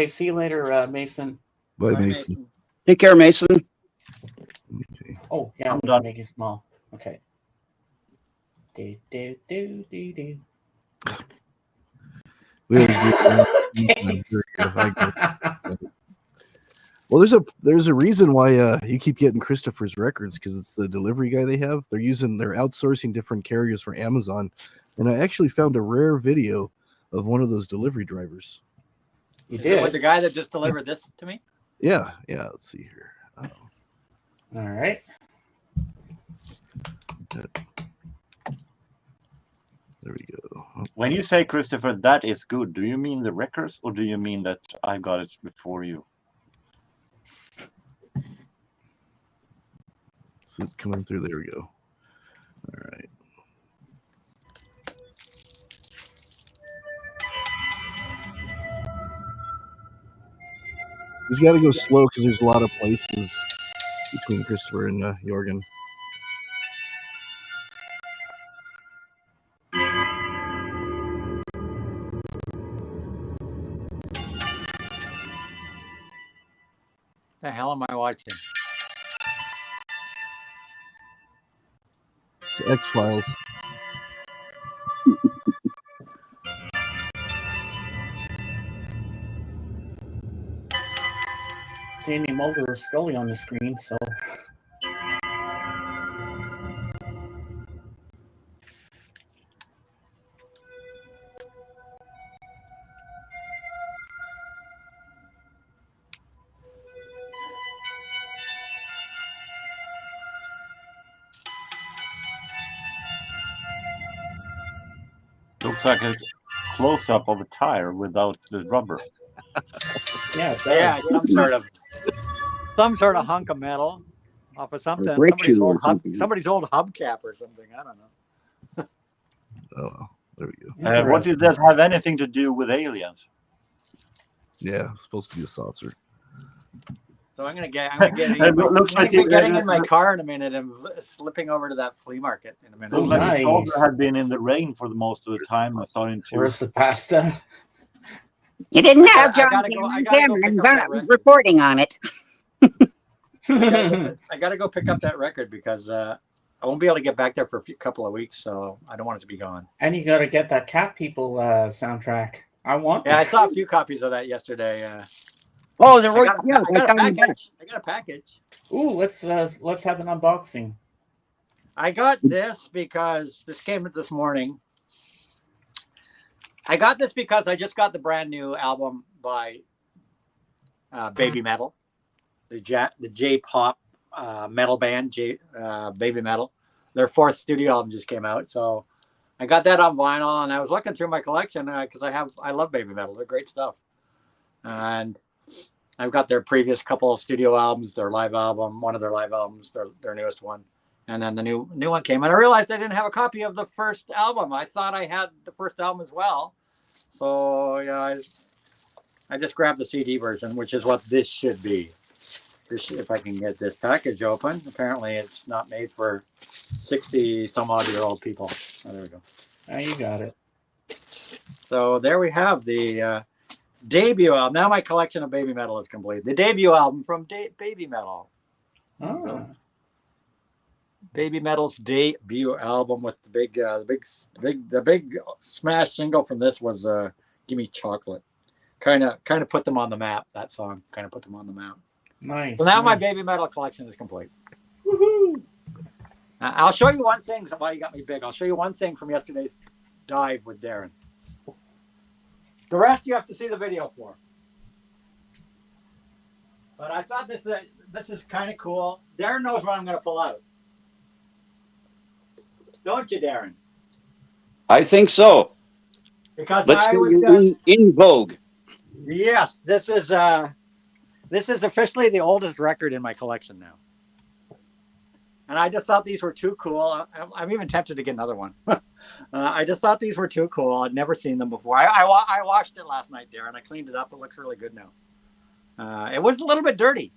see you later, Mason. Bye, Mason. Take care, Mason. Okay. Oh, yeah, I'm done. Make it small. Okay. Do. We always do it. Well, there's a reason why you keep getting Christopher's records, because it's the delivery guy they have. They're outsourcing different carriers for Amazon, and I actually found a rare video of one of those delivery drivers. You did with the guy that just delivered this to me. Yeah. Let's see here. All right. There we go. When you say, Christopher, that is good, do you mean the records, or do you mean that I got it before you? So coming through. There we go. All right. He's got to go slow because there's a lot of places between Christopher and Jorgen. The hell am I watching? It's X-Files. See any Mulder or Scully on the screen, so. Looks like a close-up of a tire without the rubber. Yeah, some sort of hunk of metal off of something. Somebody's old hubcap or something. I don't know. Oh, there we go. What did that have anything to do with aliens? Yeah, it's supposed to be a saucer. So I'm gonna get getting in my car in a minute and slipping over to that flea market in a minute. Looks like the soldier had been in the rain for the most of the time. I starting to. Where's the pasta? You didn't have John Cameron reporting on it. I gotta go pick up that record because I won't be able to get back there for a couple of weeks, so I don't want it to be gone. And you got to get that Cat People soundtrack. I want. Yeah, I saw a few copies of that yesterday. Oh, I got a package. Ooh, let's have an unboxing. I got this because this came this morning. I got this because I just got the brand new album by Baby Metal, the J-pop metal band, Baby Metal. Their 4th studio album just came out, so I got that on vinyl, and I was looking through my collection because I love Baby Metal. They're great stuff, and I've got their previous couple of studio albums, their live album, one of their live albums, their newest one, and then the new one came, and I realized I didn't have a copy of the first album. I thought I had the first album as well, so yeah, I just grabbed the CD version, which is what this should be. If I can get this package open. Apparently, it's not made for 60-some-odd-year-old people. Oh, there we go. Oh, you got it. So there we have the debut album. Now my collection of Baby Metal is complete. The debut album from Baby Metal. Oh. Baby Metal's debut album with the big smash single from this was "Gimme Chocolate." Kind of put them on the map. That song kind of put them on the map. Nice. So now my Baby Metal collection is complete. Woohoo! I'll show you one thing. While you got me big, I'll show you one thing from yesterday's dive with Darren. The rest you have to see the video for. But I thought this is kind of cool. Darren knows what I'm going to pull out. Don't you, Darren? I think so. Because let's go in vogue. Yes, this is officially the oldest record in my collection now. And I just thought these were too cool. I'm even tempted to get another one. I just thought these were too cool. I'd never seen them before. I watched it last night, Darren. I cleaned it up. It looks really good now. It was a little bit dirty.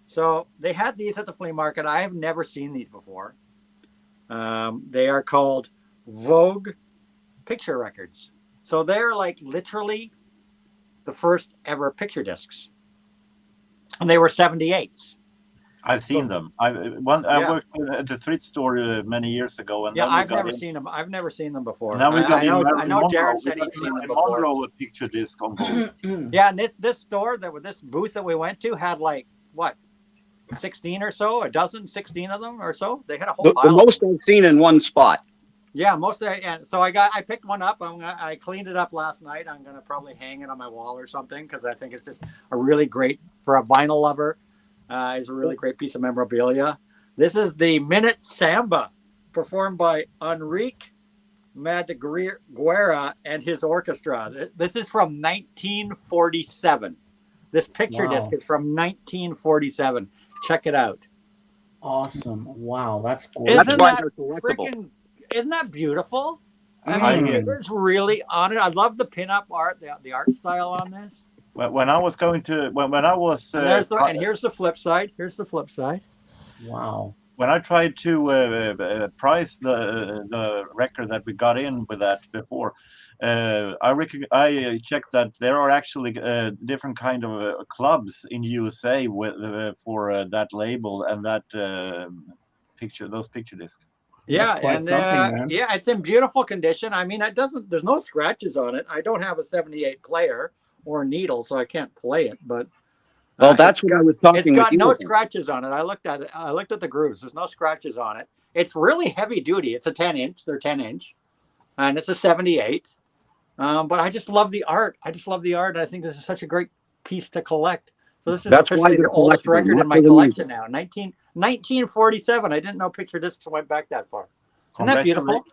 So they had these at the flea market. I have never seen these before. They are called Vogue picture records. So they're like literally the first ever picture discs. And they were 78s. I've seen them. I worked at the thrift store many years ago, and Yeah, then we I've got never in. seen them. I've never seen them before. Now we got I know Marilyn Monroe. Darren We said got he'd seen them Marilyn before. Monroe picture disc on gold. Yeah, and this store this booth that we went to had like what 16 or so, 16 of them or so. They had a whole The pile. most I've seen in one spot. Yeah, most of it. And so I picked one up. I cleaned it up last night. I'm gonna probably hang it on my wall or something because I think it's just a really great for a vinyl lover. It's a really great piece of memorabilia. This is the Minute Samba, performed by Enrique Madiguera and his orchestra. This is from 1947. This picture disc is from 1947. Check it out. Awesome! Wow, that's gorgeous. Isn't that beautiful? I mean, it's really on it. I love the pinup art, the art style on this. When I was going to when I was and here's the flip side. Here's the flip side. Wow. When I tried to price the record that we got in with that before, I checked that there are actually different kind of clubs in USA for that label and that those picture discs. Yeah, and yeah, it's in beautiful condition. I mean, there's no scratches on it. I don't have a 78 player or needle, so I can't play it. But that's what I was talking. It's got no scratches on it. I looked at it. I looked at the grooves. There's no scratches on it. It's really heavy duty. It's a 10-inch. They're 10-inch, and it's a 78. But I just love the art. I I think this is such a great piece to collect. So this is officially the oldest record in my collection now. 1947. I didn't know picture discs went back that far. Isn't that beautiful?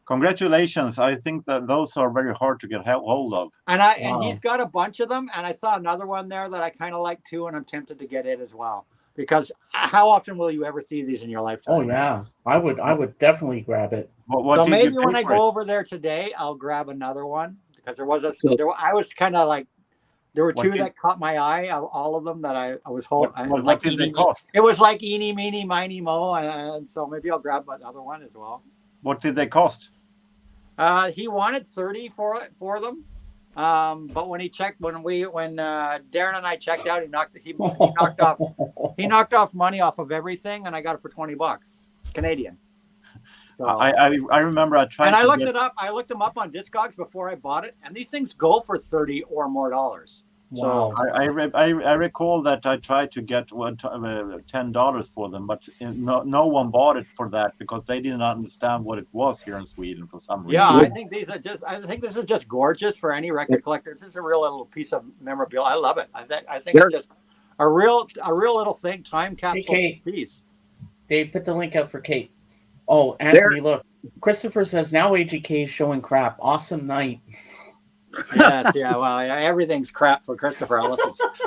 Congratulations. I think that those are very hard to get hold of. And he's got a bunch of them. And I saw another one there that I kind of like too. And I'm tempted to get it as well. Because how often will you ever see these in your lifetime? Oh, yeah. I would definitely grab it. So maybe when I go over there today, I'll grab another one. Because there was I was kind of like, there were two that caught my eye, all of them that I was holding. What did they cost? It was like eeny, meeny, miny, mo. And so maybe I'll grab another one as well. What did they cost? He wanted 30 for them. But when Darren and I checked out, he knocked off money off of everything, and I got it for $20 Canadian. So I remember I tried. And I looked it up. I looked them up on Discogs before I bought it, and these things go for $30 or more. Wow. So I recall that I tried to get $10 for them, but no one bought it for that because they didn't understand what it was here in Sweden for some reason. Yeah, I think this is just gorgeous for any record collector. This is a real little piece of memorabilia. I love it. I think it's just a real little thing, time capsule piece. Dave, put the link up for Kate. Oh, Anthony, look. Christopher says now AGK is showing crap. Awesome night. Yes, yeah. Well, everything's crap for Christopher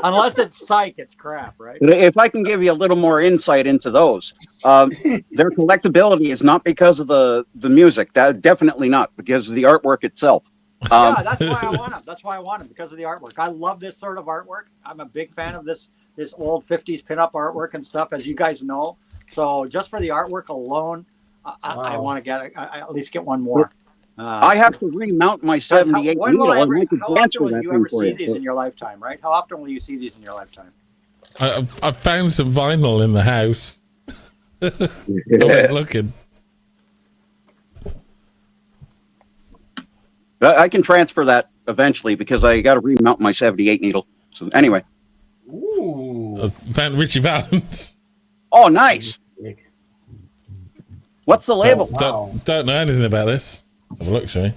unless it's psych, it's crap, right? If I can give you a little more insight into those, their collectability is not because of the music. That definitely not because of the artwork itself. Yeah, that's why I want them. That's why I want them because of the artwork. I love this sort of artwork. I'm a big fan of this old 50s pinup artwork and stuff, as you guys know. So just for the artwork alone, I want to I at least get one more. I have to remount my 78 needle. How often will you ever see these in your lifetime, right? How often will you see these in your lifetime? I found some vinyl in the house. I went looking. I can transfer that eventually because I got to remount my 78 needle. So anyway. Ooh. I found Richie Valens. Oh, nice. What's the label? Don't know anything about this. Let's have a look, shall we?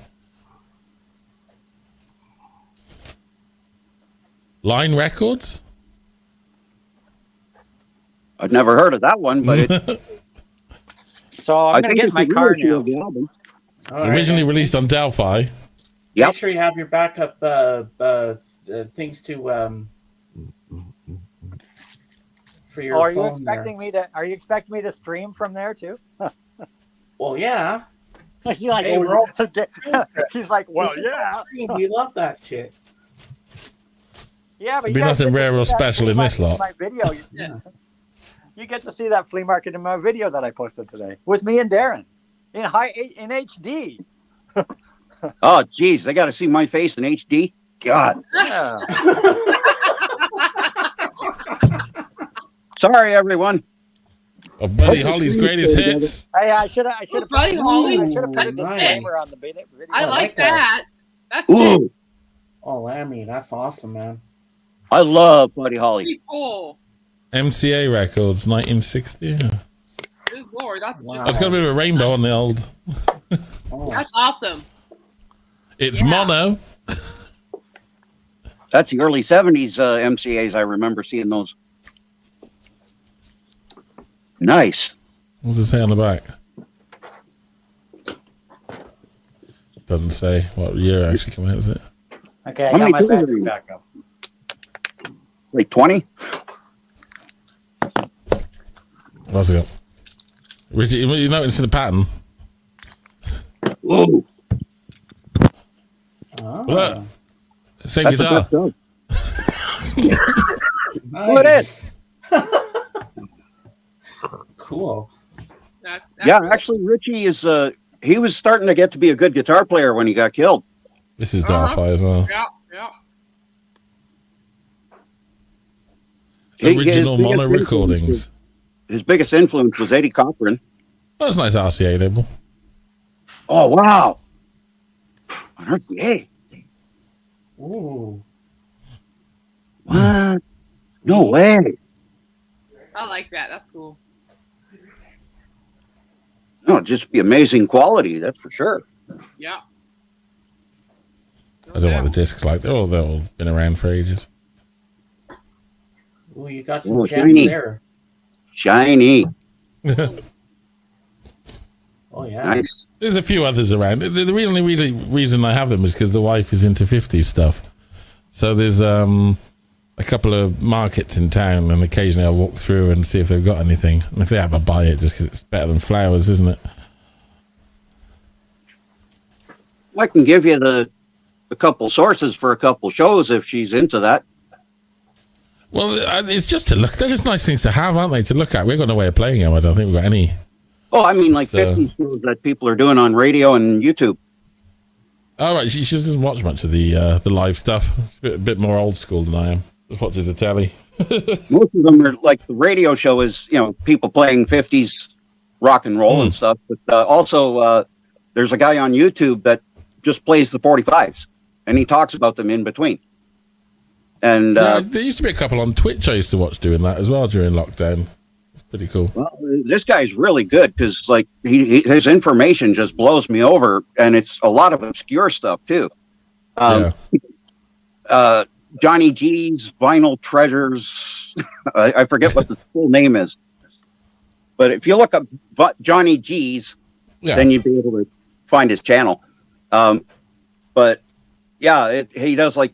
Line Records? I've never heard of that one, but it... So I'm going to get my car now. Originally released on Delphi. Make sure you have your backup things to for your are you phone expecting me to? Are you expecting me to stream from there too? Well, yeah. He's like, hey, he's like, well, yeah. We love that shit. Yeah, but there'd be nothing rare or special in this lot. My video, you get to see that flea market in my video that I posted today with me and Darren in HD. Oh, geez, they got to see my face in HD. God. Yeah. Sorry, everyone. Of Buddy Holly's greatest hits. Hey, I should have Buddy Holly. I should have put a Nice. disclaimer on the video. I like that. That's Ooh, Oh, Lammy, that's awesome, man. I love Buddy Holly. pretty cool. MCA Records, 1960. Good lord, that's Wow. It's got a bit of a rainbow on the old. Oh. that's awesome. It's mono. That's the early 70s MCAs. I remember seeing those. Nice. What's it say on the back? Doesn't say what year it actually came out, is it? Okay, I How got many my tools are battery you- back up. Like 20? What's it got? Richard, you noticing the pattern? Whoa. Oh. Look. Same That's the guitar. best dog. Look at this. Cool. That's Yeah, cool. actually, Richie is, he was starting to get to be a good guitar player when he got killed. This is Darfly as well. Yeah, yeah. Original His mono biggest recordings. His biggest influence was Eddie Cochran. Oh, that's nice RCA label. Oh, wow. An RCA. Ooh. What? No way. I like that. That's cool. No, it'd just be amazing quality, that's for sure. Yeah. I don't know what the discs like. They've all been around for ages. Ooh, you got some Oh, gems shiny. there. Shiny. Oh, yeah. Nice. There's a few others around. The really reason I have them is because the wife is into 50s stuff. So there's a couple of markets in town, and occasionally I'll walk through and see if they've got anything. And if they have, I buy it just because it's better than flowers, isn't it? I can give you a couple sources for a couple shows if she's into that. Well, it's just to look. They're just nice things to have, aren't they? To look at. We've got no way of playing them. I don't think we've got any. Oh, I mean, like So- 50 shows that people are doing on radio and YouTube. Oh, right. She doesn't watch much of the live stuff. She's a bit more old school than I am. Just watches the telly. Most of them are like the radio show is, people playing 50s rock and roll and stuff. But also, there's a guy on YouTube that just plays the 45s, and he talks about them in between. And Yeah, there used to be a couple on Twitch I used to watch doing that as well during lockdown. It's pretty cool. well, this guy's really good because, like, his information just blows me over, and it's a lot of obscure stuff too. Johnny G's Vinyl Treasures. I forget what the full name is, but if you look up Johnny G's, then you'd be able to find his channel. But yeah, he does like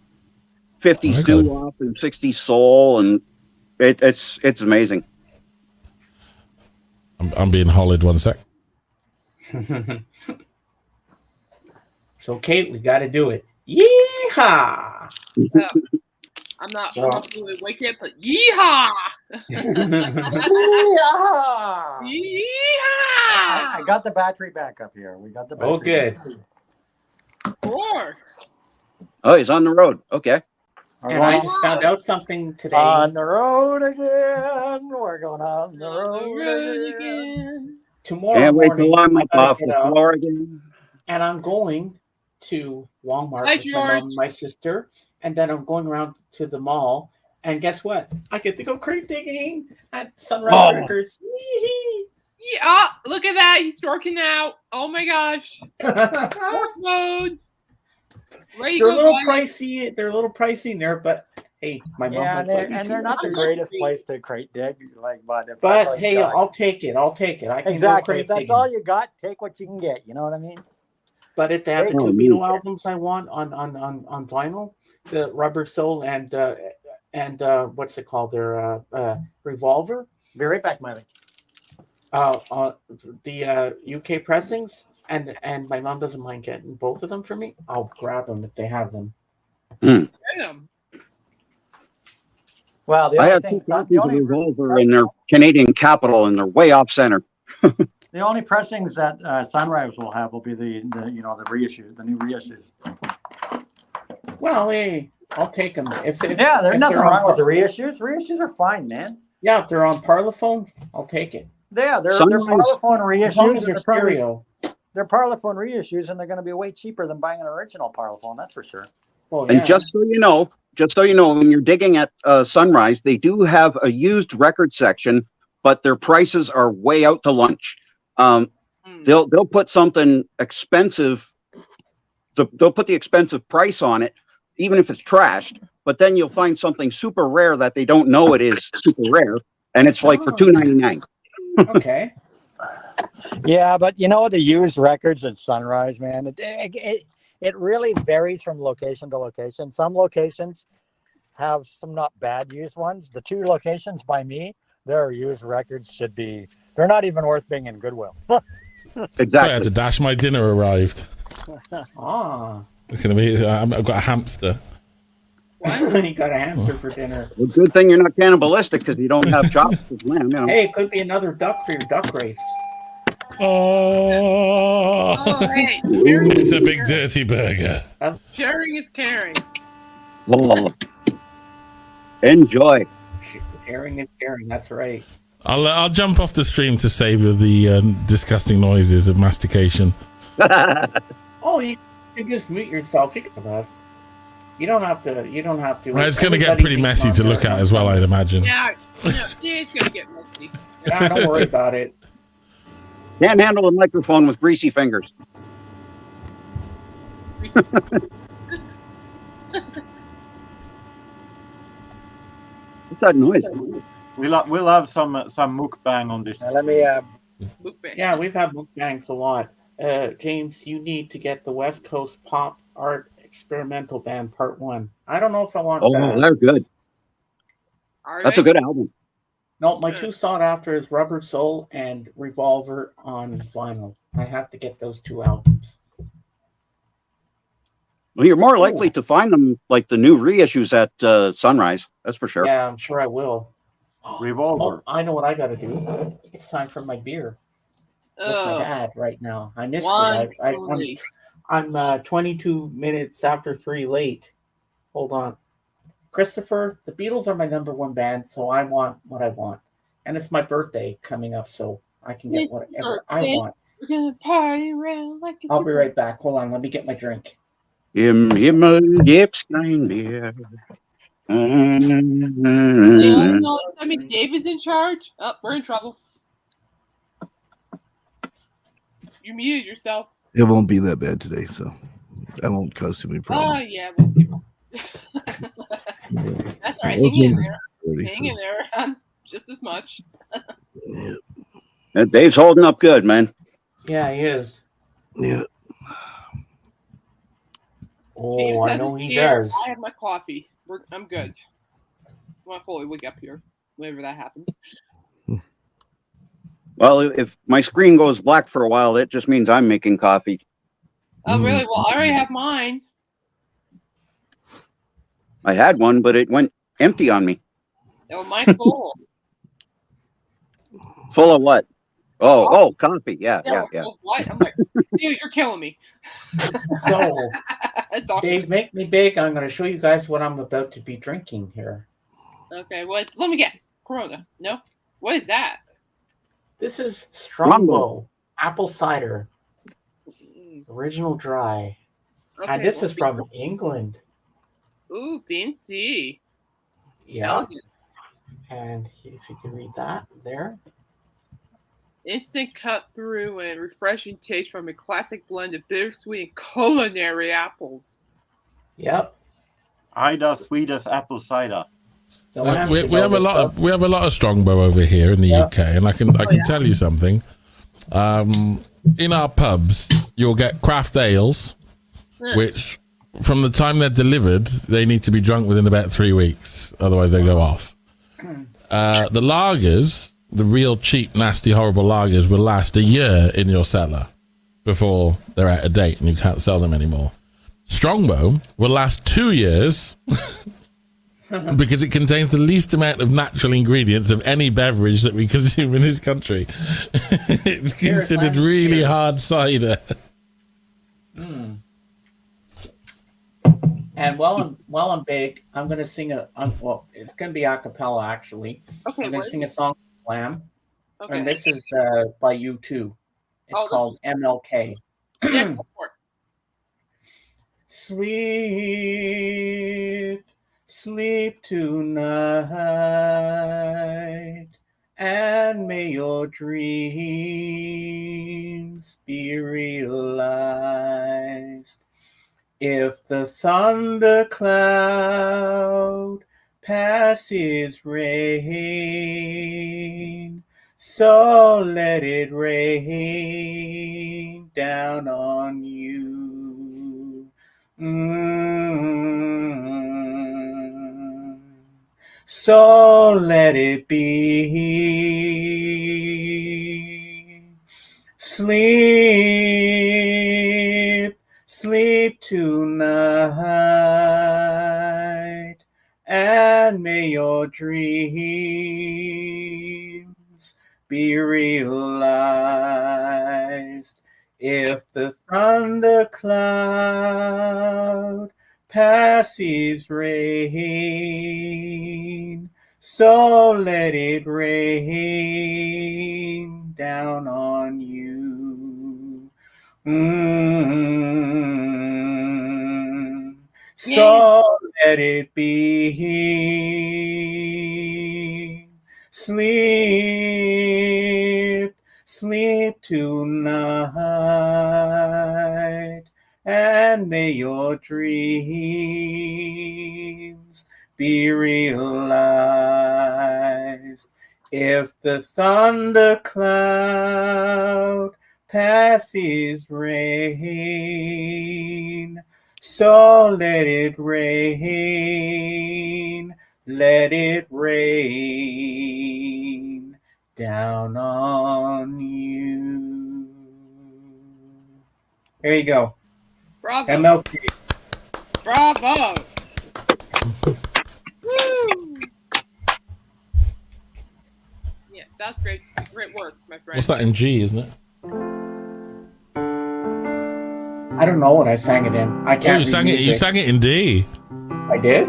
50s doo-wop and 60s soul, and it's amazing. I'm being hollered 1 sec. So, Kate, we got to do it. Yeehaw! I'm not fully awake yet, but yeehaw! Yeehaw! Yeehaw! I got the battery back up here. We got the battery. Oh, good. Of course. Oh, he's on the road. Okay. And I just found out something today. On the road again. We're going on the road again. Tomorrow Can't wait morning, till I'm up I gotta off get the up, floor again. and I'm going to Walmart Hi, with my mom George. and my sister, and then I'm going around to the mall. And guess what? I get to go crate digging at Sunrise Oh. Records. Wee-hee. Yeah, look at that. He's storking out. Oh my gosh. Stork mode. Ready to They're a go, little buddy. pricey. They're a little pricey in there, but hey, my mom. Yeah, would let me and do they're it. not the greatest place to crate dig. But if that's But all you hey, got- I'll take it. I'll take it. I can go exactly. crate If that's digging. all you got, take what you can get. You know what I mean? But if they have the Oh, Camino man. albums I want on vinyl, the Rubber Soul and what's it called? Their Revolver. Be right back, Miley. The UK pressings, and my mom doesn't mind getting both of them for me. I'll grab them if they have them. Damn. Well, the I only have thing, two copies of the Revolver in their Canadian capital, and they're way off center. only pressings that Sunrise will have will be the reissue, the new reissues. Well, hey, I'll take them. If Yeah, there's if nothing they're on wrong with the reissues. Reissues are fine, man. Yeah, if they're on Parlophone, I'll take it. Yeah, they're Sunrise- Parlophone As long reissues. as and they're stereo. They're Parlophone reissues, and they're going to be way cheaper than buying an original Parlophone. That's for sure. Well, And just so you know, when you're digging at Sunrise, they do have a used record section, but their prices are way out to lunch. They'll put something expensive. They'll put the expensive price on it, even if it's trashed. But then you'll find something super rare that they don't know it is super rare, and it's like for $2.99. Okay. Yeah, but you know the used records at Sunrise, man. It really varies from location to location. Some locations have some not bad used ones. The 2 locations by me, their used records they're not even worth being in Goodwill. Exactly. I had to dash. My dinner arrived. Ah. It's gonna be. I've got a hamster. You got a hamster for dinner. Well, good thing you're not cannibalistic because you don't have chops with lamb. You know. Hey, it could be another duck for your duck race. Oh, hey, it's a big dirty burger. sharing is caring. Enjoy. Sharing is caring. That's right. I'll jump off the stream to save you the disgusting noises of mastication. Oh, you can just mute yourself. You can us. You don't have to. Well, it's going to get pretty messy to look at as well, I'd imagine. Yeah, it's gonna get messy. Yeah, don't worry about it. Can't handle a microphone with greasy fingers. What's that noise? We'll have some mukbang on this. Let me. Yeah, we've had mukbangs a lot. James, you need to get the West Coast Pop Art Experimental Band Part 1. I don't know if I want Oh, that. they're good. That's a good album. No, my 2 sought after is Rubber Soul and Revolver on vinyl. I have to get those 2 albums. Well, you're more likely to find them like the new reissues at Sunrise. That's for sure. Yeah, I'm sure I will. Revolver. Oh, I know what I got to do. It's time for my beer. With my dad right now. I missed it. I'm 22 minutes after 3 late. Hold on. Christopher, the Beatles are my #1 band, so I want what I want. And it's my birthday coming up, so I can get whatever I want. We're gonna party around like I'll be right back. Hold on, let me get my drink. Im Himmel gibt's kein Bier. No, I mean David's in charge. Oh, we're in trouble. You muted yourself. It won't be that bad today, so I won't cause too many problems. Oh yeah, we'll see. That's all right. Hang in there. Hang in there. Just as much. Dave's holding up good, man. Yeah, he is. Yeah. Oh, James I has know his he beer. does. I have my coffee. I'm good. I'm not fully wake up here whenever that happens. Well, if my screen goes black for a while, it just means I'm making coffee. Oh, really? Well, I already have mine. I had one, but it went empty on me. Oh, mine's full. Full of what? Oh, coffee. Yeah. Well, what? I'm like, dude, you're killing me. So, That's awesome. Dave, make me big. I'm going to show you guys what I'm about to be drinking here. Okay, let me guess. Corona. No? What is that? This is Strongbow apple cider, original dry, and this is from England. Ooh, fancy. Yeah, Elegant. and if you can read that there. Instant cut through and refreshing taste from a classic blend of bittersweet and culinary apples. Yep. Ida Sweetest apple cider. We have a lot of Strongbow over here in the UK, and I can tell you something. In our pubs, you'll get craft ales, which from the time they're delivered, they need to be drunk within about 3 weeks, otherwise they go off. The lagers, the real cheap, nasty, horrible lagers, will last a year in your cellar before they're out of date and you can't sell them anymore. Strongbow will last 2 years. Because it contains the least amount of natural ingredients of any beverage that we consume in this country. It's considered really hard cider. And while I'm big, I'm going to sing it's going to be a cappella actually. Okay, I'm going to sing a song, Lamb. Okay. And this is by U2. It's called MLK. Yeah, go for it. Sleep, sleep tonight, and may your dreams be realized. If the thundercloud passes rain, so let it rain down on you. So let it be. Sleep, sleep tonight, and may your dreams be realized. If the thundercloud passes rain, so let it rain down on you. So let it be. Sleep, sleep tonight, and may your dreams be realized. If the thundercloud passes rain, so let it rain down on you. There you go. Bravo. MLK. Bravo. Woo. Yeah, that's great. Great work, my friend. What's that in G, isn't it? I don't know what I sang it in. I can't. Oh, you sang it in D. I did?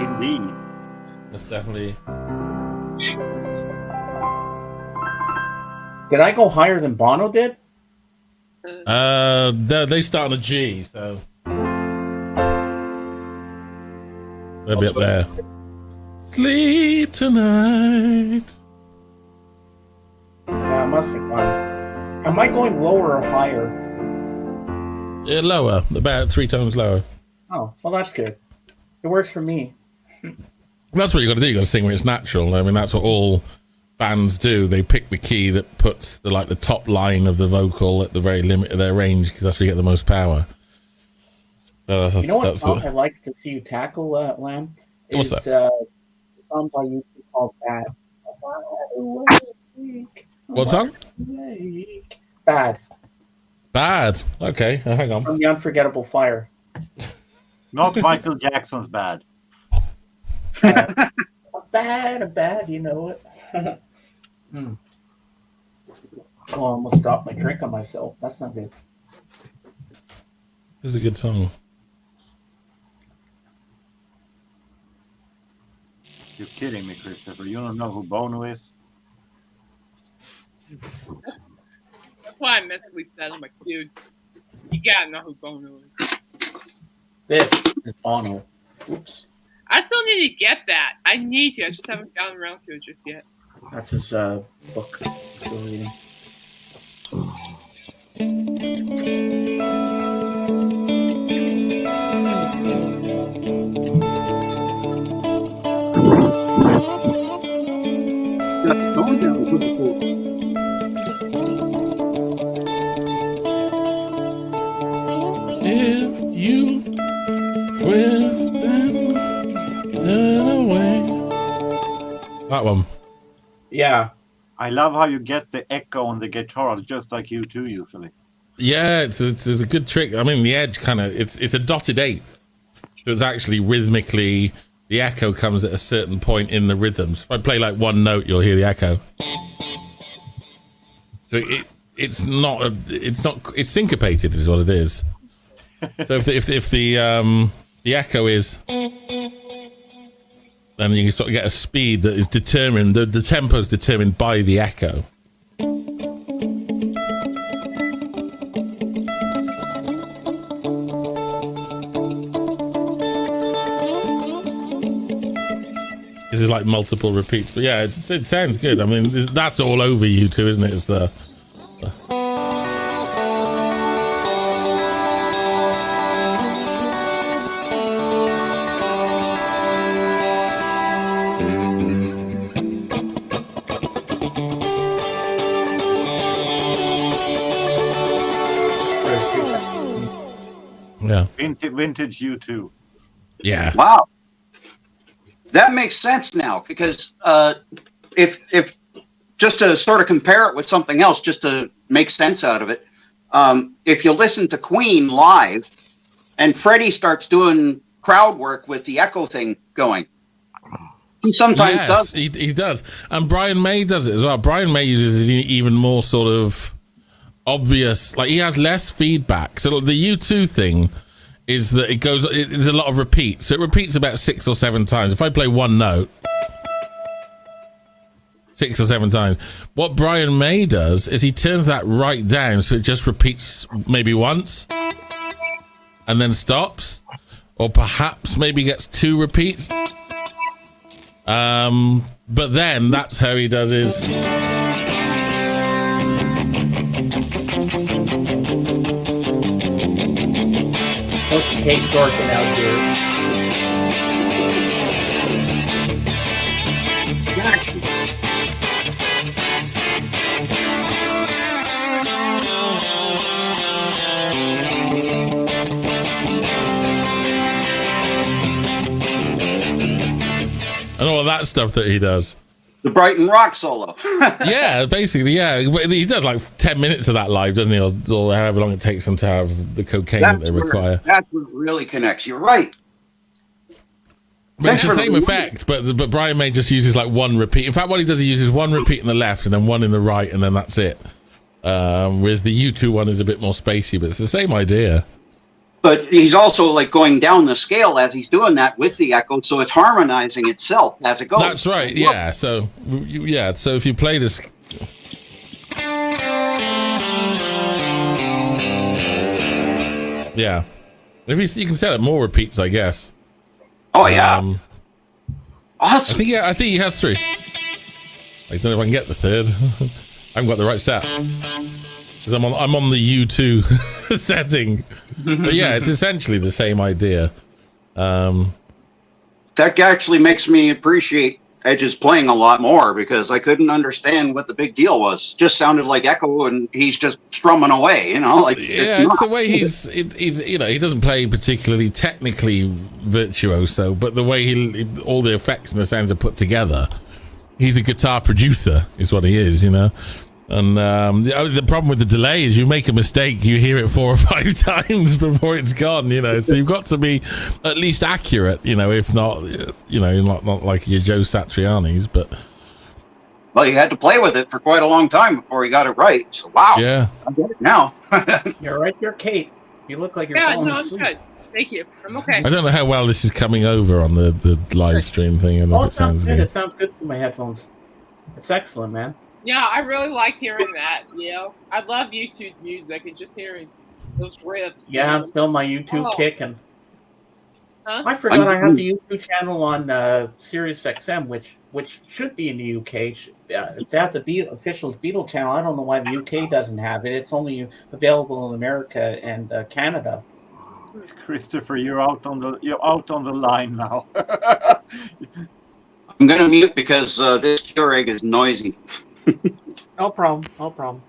Indeed. That's definitely. Did I go higher than Bono did? They start on a G, so they'll be up there. Sleep tonight. Yeah, I must have gone. Am I going lower or higher? Yeah, lower, about 3 tones lower. Oh, well, that's good. It works for me. That's what you got to do. You got to sing when it's natural. I mean, that's what all bands do. They pick the key that puts the top line of the vocal at the very limit of their range, because that's where you get the most power. So You know what song I'd like to see you tackle, Lamb? What's that? A song by you called Bad. What song? Bad. Bad. Okay, hang on. From the Unforgettable Fire. Not Michael Jackson's Bad. Bad, you know it. Oh, I almost dropped my drink on myself. That's not good. This is a good song. You're kidding me, Christopher. You don't know who Bono is? That's why I mentally said, I'm like, dude, you gotta know who Bono is. This is Bono. Oops. I still need to get that. I need to. I just haven't gotten around to it just yet. That's his book. Still reading. If you twist and turn away. That one. Yeah. I love how you get the echo on the guitar, just like you do usually. Yeah, it's a good trick. I mean, the edge kind of it's a dotted eighth, so it's actually rhythmically the echo comes at a certain point in the rhythms. If I play like one note, you'll hear the echo. So it's syncopated is what it is. So if the echo is and you sort of get a speed that is determined. The tempo is determined by the echo. This is like multiple repeats, but yeah, it sounds good. I mean, that's all over YouTube, isn't it? It's the yeah, vintage U2. Yeah. Wow. That makes sense now, because if just to sort of compare it with something else, just to make sense out of it, if you listen to Queen live and Freddie starts doing crowd work with the echo thing going, he sometimes does. He does. And Brian May does it as well. Brian May uses it even more sort of obvious, like he has less feedback. So the U2 thing is that there's a lot of repeats. So it repeats about 6 or 7 times. If I play one note 6 or 7 times, what Brian May does is he turns that right down so it just repeats maybe once and then stops, or perhaps maybe gets 2 repeats. But then that's how he does his. Okay, dorking out here. And all of that stuff that he does. The Brighton Rock solo. Yeah, basically, yeah. He does like 10 minutes of that live, doesn't he? Or however long it takes them to have the cocaine that they require. That's what really connects. You're right. But it's the same effect, but Brian May just uses like 1 repeat. In fact, what he does, he uses 1 repeat in the left and then 1 in the right, and then that's it. Whereas the U2 one is a bit more spacey, but it's the same idea. But he's also like going down the scale as he's doing that with the echo, so it's harmonizing itself as it goes. That's right, yeah. So if you play this. Yeah. If you can set up more repeats, I guess. Oh, yeah. Awesome. I think he has 3. I don't know if I can get the 3rd. I haven't got the right set. Because I'm on the U2 setting. But yeah, it's essentially the same idea. That actually makes me appreciate Edge's playing a lot more, because I couldn't understand what the big deal was. Just sounded like echo, and he's just strumming away, like it's the way he's he doesn't play particularly technically virtuoso, but the way all the effects and the sounds are put together, he's a guitar producer is what he is, And the problem with the delay is you make a mistake, you hear it 4 or 5 times before it's gone, So you've got to be at least accurate, if not, not like your Joe Satriani's, but. Well, you had to play with it for quite a long time before you got it right. So, wow. Yeah. I get it now. You're right there, Kate. You look like you're Yeah, falling no, I'm asleep. good. Thank you. I'm okay. I don't know how well this is coming over on the live stream thing. And Oh, if it sounds good. good. It sounds good through my headphones. It's excellent, man. Yeah, I really like hearing that. I love YouTube's music and just hearing those riffs. Yeah, I'm still my YouTube kick, and Huh? I forgot I have the YouTube channel on Sirius XM, which should be in the UK. They have the official Beatle channel. I don't know why the UK doesn't have it. It's only available in America and Canada. Christopher, you're out on the line now. I'm going to mute because this Keurig is noisy. No problem. No problem.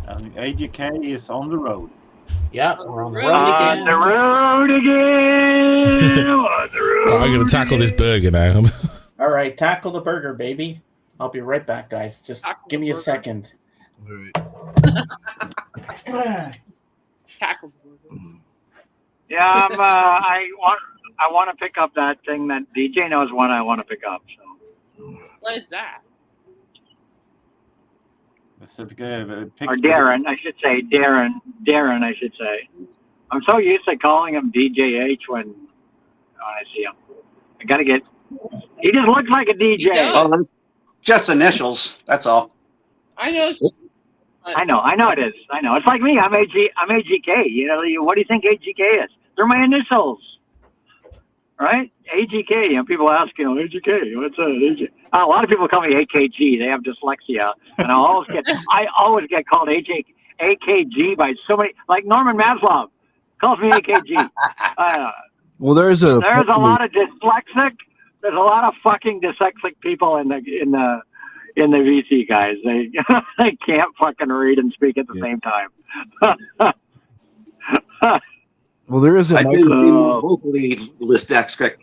And AJK is on the road. Yeah, we're on the road again. the road again. On the road. Right, I'm going to tackle this burger now. All right, tackle the burger, baby. I'll be right back, guys. Just give me a second. Tackle. Yeah, I want to pick up that thing that DJ knows one I want to pick up. So. What is that? Or Darren, I should say. Darren, I should say. I'm so used to calling him DJH when I see him. I gotta get. He just looks like a DJ. Well, just initials. That's all. I know. I know it is. I know. It's like me. I'm AGK. You know, what do you think AGK is? They're my initials, right? AGK. You know, people ask, AGK. What's that? A lot of people call me AKG. They have dyslexia, and I always get called AKG by so many. Like Norman Maslov calls me AKG. Well, there's a lot of dyslexic. There's a lot of fucking dyslexic people in the VC, guys. They they can't fucking read and speak at the same time. Well, there is a I do vocally dyslexic.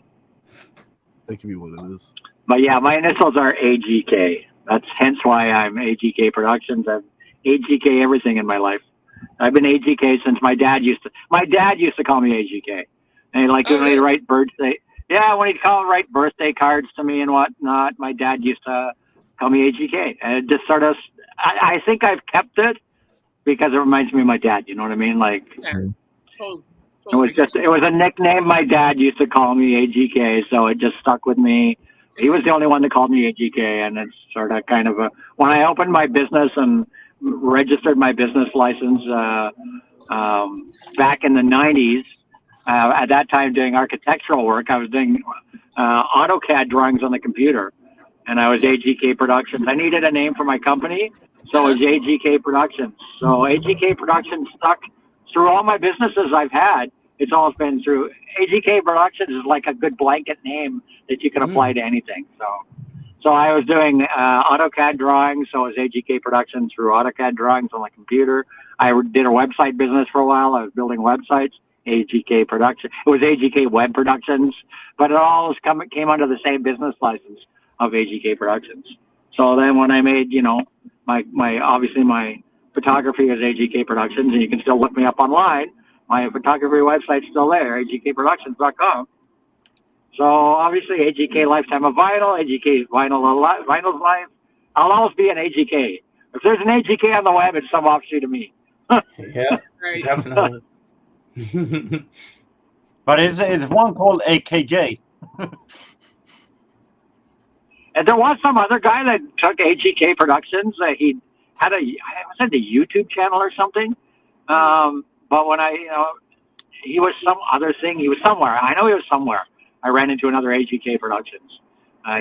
That can be what it is. But yeah, my initials are AGK. That's hence why I'm AGK Productions. I've AGK everything in my life. I've been AGK since my dad used to call me AGK. And when he'd write birthday. Yeah, when he'd write birthday cards to me and whatnot, my dad used to call me AGK. And it just sort of, I think I've kept it because it reminds me of my dad. You know what I mean? Like, it was a nickname my dad used to call me, AGK. So it just stuck with me. He was the only one that called me AGK. And it's sort of kind of when I opened my business and registered my business license back in the 90s, at that time doing architectural work, I was doing AutoCAD drawings on the computer, and I was AGK Productions. I needed a name for my company, so it was AGK Productions. So AGK Productions stuck through all my businesses I've had. It's always been through AGK Productions is like a good blanket name that you can apply to anything. So I was doing AutoCAD drawings, so it was AGK Productions through AutoCAD drawings on the computer. I did a website business for a while. I was building websites. AGK Production. It was AGK Web Productions, but it all came under the same business license of AGK Productions. So then when I made, my photography is AGK Productions, and you can still look me up online. My photography website's still there, agkproductions.com. So obviously AGK Lifetime of Vinyl, AGK Vinyl's Life. I'll always be an AGK. If there's an AGK on the web, it's some offshoot of me. Yeah, definitely. But it's one called AKJ. And there was some other guy that took AGK Productions. He had a YouTube channel or something. But when he was some other thing. He was somewhere. I know he was somewhere. I ran into another AGK Productions.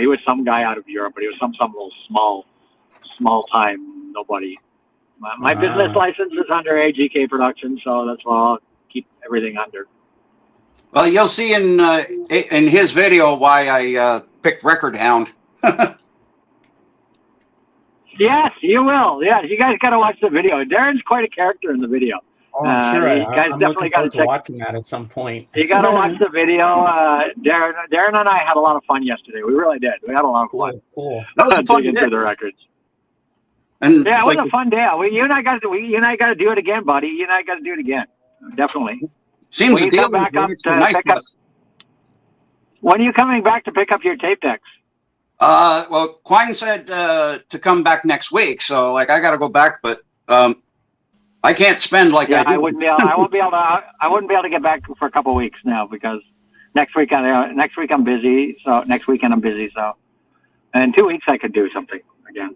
He was some guy out of Europe, but he was some little small time nobody. My business license is under AGK Productions, so that's why I'll keep everything under. Well, you'll see in his video why I picked Record Hound. Yes, you will. Yeah, you guys got to watch the video. Darren's quite a character in the video. Oh, I'm sure. You guys I'm definitely got to watching that at some point. You got to watch the video. Darren and I had a lot of fun yesterday. We really did. We had a lot of fun. Cool. That was a fun digging day. through the records. And yeah, it was a fun day. You and I got to do it again, buddy. You and I got to do it again. Definitely. Seems when the you deal come back up to nice pick up. When are you coming back to pick up your tape decks? Well, Quine said to come back next week, so I got to go back, but I can't spend I do. I wouldn't be able to get back for a couple of weeks now because next week I'm busy. So next weekend I'm busy. So in 2 weeks I could do something again.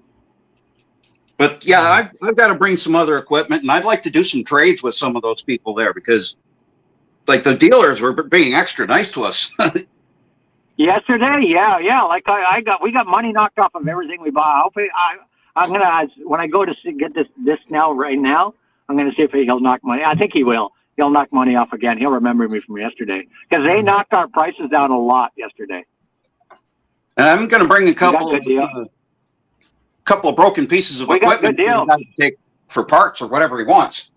But yeah, I've got to bring some other equipment, and I'd like to do some trades with some of those people there because, the dealers were being extra nice to us. Yesterday, yeah. We got money knocked off of everything we bought. I'm gonna when I go to get this right now, I'm gonna see if he'll knock money. I think he will. He'll knock money off again. He'll remember me from yesterday because they knocked our prices down a lot yesterday. And I'm gonna bring a couple of broken pieces of equipment to take for parts or whatever he wants.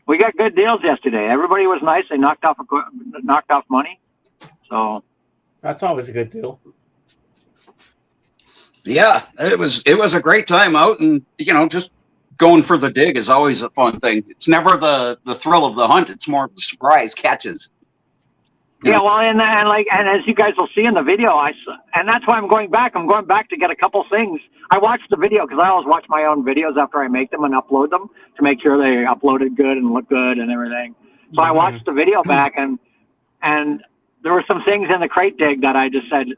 We got good deals yesterday. Everybody was nice. They knocked off money. So that's always a good deal. Yeah, it was a great time out, and just going for the dig is always a fun thing. It's never the thrill of the hunt; it's more of the surprise catches. Yeah, well, and as you guys will see in the video, and that's why I'm going back. I'm going back to get a couple things. I watched the video because I always watch my own videos after I make them and upload them to make sure they uploaded good and look good and everything. So I watched the video back, and there were some things in the crate dig that I just said,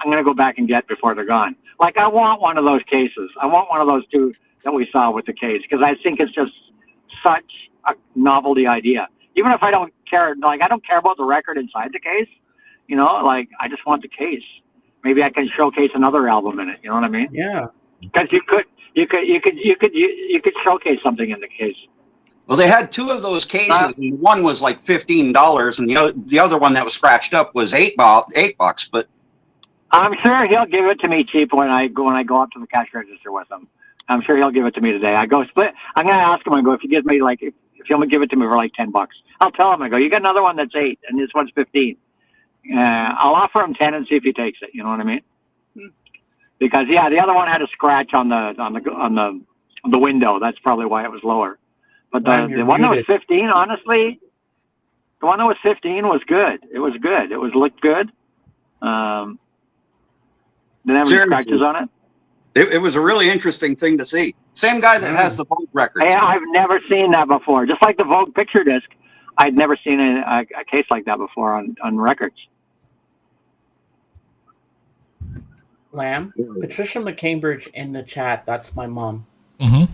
I'm going to go back and get before they're gone. Like, I want one of those cases. I want one of those two that we saw with the case, because I think it's just such a novelty idea. Even if I don't care, like, I don't care about the record inside the case, you know, like, I just want the case. Maybe I can showcase another album in it. You know what I mean? Yeah. Because you could showcase something in the case. Well, they had two of those cases, and one was like $15, and the other one that was scratched up was $8. But I'm sure he'll give it to me cheap when I go up to the cash register with him. I'm sure he'll give it to me today. I go split. I'm gonna ask him. I go, if he gives me like, if he'll give it to me for like $10, I'll tell him. I go, you got another one that's 8, and this one's 15. I'll offer him 10 and see if he takes it. You know what I mean? Because the other one had a scratch on the window. That's probably why it was lower. But the one that was 15, honestly, the one that was 15 was good. It was good. It looked good. Didn't have any scratches on it. It was a really interesting thing to see. Same guy that has the Vogue records. Hey, I've never seen that before. Just like the Vogue picture disc, I'd never seen a case like that before on records. Lamb, Patricia McCambridge in the chat. That's my mom. Mm-hmm.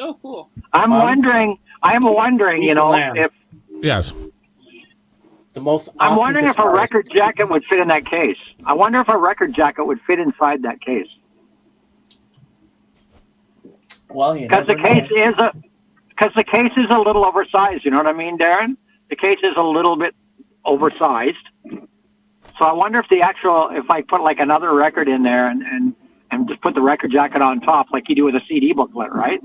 Oh, cool. I'm wondering, you know, if yes, the most. I'm awesome wondering if a guitarist. record jacket would fit in that case. I wonder if a record jacket would fit inside that case. Well, Because the case is a little oversized. You know what I mean, Darren? The case is a little bit oversized. So I wonder if if I put like another record in there and just put the record jacket on top, like you do with a CD booklet, right?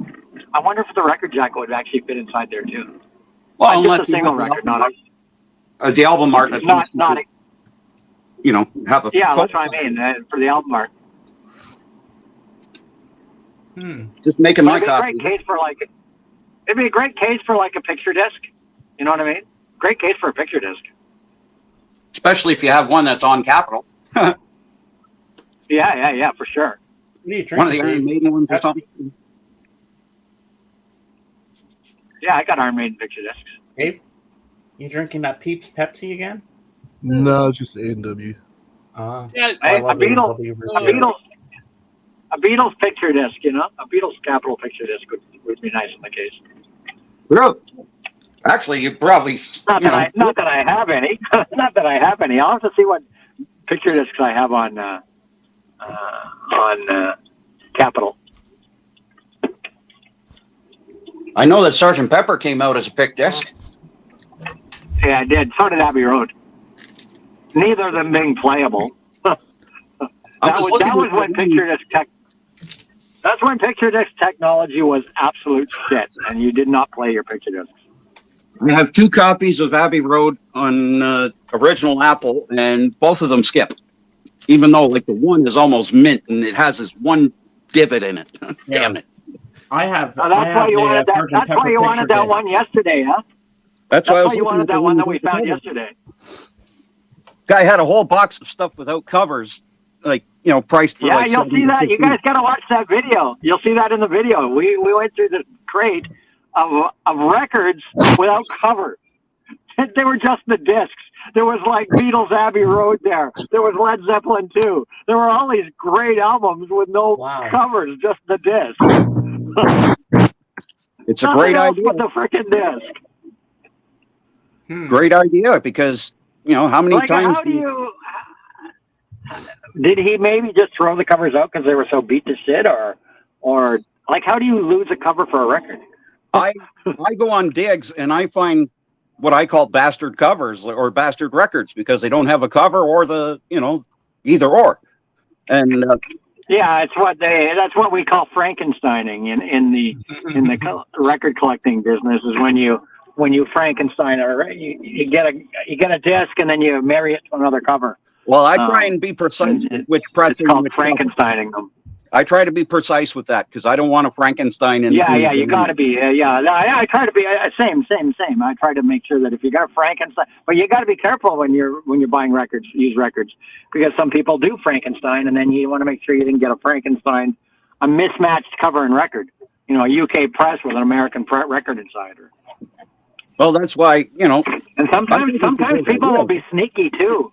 I wonder if the record jacket would actually fit inside there too. Well, Just unless a single record, not the album art. not. Have a Yeah, that's what I mean for the album art. Just making my It'd be a copy. great case for like. It'd be a great case for like a picture disc. You know what I mean? Great case for a picture disc. Especially if you have one that's on Capitol. Yeah, for sure. One of the Iron Maiden ones or something. Yeah, I got Iron Maiden picture discs. Dave, you drinking that Peeps Pepsi again? No, it's just A&W. Yeah, Hey, a Beatles picture disc, you know, a Beatles Capitol picture disc would be nice in the case. Actually, you probably Not that I have any. Not that I have any. I'll have to see what picture discs I have on Capitol. I know that Sgt. Pepper came out as a pick disc. Yeah, I did. So did Abbey Road. Neither of them being playable. That was when picture disc tech. That's when picture disc technology was absolute shit, and you did not play your picture discs. I have 2 copies of Abbey Road on original Apple, and both of them skip. Even though, like, the one is almost mint, and it has this one divot in it. Damn it! I have. That's why you wanted that. That's why you wanted that one yesterday, huh? That's why you wanted that one that we found yesterday. Guy had a whole box of stuff without covers, like, priced for like. Yeah, you'll see that. You guys got to watch that video. You'll see that in the video. We went through the crate of records without covers. They were just the discs. There was like Beatles Abbey Road there. There was Led Zeppelin 2. There were all these great albums with no covers, just the disc. It's a great idea. With the freaking disc. Great idea, because how many times? Did he maybe just throw the covers out because they were so beat to shit, or like how do you lose a cover for a record? I go on digs and I find what I call bastard covers or bastard records because they don't have a cover or the either or, and yeah, that's what we call Frankensteining in the record collecting business, is when you Frankenstein you get a disc and then you marry it to another cover. Well, I try and be precise with which pressing. It's called Frankensteining them. I try to be precise with that because I don't want to Frankenstein. Yeah, you got to be. I try to be same. I try to make sure that if you got Frankenstein, but you got to be careful when you're buying records, used records, because some people do Frankenstein, and then you want to make sure you didn't get a mismatched cover and record. A UK press with an American record inside. Well, that's why, you know. And sometimes people will be sneaky too.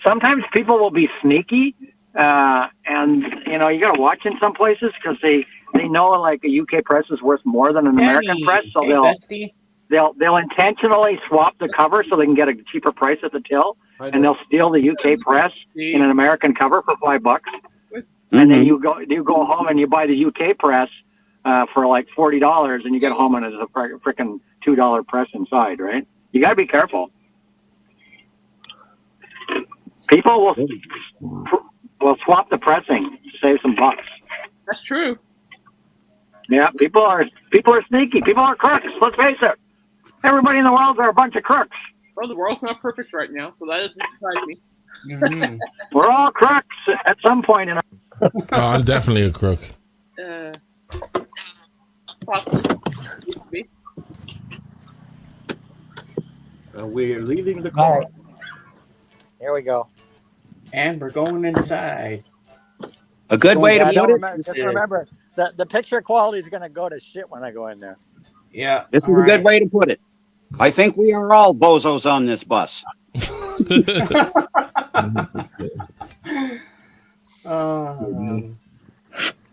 Sometimes people will be sneaky, and you know you got to watch in some places because they know like a UK press is worth more than an American press, so they'll intentionally swap the cover so they can get a cheaper price at the till, and they'll steal the UK press in an American cover for $5, and then you go home and you buy the UK press for like $40, and you get home and it's a freaking $2 press inside, right? You got to be careful. People will swap the pressing to save some bucks. That's true. Yeah, people are sneaky. People are crooks. Let's face it. Everybody in the world are a bunch of crooks. Well, the world's not perfect right now, so that doesn't surprise me. We're all crooks at some point in our. Oh, I'm definitely a crook. Possibly. We're leaving the All car. right. Here we go. And we're going inside. A good way to put it. Just remember, the picture quality is going to go to shit when I go in there. Yeah. This is a good way to put it. I think we are all bozos on this bus.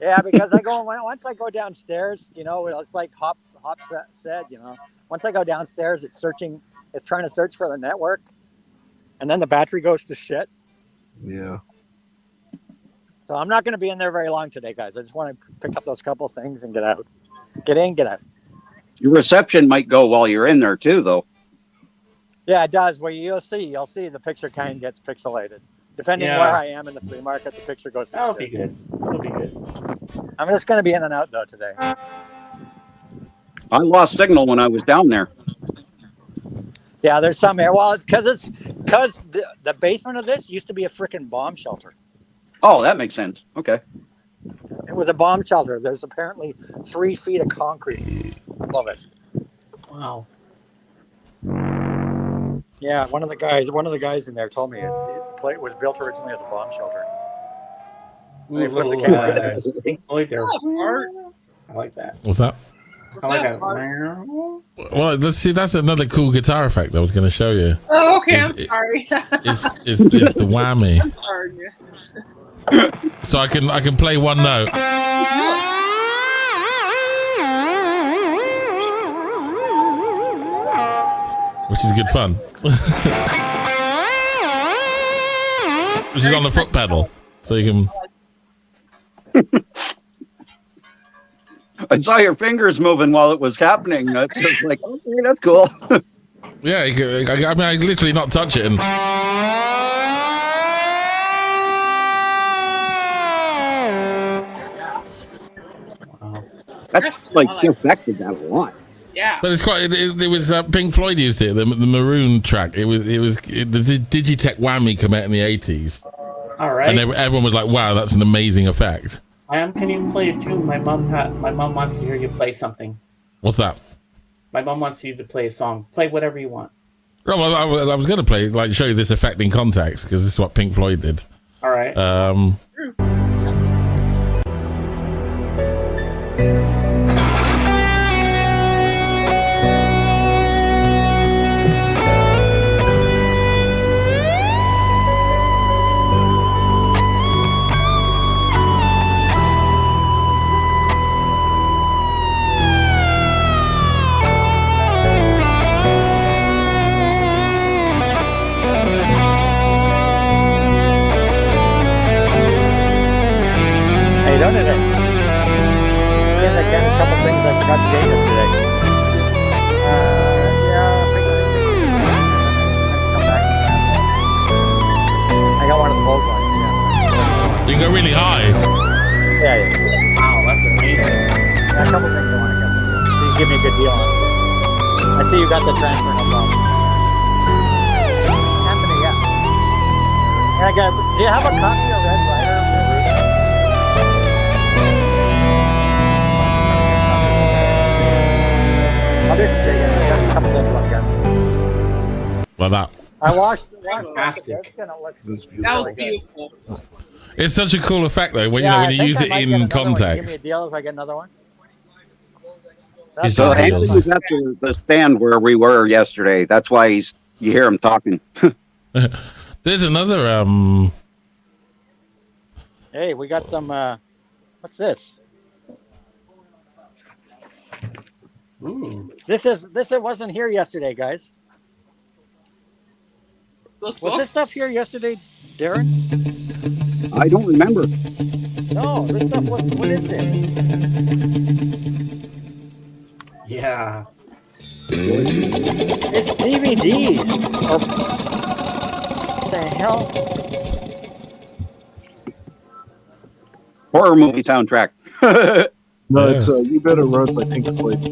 Yeah, because once I go downstairs, you know, it's like Hop said, you know, once I go downstairs, it's trying to search for the network, and then the battery goes to shit. Yeah. So I'm not going to be in there very long today, guys. I just want to pick up those couple things and get out. Get in, get out. Your reception might go while you're in there too, though. Yeah, it does. Well, you'll see the picture kind of gets pixelated. Depending where I am in the flea market, the picture goes. That'll be good. That'll be good. I'm just going to be in and out though today. I lost signal when I was down there. Yeah, there's some here. Well, it's because the basement of this used to be a freaking bomb shelter. Oh, that makes sense. Okay. It was a bomb shelter. There's apparently 3 feet of concrete above it. Wow. Yeah, one of the guys in there told me it was built originally as a bomb shelter. Ooh, They put the little, Pink Floyd there. Oh, I like that. What's that? I like that. Well, let's see. That's another cool guitar effect I was going to show you. Oh, okay. I'm sorry. Is the whammy? I'm sorry. So I can play one note. Which is good fun. Which is on the foot pedal. So you can. I saw your fingers moving while it was happening. That's just like, okay, that's cool. Yeah, I mean, I literally not touch it and. That's like affected that a lot. Yeah. But it's quite. It was Pink Floyd used it. The Maroon track. The Digitech whammy came out in the 80s. All right. And everyone was like, "Wow, that's an amazing effect." Can you play a tune? My mom wants to hear you play something. What's that? My mom wants you to play a song. Play whatever you want. Oh, well, I was going to play, show you this effect in context because this is what Pink Floyd did. All right. Hey, don't it? Again, a couple things I forgot to date today. I got one of the bold ones. Yeah. You can go really high. Yeah. Wow, that's amazing. Yeah, a couple things I want to get. So you give me a good deal on it. I see you got the transfer, no problem. Anthony, yeah. And again, do you have a copy of Red Rider? I'll do some digging. I've got a couple things like that. Like that. I watched Fantastic. and it looks That was beautiful. It's such a cool effect though when Yeah, when I you think use I it might get in another one. Give me a context. deal if I get another one. So Andy was at the stand where we were yesterday. That's why you hear him talking. There's another Hey, we got some. What's this? Ooh. This wasn't here yesterday, guys. Was this stuff here yesterday, Darren? I don't remember. No, this stuff was. What is this? Yeah. It's DVDs. What the hell? Horror movie soundtrack. No, it's You Better Run by Pink Floyd.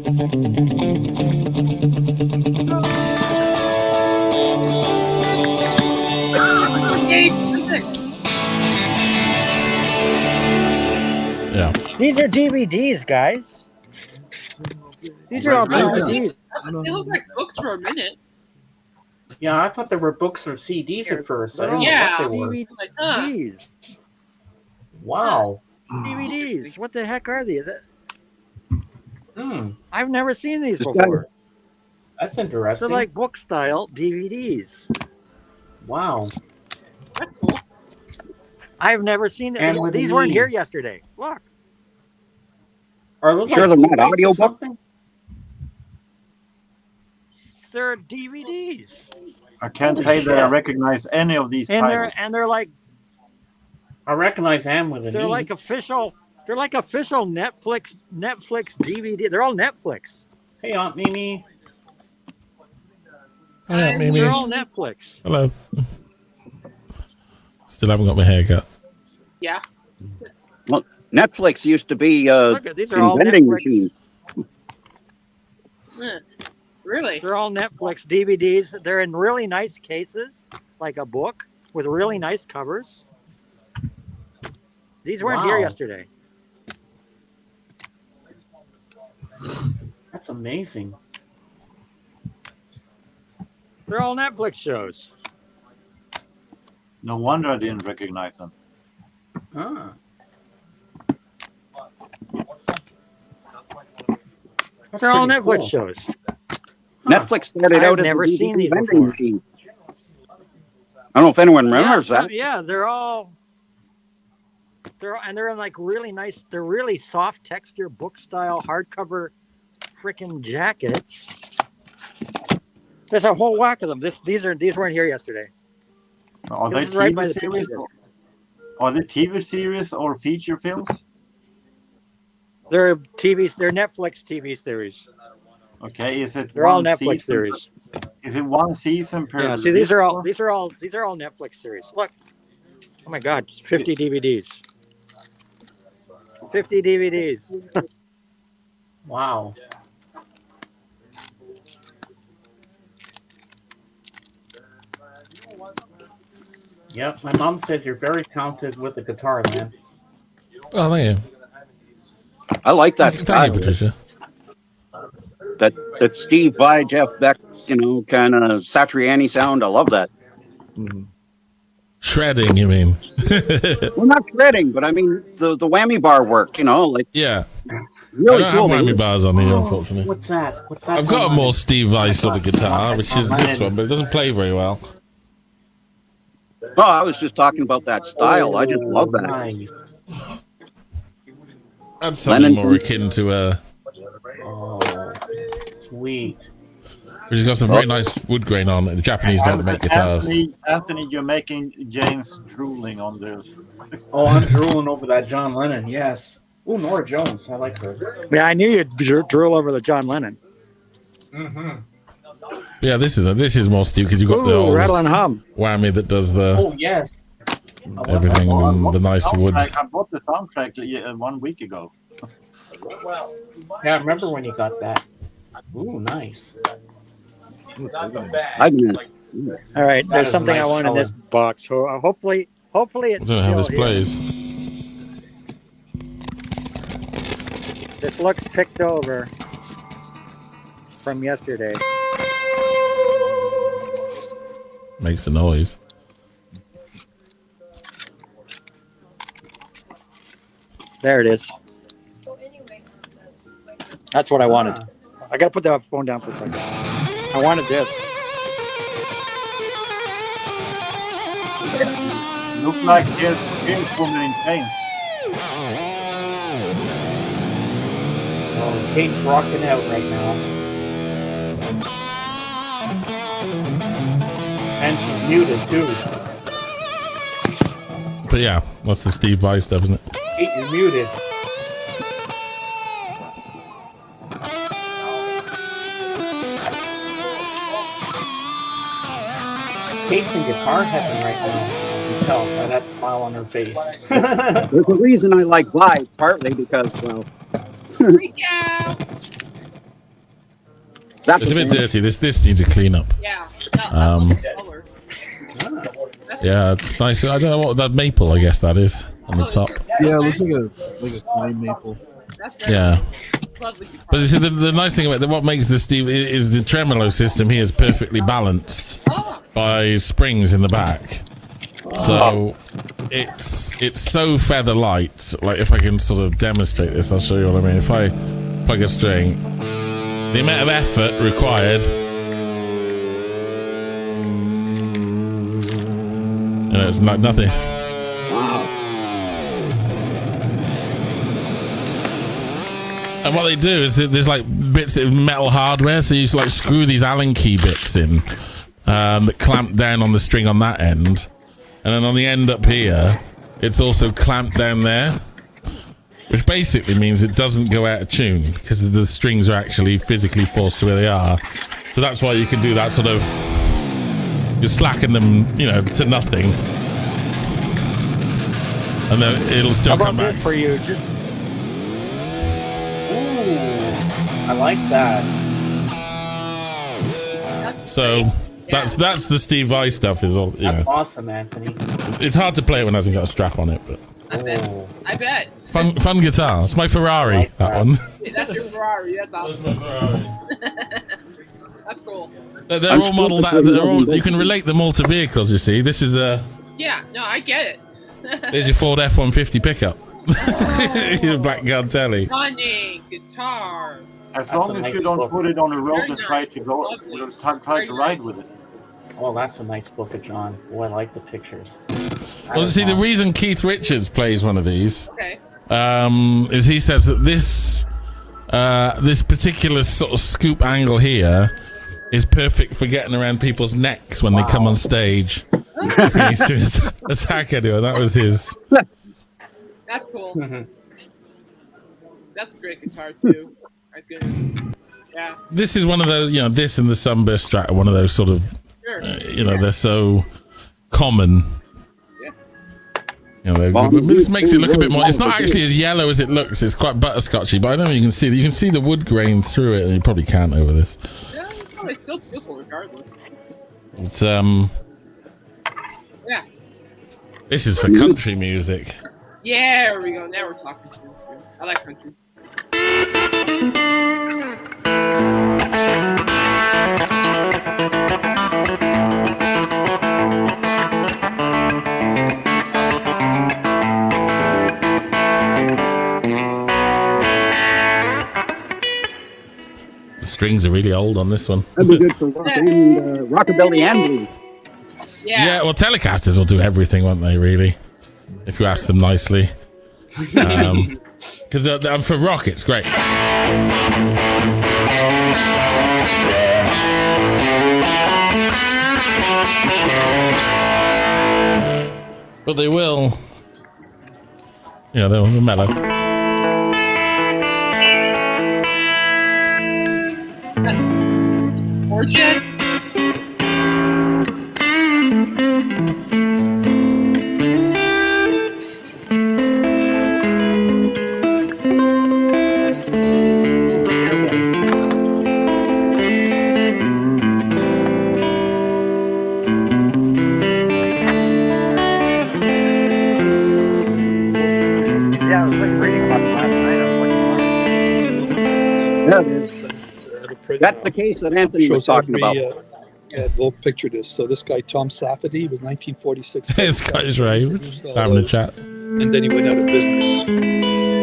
Yeah. These are DVDs, guys. These are all DVDs. They look like books for a minute. Yeah, I thought there were books or CDs at first. I didn't Yeah. know what they were. DVDs. Wow. DVDs. What the heck are these? Hmm. I've never seen these before. That's interesting. They're like book style DVDs. Wow. I've never seen them. And with These weren't here yesterday. Look. Are those Sure, like they're not bootlegs or audiobooks? something? They're DVDs. I can't say that I recognize any of these And titles. they're like I recognize them with an they're E. like official Netflix DVD. They're all Netflix. Hey, Aunt Mimi. Hi, Mimi. They're all Netflix. Hello. Still haven't got my hair cut. Yeah. Well, Netflix used to be These are all vending Netflix. machines. Really? They're all Netflix DVDs. They're in really nice cases, like a book with really nice covers. These weren't here Wow. yesterday. That's amazing. They're all Netflix shows. No wonder I didn't recognize them. Ah. They're all pretty Netflix cool. shows. Netflix started I've out as never a seen these vending before. machine. I don't know if anyone remembers that. Yeah, they're in like really nice. They're really soft texture book style hardcover, freaking jackets. There's a whole whack of them. These weren't here yesterday. Are This they is right by TV the series? picture. Are they TV series or feature films? They're Netflix TV series. Okay, is it They're all one Netflix season? series. Is it one season per? Yeah, see, these are all disc? Netflix series. Look, oh my God, 50 DVDs. 50 DVDs. Wow. Yep, my mom says you're very talented with the guitar, man. Oh, thank you. I like that Thank style. you, Patricia. That Steve Vai, Jeff Beck, kind of Satriani sound. I love that. Shredding, you mean? Well, not shredding, but I mean the whammy bar work. Like Yeah. really I cool. don't have whammy bars on here, unfortunately. What's that? What's that? I've got a one? more Steve Vai sort of guitar, which is this one, but it doesn't play very well. Oh, I was just talking about that style. I just love that. Nice. That's something Lennon. more akin to a. Oh, sweet. Which has got some very nice wood grain on it. The Japanese know how to make guitars. Anthony, you're making James drooling on this. Oh, I'm drooling over that John Lennon. Yes. Ooh, Nora Jones. I like her. Yeah, I knew you'd drool over the John Lennon. Mm-hmm. Yeah, this is more Steve because you've got the Ooh, old rattle and hum. whammy that does the Oh yes. everything and the nice wood. I bought the soundtrack 1 week ago. Yeah, I remember when you got that. Ooh, nice. I All right, That there's is something nice I want in this color. box. So hopefully I it's don't know how still this here. plays. This looks picked over from yesterday. Makes a noise. There it is. That's what I wanted. I gotta put that phone down for a second. I wanted this. Look like here's woman in pain. Oh, Kate's rocking out right now. And she's muted too. But yeah, that's the Steve Vai stuff, isn't it? Kate, you're muted. Kate's in guitar heaven right now. You can tell by that smile on her face. There's a reason I like Vai, partly because, well, Freak out. It's a bit dirty. This needs a clean up. Yeah. Yeah, it's nice. I don't know what that maple. I guess that is on the top. Yeah, it looks like a pine maple. Yeah. But you see, the nice thing about what makes the Steve is the tremolo system here is perfectly balanced by springs in the back. So it's so feather light. Like if I can sort of demonstrate this, I'll show you what I mean. If I plug a string, the amount of effort required, you know, it's like nothing. And what they do is there's like bits of metal hardware, so you like screw these Allen key bits in that clamp down on the string on that end, and then on the end up here, it's also clamped down there, which basically means it doesn't go out of tune because the strings are actually physically forced to where they are. So that's why you can do that sort of. You're slacking them, you know, to nothing, and then it'll still come back for you. I like that. So that's the Steve Vai stuff. Is all. You know. That's awesome, Anthony. It's hard to play when it hasn't got a strap on it, but I bet. fun guitar. It's my Ferrari. Like that one. That's your Ferrari. That's awesome. That's my Ferrari. That's cool. They're all modeled out. They're all. You can relate them all to vehicles. You see, this is a. Yeah. No, I get it. There's your Ford F-150 pickup. Your black guard telly. Running guitar. As long as you don't put it on a road and try to ride with it. Oh, that's a nice book of John. Oh, I like the pictures. Well, see, the reason Keith Richards plays one of these is he says that this particular sort of scoop angle here is perfect for getting around people's necks when they come on stage. If he needs to attack anyone, that was his. That's cool. That's a great guitar too. My goodness. Yeah. This is one of those, you know, this and the Sunburst Strat are one of those sort of, you know, they're so common. You know, this makes it look a bit more. It's not actually as yellow as it looks. It's quite butterscotchy, but I don't know if you can see the wood grain through it, and you probably can't over this. Yeah, no, it's still beautiful regardless. It's Yeah. This is for country music. Yeah, there we go. Now we're talking. I like country. The strings are really old on this one. That'd be good for rock and rockabilly and blues. Yeah, well, Telecasters will do everything, won't they, really? If you ask them nicely. Because for rock, it's great. But they will, you know, they're mellow. Fortune. Yeah, I was like reading about it last night. Yeah, it is. That's the case that Anthony was talking about. Yeah, we'll picture this. So this guy, Tom Safety, was 1946. This guy's right. Having a chat. and then he went out of business.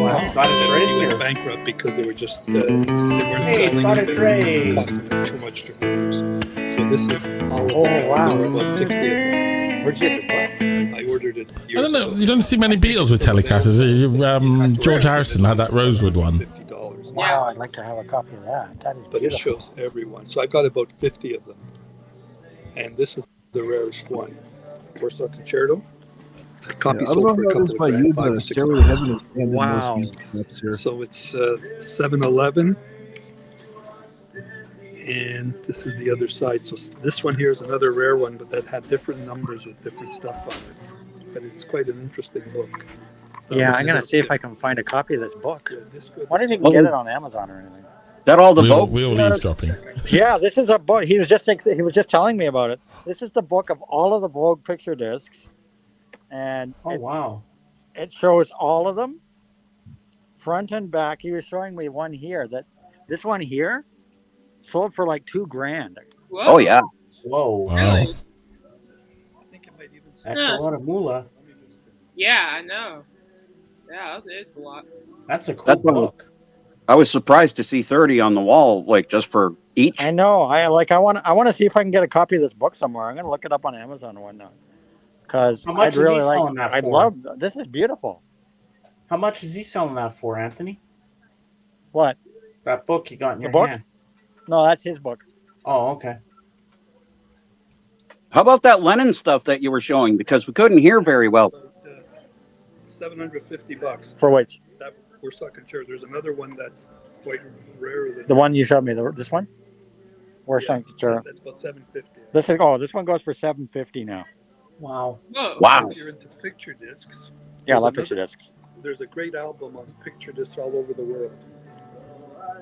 Wow, Scottish And Ray's he went here. bankrupt because they were just they weren't Hey, selling Scottish it. Ray. It costing them too much to produce. So this is all of Oh, them. wow. There were about 60 of them. Where'd you get the book? I ordered it I years don't know. ago. You don't see many Beatles with Telecasters. George Harrison had that Rosewood one. Wow, I'd like to have a copy of that. That is But it beautiful. shows everyone. So I got about 50 of them. And this is the rarest one. Warsaw Concerto. The copy I don't sold know for a how it couple is of by grand, you, $5 but or a $6. Stairway to Heaven is banned in most Wow. music shops here. So it's 7-Eleven. And this is the other side. So this one here is another rare one, but that had different numbers with different stuff on it. But it's quite an interesting book. Yeah, I'm going to see if I can find a copy of this book. I wonder if you can Oh. get it on Amazon or anything. That all the We Vogue? all eavesdropping. Yeah, this is a book. He was just telling me about it. This is the book of all of the Vogue picture discs, and wow, it shows all of them, front and back. He was showing me one here this one here sold for like $2,000. Oh, yeah. Whoa. Wow. That's a lot of moolah. Yeah, I know. Yeah, it's a lot. That's a cool That's what book. I was surprised to see 30 on the wall, like just for each. I know. I want to see if I can get a copy of this book somewhere. I'm going to look it up on Amazon or whatnot. Because How much I'd is really he like. selling that I'd for? love. This is beautiful. How much is he selling that for, Anthony? What? That book you got in The your book? hand. No, that's his book. Oh, okay. How about that Lennon stuff that you were showing? Because we couldn't hear very well. $750. For which? That Warsaw Concerto. There's another one that's quite rarer than The one you showed me. This one. Where's Concerto? That's about $750. This one goes for $750 now. Wow. Wow. If you're into picture discs, Yeah, I there's love picture another- discs. There's a great album on picture discs all over the world.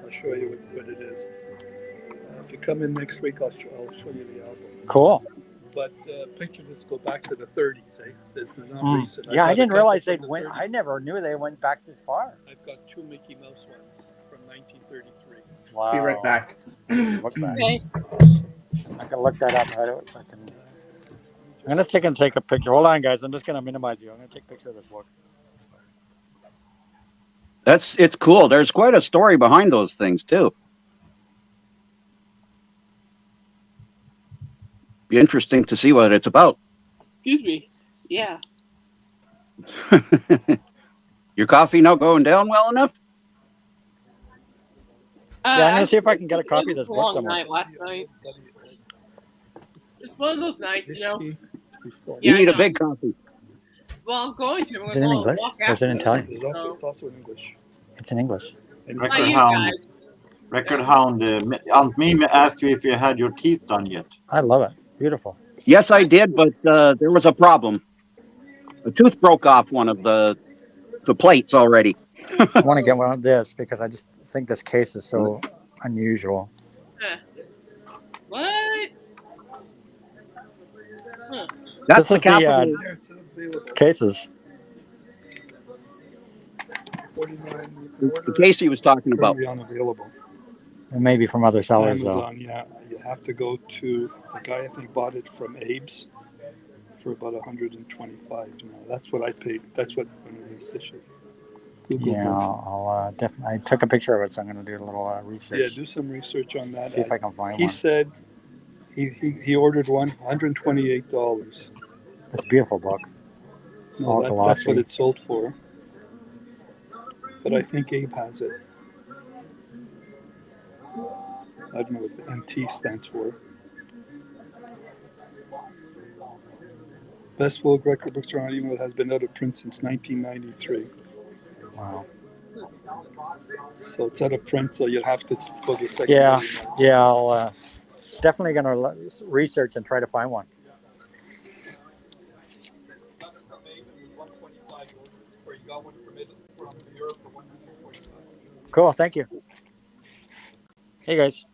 I'll show you what it is. If you come in next week, I'll show you the album. Cool. But picture discs go back to the 30s, eh? They're not recent. Yeah, I I've got didn't a couple realize from they'd the went. 30s. I never knew they went back this far. I've got 2 Mickey Mouse ones from 1933. Wow. Be right back. Look back. Okay. I can look that up. I'm gonna take a picture. Hold on, guys. I'm just gonna minimize you. I'm gonna take a picture of this book. It's cool. There's quite a story behind those things too. Be interesting to see what it's about. Excuse me. Yeah. Your coffee not going down well enough? Yeah, I'm gonna see if I can get a copy of this It was a book long somewhere. night last night. Just one of those nights, you know. You Yeah, I need a know. big coffee. Well, I'm going to. I'm Is going it in to English walk or is it in after. Italian? It's also in English. It's in English. Not you guys. Record Hound, Aunt Mimi asked you if you had your teeth done yet. I love it. Beautiful. Yes, I did, but there was a problem. A tooth broke off one of the plates already. I want to get one of this because I just think this case is so unusual. Huh. What? Huh. That's This the is capital. Cases. The case he was talking about. Currently unavailable. And maybe from other sellers, though. Amazon, yeah. You have to go to the guy I think bought it from Abe's for about $125 now. That's what I paid. That's what when it was issued. Google Yeah, book. I'll definitely. I took a picture of it, so I'm going to do a little research. Yeah, do some research on that. See if I can find He one. said he ordered one, $128. It's a beautiful book. All No, that's glossy. what it sold for. But I think Abe has it. I don't know what the NT stands for. Best Vogue record bookstore on email has been out of print since 1993. Wow. So it's out of print, so you'll have to go to the second. Yeah. I'll definitely going to research and try to find one. Cool. Thank you. Hey guys,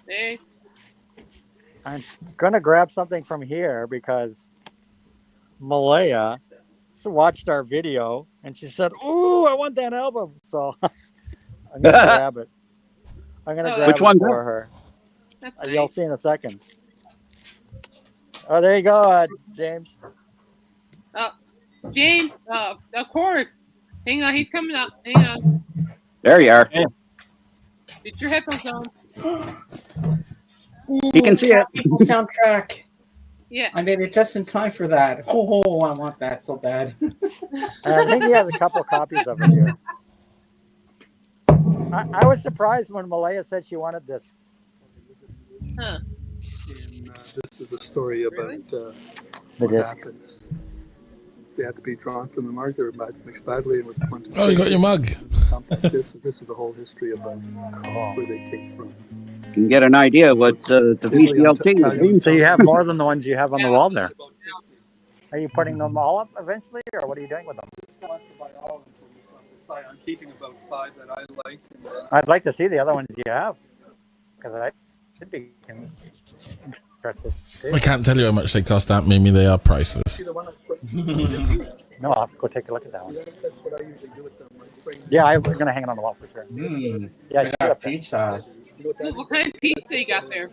Hey. I'm gonna grab something from here because Malaya watched our video and she said, "Ooh, I want that album." So I'm gonna grab it. I'm gonna grab Which it one? for her. That's You'll nice. see in a second. Oh, there you go, James. Oh, James, of course. Hang on, he's coming up. Hang on. There you are. Get your headphones on. You can see it. Soundtrack. Yeah. I made it just in time for that. Oh, I want that so bad. I think he has a couple copies of it here. I was surprised when Malaya said she wanted this. Huh. This is the story about The what disc. happens. They had to be drawn from the mark. They were mixed badly and with quantum. Oh, you got your mug. This is the whole history about where they came from. You can get an idea what the VCLT is. So you have more than the ones you have on the wall there. Are you putting them all up eventually, or what are you doing with them? I'm keeping about 5 that I like. I'd like to see the other ones you have, because I should be interested. I can't tell you how much they cost out, Mimi. They are priceless. No, I'll have to go take a look at that one. Yeah, I'm going to hang it on the wall for sure. Yeah, I got pizza. Ooh, what kind of pizza you got there?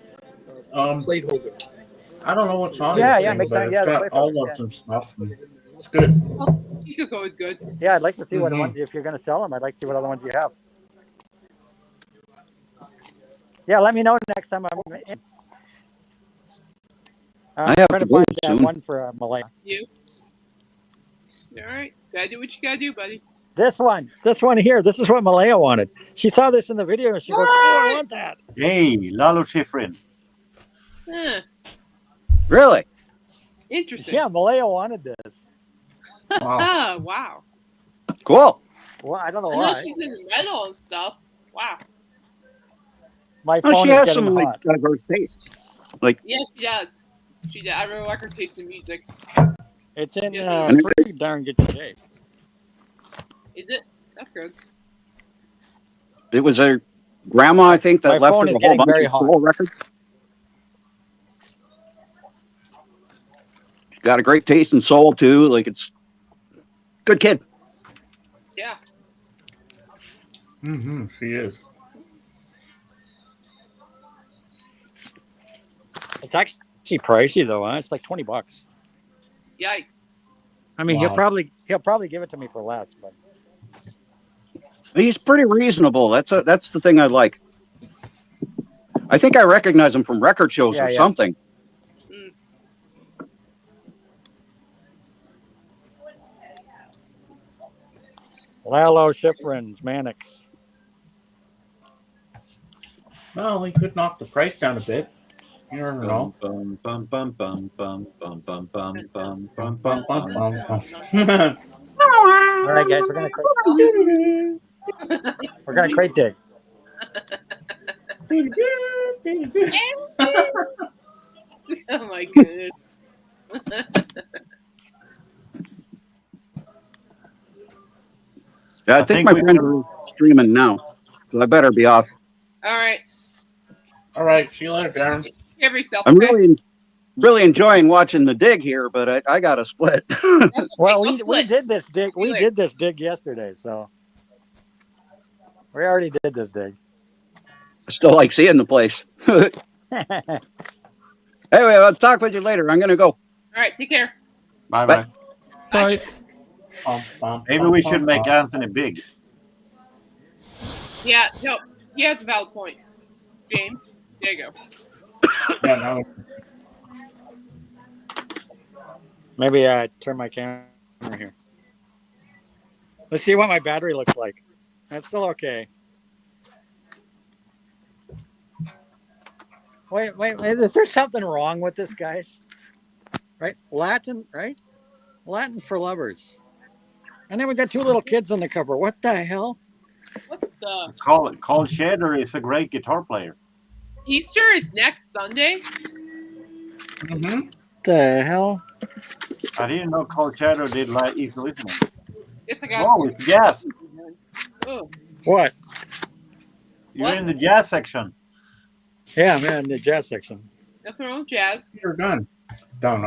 Plate holder. I don't know what's on Yeah, this yeah, thing, makes but sense. it's Yeah, the got plate holder, olives yeah. and stuff. And it's good. Oh, pizza's always good. Yeah, I'd like to see what ones, if you're going to sell them, I'd like to see what other ones you have. Yeah, let me know next time I'm in. I have trying to to go find that soon. one for Malaya. You? All right. Gotta do what you gotta do, buddy. This one here. This is what Malaya wanted. She saw this in the video and she goes, "Oh, I want that." Hey, Lalo Schifrin. Huh. Really? Interesting. Yeah, Malaya wanted this. Wow. Wow. Cool. Well, I don't know I know why. she's in metal and stuff. Wow. My Oh, phone she is has getting some like hot. diverse tastes. Like Yeah, she does. She does. I really like her taste in music. It's in Yeah. pretty darn good shape. Is it? That's good. it was her grandma, I think, that My left phone her is a whole getting bunch very of hot. soul records. She's got a great taste in soul too. Like it's good kid. Yeah. She is. It's actually pricey though, huh? It's like $20. Yikes. I mean, Wow. he'll probably give it to me for less, but He's pretty reasonable. That's the thing I like. I think I recognize him from record shows Yeah, or yeah. something. Lalo Schifrin's Mannix. Well, he could knock the price down a bit. You never know. Bum, bum, bum, bum, bum, bum, bum, bum, bum, bum, Bum, bum, bum, bum. bum, bum. All right, guys, we're gonna crate dig. Oh my goodness. Yeah, I think my friends are streaming now, so I better be off. All right. All right, see you later, Darren. Give yourself. I'm Okay? really enjoying watching the dig here, but I got to split. Well, we did this dig. We did this dig yesterday, so we already did this dig. I still like seeing the place. Anyway, I'll talk with you later. I'm gonna go. All right. Take care. Bye Bye. bye. Bye. Maybe we should make Anthony big. Yeah. No. He has a valid point. James. There you go. Yeah, no. Maybe turn my camera here. Let's see what my battery looks like. That's still okay. Wait. Is there something wrong with this, guys? Right? Latin, right? Latin for lovers. And then we got two little kids on the cover. What the hell? What's the Cole Shader is a great guitar player. Easter is next Sunday? The hell? I didn't know Cole Shader did like Easter listening. It's a guy. Oh, it's jazz. Oh. What? You're in the jazz section. Yeah, man, the jazz section. Nothing wrong with jazz. You're done. No.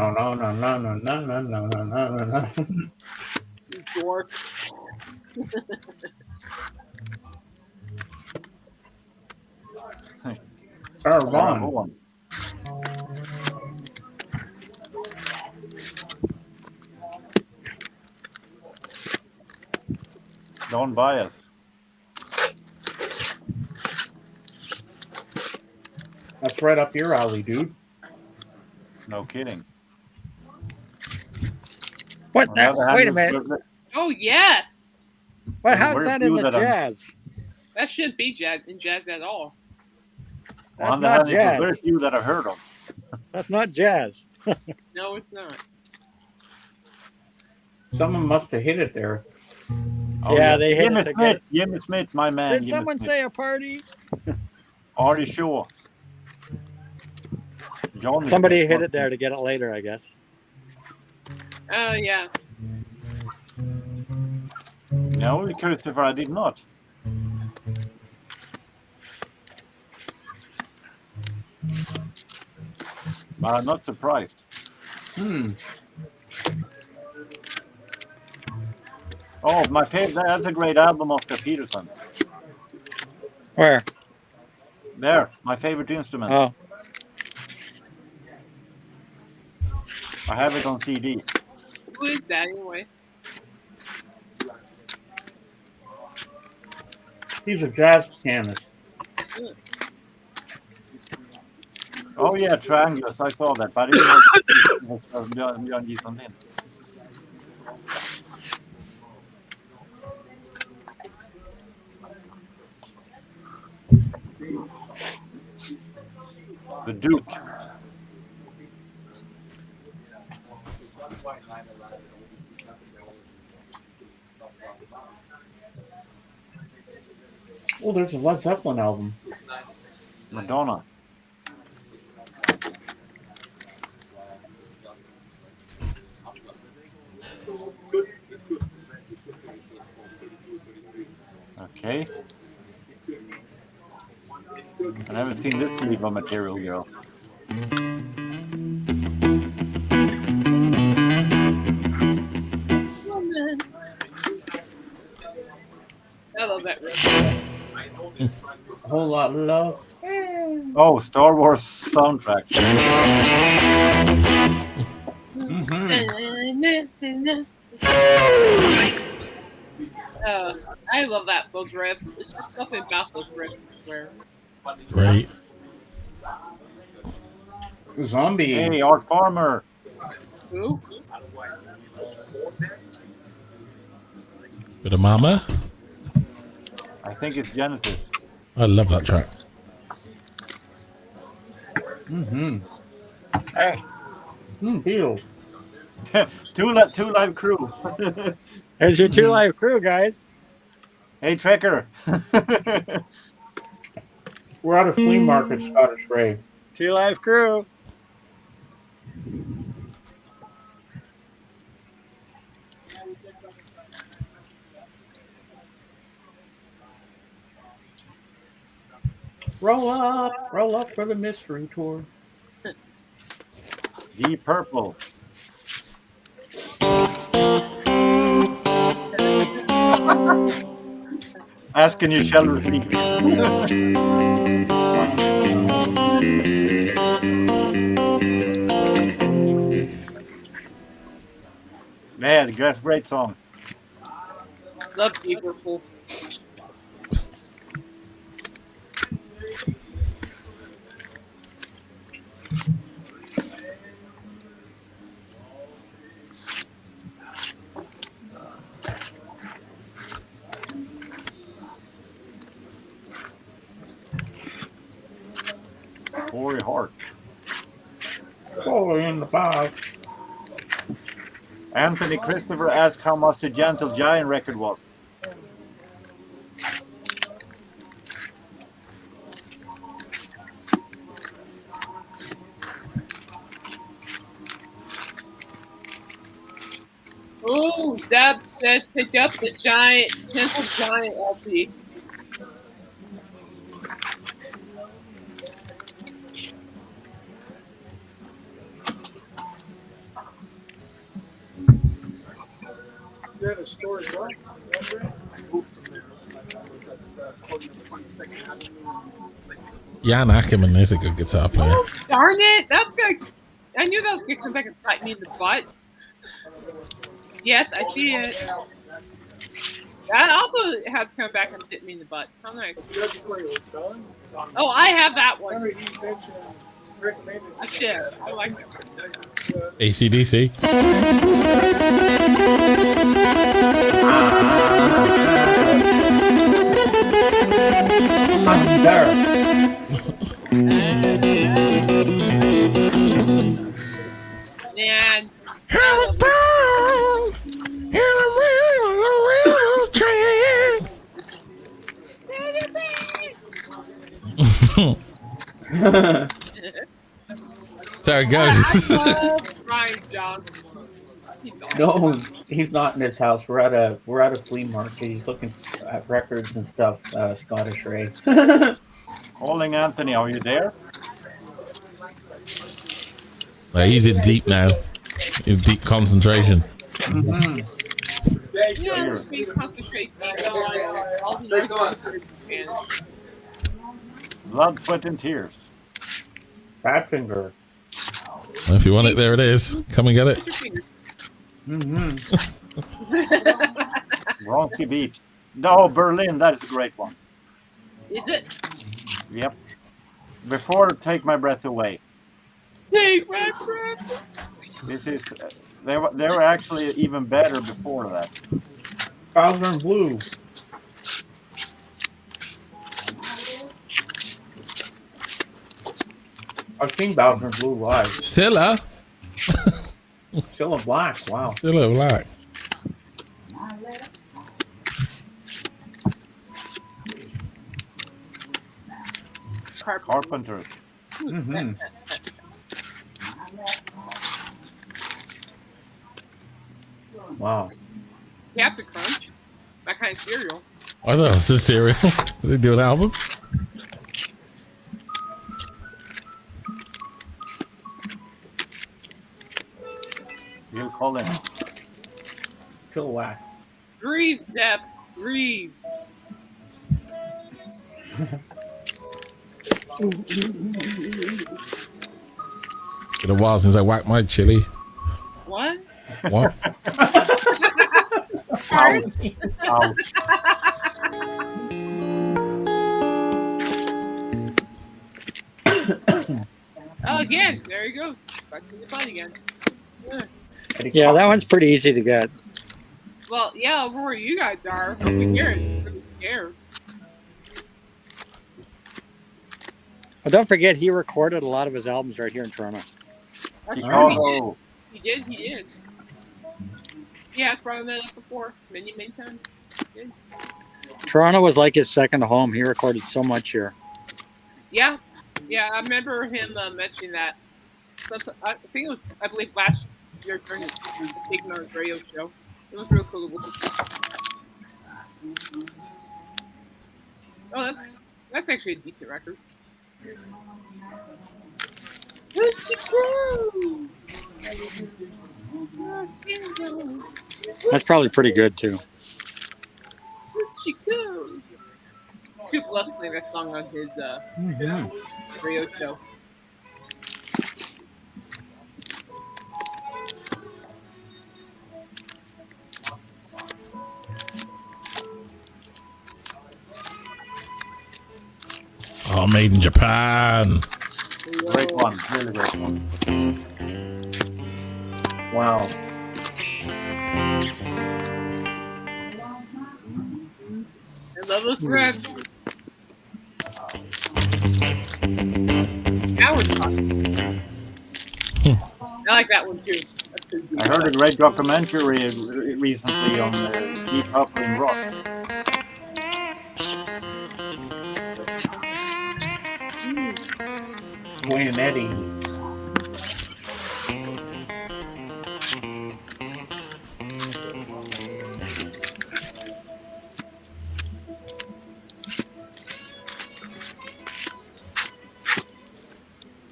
You dork. Ron. Don't bias. That's right up your alley, dude. No kidding. What? On the other hand, Wait a minute. Oh yes. Well, how's very that in few the that I'm- jazz? That shouldn't be jazz at all. That's On the not hand, there's jazz. very few that I've heard of. That's not jazz. No, it's not. Someone must have hit it there. Oh, Yeah, they hit Jimmy it to Smith. get. Jimmy Smith, my man. Did Jimmy someone Smith. say a party? Are you sure? John Somebody Smith. hit it there to get it later, I guess. Oh yeah. No, Christopher, I did not. But I'm not surprised. Oh, my favorite. That's a great album, Oscar Peterson. Where? There, my favorite instrument. Oh. I have it on CD. Who is that anyway? He's a jazz pianist. Oh yeah, Triangulus. I saw that, but I didn't know it was Björn G. Sundin. The Duke. Oh, there's a Led Zeppelin album. Madonna. Okay. I haven't seen this sleeve of Material Girl. Woman. I love that riff. A whole lot of love. Oh, Star Wars soundtrack. I love those riffs. There's just something about those riffs, I swear. Right. Zombie. Hey, Art Farmer. Who? With a mama. I think it's Genesis. I love that track. Hey. Deal. two live crew. There's your 2 Live crew, guys. Hey, Trekker. We're out of flea market, Scottish Ray. 2 Live crew. Roll up for the mystery tour. Deep Purple. Asking you shall repeat. Man, that's a great song. Love Deep Purple. Corey Hart. Totally in the box. Anthony Christopher asked how much the Gentle Giant record was. Oh, Deb says pick up the Gentle Giant LP. Jan Ackerman is a good guitar player. Oh, darn it! That's good. I knew that was gonna come back and bite me in the butt. Yes, I see it. That also has come back and bit me in the butt. How nice. Oh, I have that one. Yeah, I like that one. ACDC. Man. That's how it goes. I love Ryan Johnson. He's awesome. No, he's not in his house. We're at a flea market. He's looking at records and stuff. Scottish Ray. Calling Anthony, are you there? He's in deep now. He's deep concentration. Mm-hmm. Yeah, we concentrate on all the Blood, sweat, and tears. Fat finger. Well, if you want it, there it is. Come and get it. Mm-hmm. Bronchi Beach. No, Berlin, that is a great one. Is it? Yep. Before Take My Breath Away. Take my breath. This is they were actually even better before that. Bowser and Blue. I've seen Bowser and Blue live. Scylla. Scylla Black. Wow. Scylla Black. Carpenter. Mm-hmm. Wow. Captain Crunch. That kind of cereal. I thought it was a cereal. Did they do an album? Phil Collins. Chilliwack. Breathe, Deb. Breathe. Been a while since I whacked my chili. What? What? Ouch. Ouch. Oh, again. There you go. Back to the fight again. Yeah, that one's pretty easy to get. Well, yeah, over where you guys are. Over here, who cares? But don't forget, he recorded a lot of his albums right here in Toronto. That's Chicago. true. He did. Yeah, it's brought that up before. Many times. He did. Toronto was like his second home. He recorded so much here. Yeah, I remember him mentioning that. I think it was, I believe, last year during his Ignorant radio show. It was real cool to listen to. Oh, that's actually a decent record. That's probably pretty good too. Coop loves playing that song on his radio show. Oh, made in Japan. Great one. Really great one. Wow. I love those reps. Now we're talking. I like that one too. That's pretty good. I heard a great documentary recently on Deep Up in Rock. Wayne and Eddie.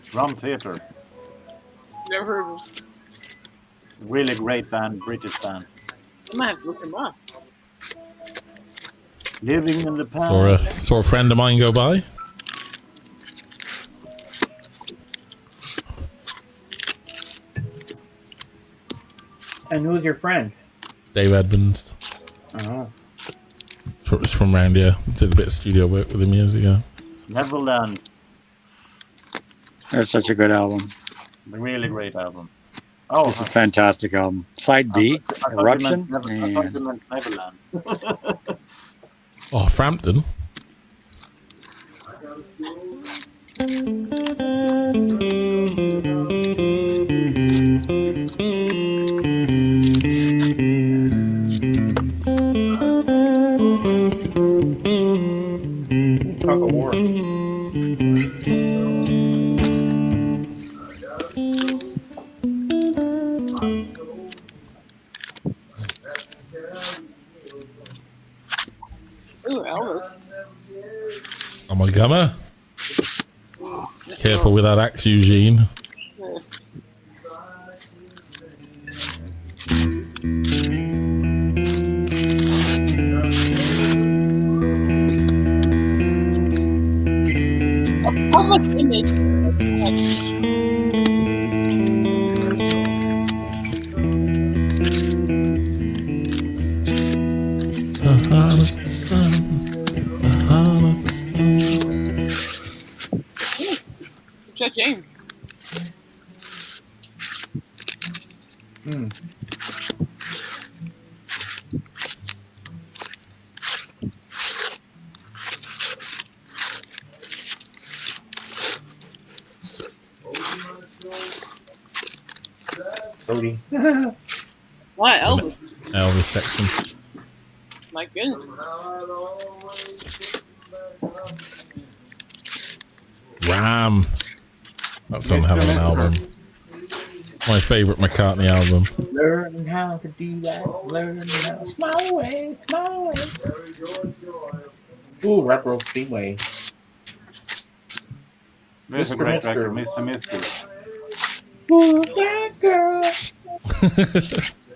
Drum Theatre. Never heard of them. Really great band, British band. I might have to look them up. Living in the past. Saw a friend of mine go by. And who's your friend? Dave Edmonds. Oh. It's from round here. Did a bit of studio work with him years ago. Neverland. That's such a good album. Really great album. Oh, It's a fantastic album. Side B, I thought Eruption. I thought Man. you meant Neverland. Oh, Frampton. Tug of war. Ooh, Elvis. Oh my gummer. Careful with that axe, Eugene. Yeah. Public image. The heart of the sun. The heart of the sun. Judge James. Cody. What, Elvis? Elvis section. My goodness. Ram. That's one hell of an album. My favourite McCartney album. Learn how to do that. Learn how. Smile away. Smile away. Ooh, Retro Speedway. This is a great record, Mr. Mystery. Ooh, that girl.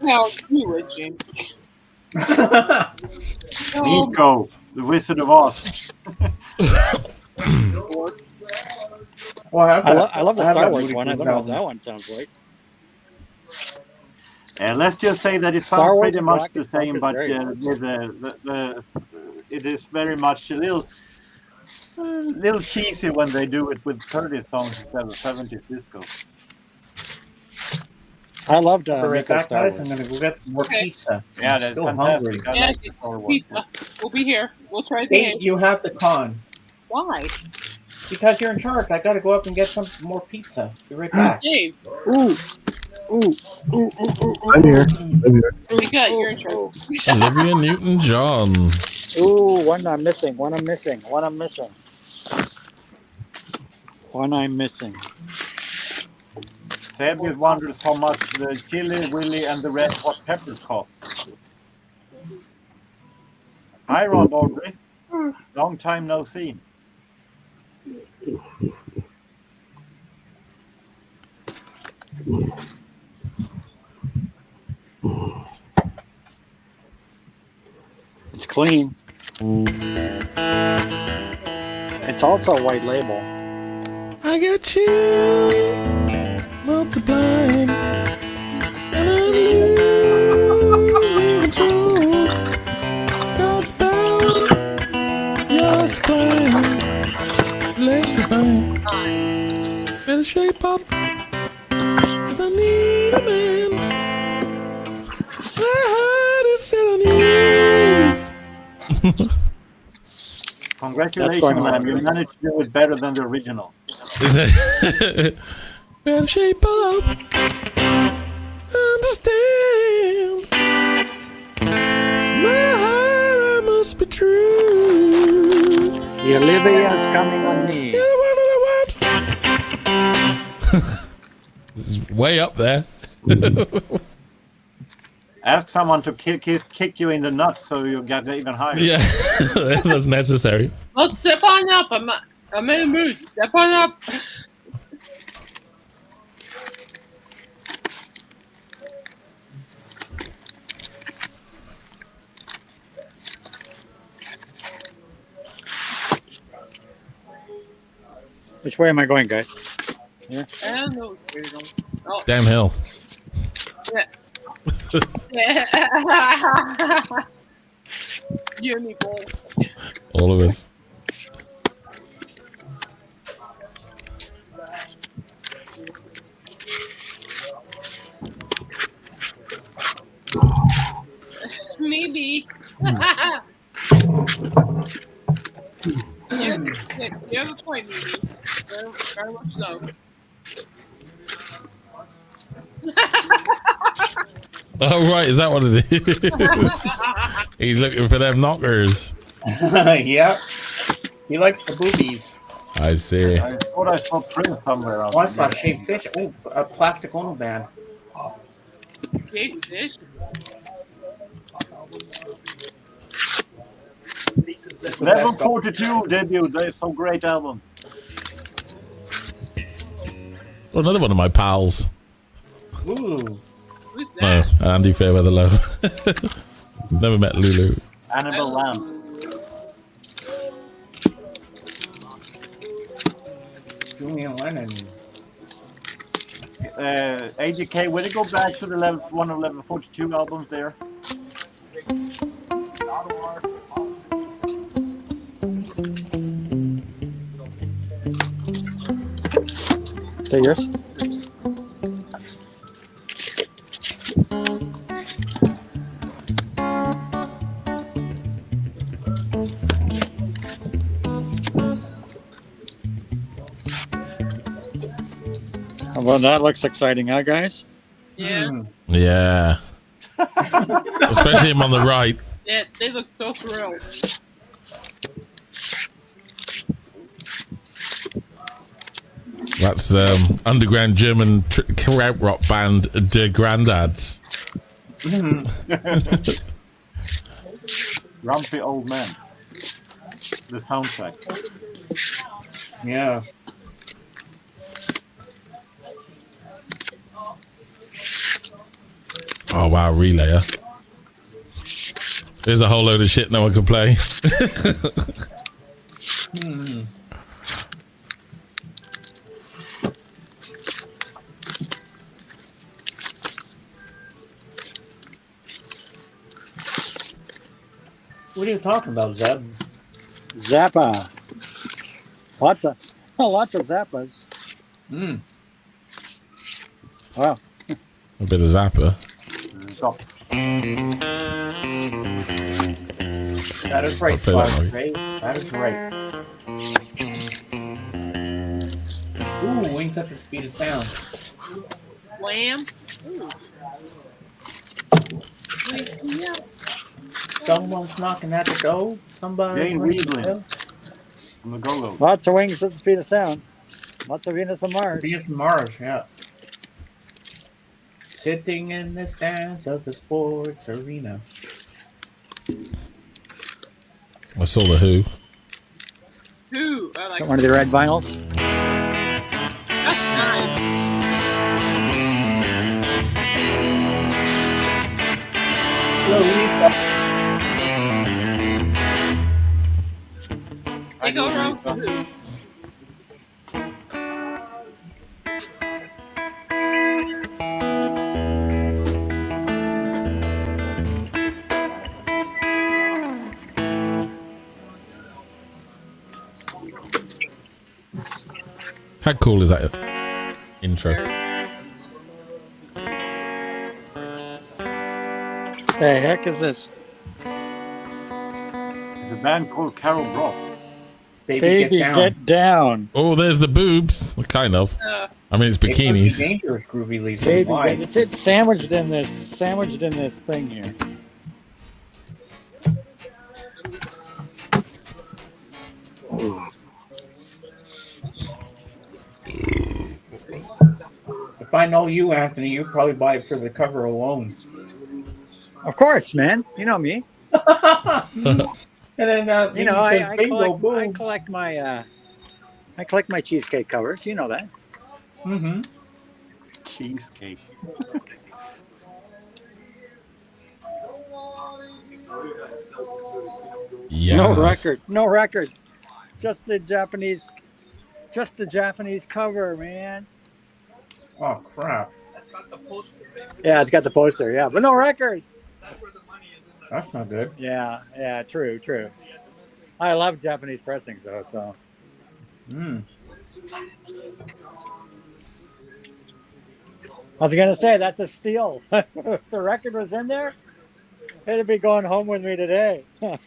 Now, you was James. Nico, the Wizard of Oz. Well, I love the Star Wars one. I don't know what that one sounds like. Let's just say that it Star sounds Wars pretty and much Black the is Dark same, is but very with it is very much a little cheesy when they do it with 30 songs instead of 70 disco. I loved Right Nico's back, Star guys. Wars. I'm gonna go get some more pizza. Yeah, I'm that's still fantastic. hungry. Yeah, like the Star Wars pizza. one. We'll be here. We'll try the Hey, game. you have the con. Why? Because you're in charge. I gotta go up and get some more pizza. Be right back. Dave. Ooh. I'm here. I'm here. You got, you're in charge. Olivia Newton-John. Ooh, one I'm missing. One I'm missing. Seb wonders how much the chili, willy, and the red hot peppers cost. Hi, Ron Baldry. Long time no see. It's clean. It's also white label. I got you multiplying, and I'm losing control. God's power, you're supplying, electrifying. Better shape up, 'cause I need a man. My heart is set on you. Congratulations, Lam. You managed to do it better than the original. Is it? Better shape up. Understand. My heart, I must be true. The Olivia's coming on me. This is way up there. Ask someone to kick you in the nuts so you get even higher. Yeah, that's necessary. Well, step on up. I'm in the mood. Step on up. Which way am I going, guys? Yeah. I don't know where you're going. Oh. Damn hill. Yeah. Yeah. You and me both. All of us. Maybe. Yeah, you have a point, Mimi. Very much so. Oh, right. Is that what it is? He's looking for them knockers. Yep. He likes the boobies. I see. I thought I saw Prince somewhere out Oh, I saw there. shaved fish. Oh, a plastic Ono band. Shaved fish. Level 42 debut. That is some great album. Oh, another one of my pals. Ooh. Who's No, that? Andy Fairweather. Never met Lulu. Annabelle Lamb. Julian Lennon. AJK, will you go back to the one of level 42 albums there? Is that yours? Well, that looks exciting, huh, guys? Yeah. Yeah. Especially him on the right. Yeah, they look so thrilled. That's underground German krautrock band Der Granddads. Grumpy Old Man. The soundtrack. Yeah. Oh wow, Relayer. There's a whole load of shit no one can play. What are you talking about, Zeb? Zappa. Lots of Zappas. Wow. A bit of Zappa. That is right, I'll play that Father one. Ray. That is right. Ooh, wings at the speed of sound. Lamb. Ooh. Yeah. Someone's knocking at the door. Somebody. Jane Weedlin. From the Go-Go. Lots of wings at the speed of sound. Lots of Venus and Mars. Venus and Mars, yeah. Sitting in the stands of the sports arena. I saw the Who. Who? I like Got one of the red vinyls. That's nice. They go wrong for who? How cool is that intro? The heck is this? The band called Carol Brock. Baby, get down. Oh, there's the boobs. Kind of. I mean, it's bikinis. Dangerous, groovy leaves. Baby, it's sandwiched in this thing here. If I know you, Anthony, you'd probably buy it for the cover alone. Of course, man. You know me. And then You know, says, bingo, boom. I collect my cheesecake covers. You know that. Mm-hmm. Cheesecake. Yes. No record. Just the Japanese cover, man. Oh crap. Yeah, it's got the poster. Yeah, but no record. That's not good. Yeah, true. I love Japanese pressings though, so. Mm. I was gonna say that's a steal. If the record was in there, it'd be going home with me today. Ooh,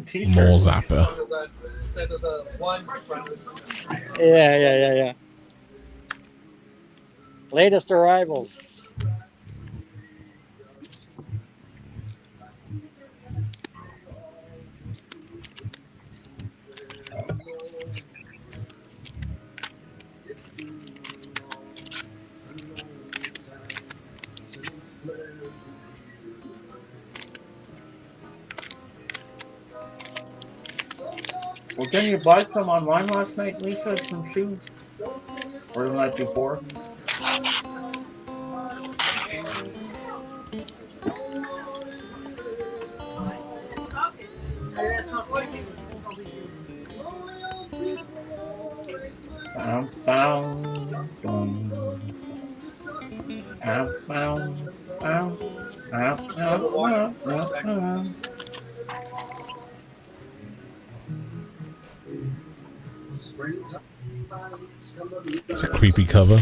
t-shirt. More Zappa. Yeah. Latest arrivals. Well, didn't you buy some online last night, Lisa? Some shoes? Or the night before? It's a creepy cover.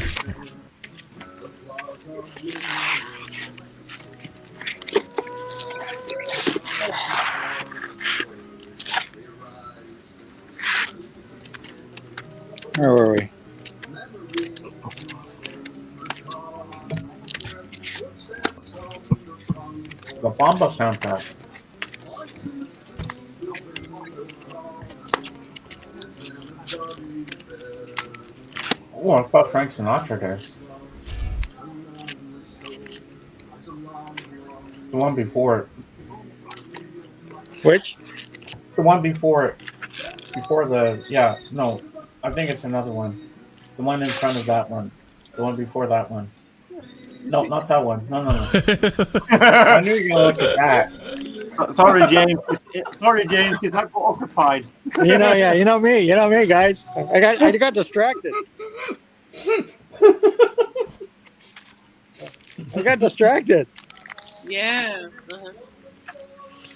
Where were we? The Bomba soundtrack. Oh, I saw Frank Sinatra there. The one before it. Which? The one before it. Before the, yeah, no. I think it's another one. The one in front of that one. The one before that one. No, not that one. No. I knew you were going to look at that. Sorry, James. Sorry, James. He's not occupied. You know me, guys. I got distracted. I got distracted. Yeah. Uh-huh.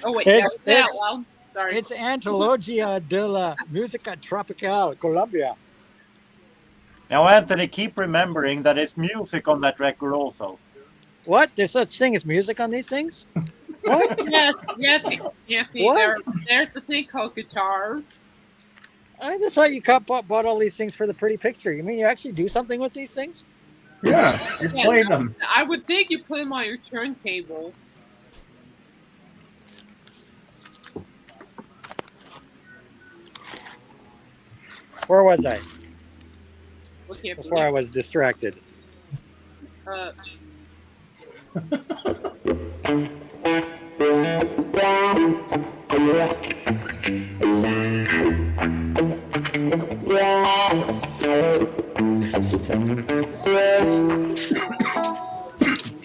Oh wait, It's- say out it's- loud. Sorry. It's Antologia de la Música Tropical, Colombia. Now, Anthony, keep remembering that it's music on that record also. What? There's such thing as music on these things? What? Yes. What? There's a thing called guitars. I just thought you bought all these things for the pretty picture. You mean you actually do something with these things? Yeah, you play them. I would think you put them on your turntable. Where was I? Okay, Before I was distracted.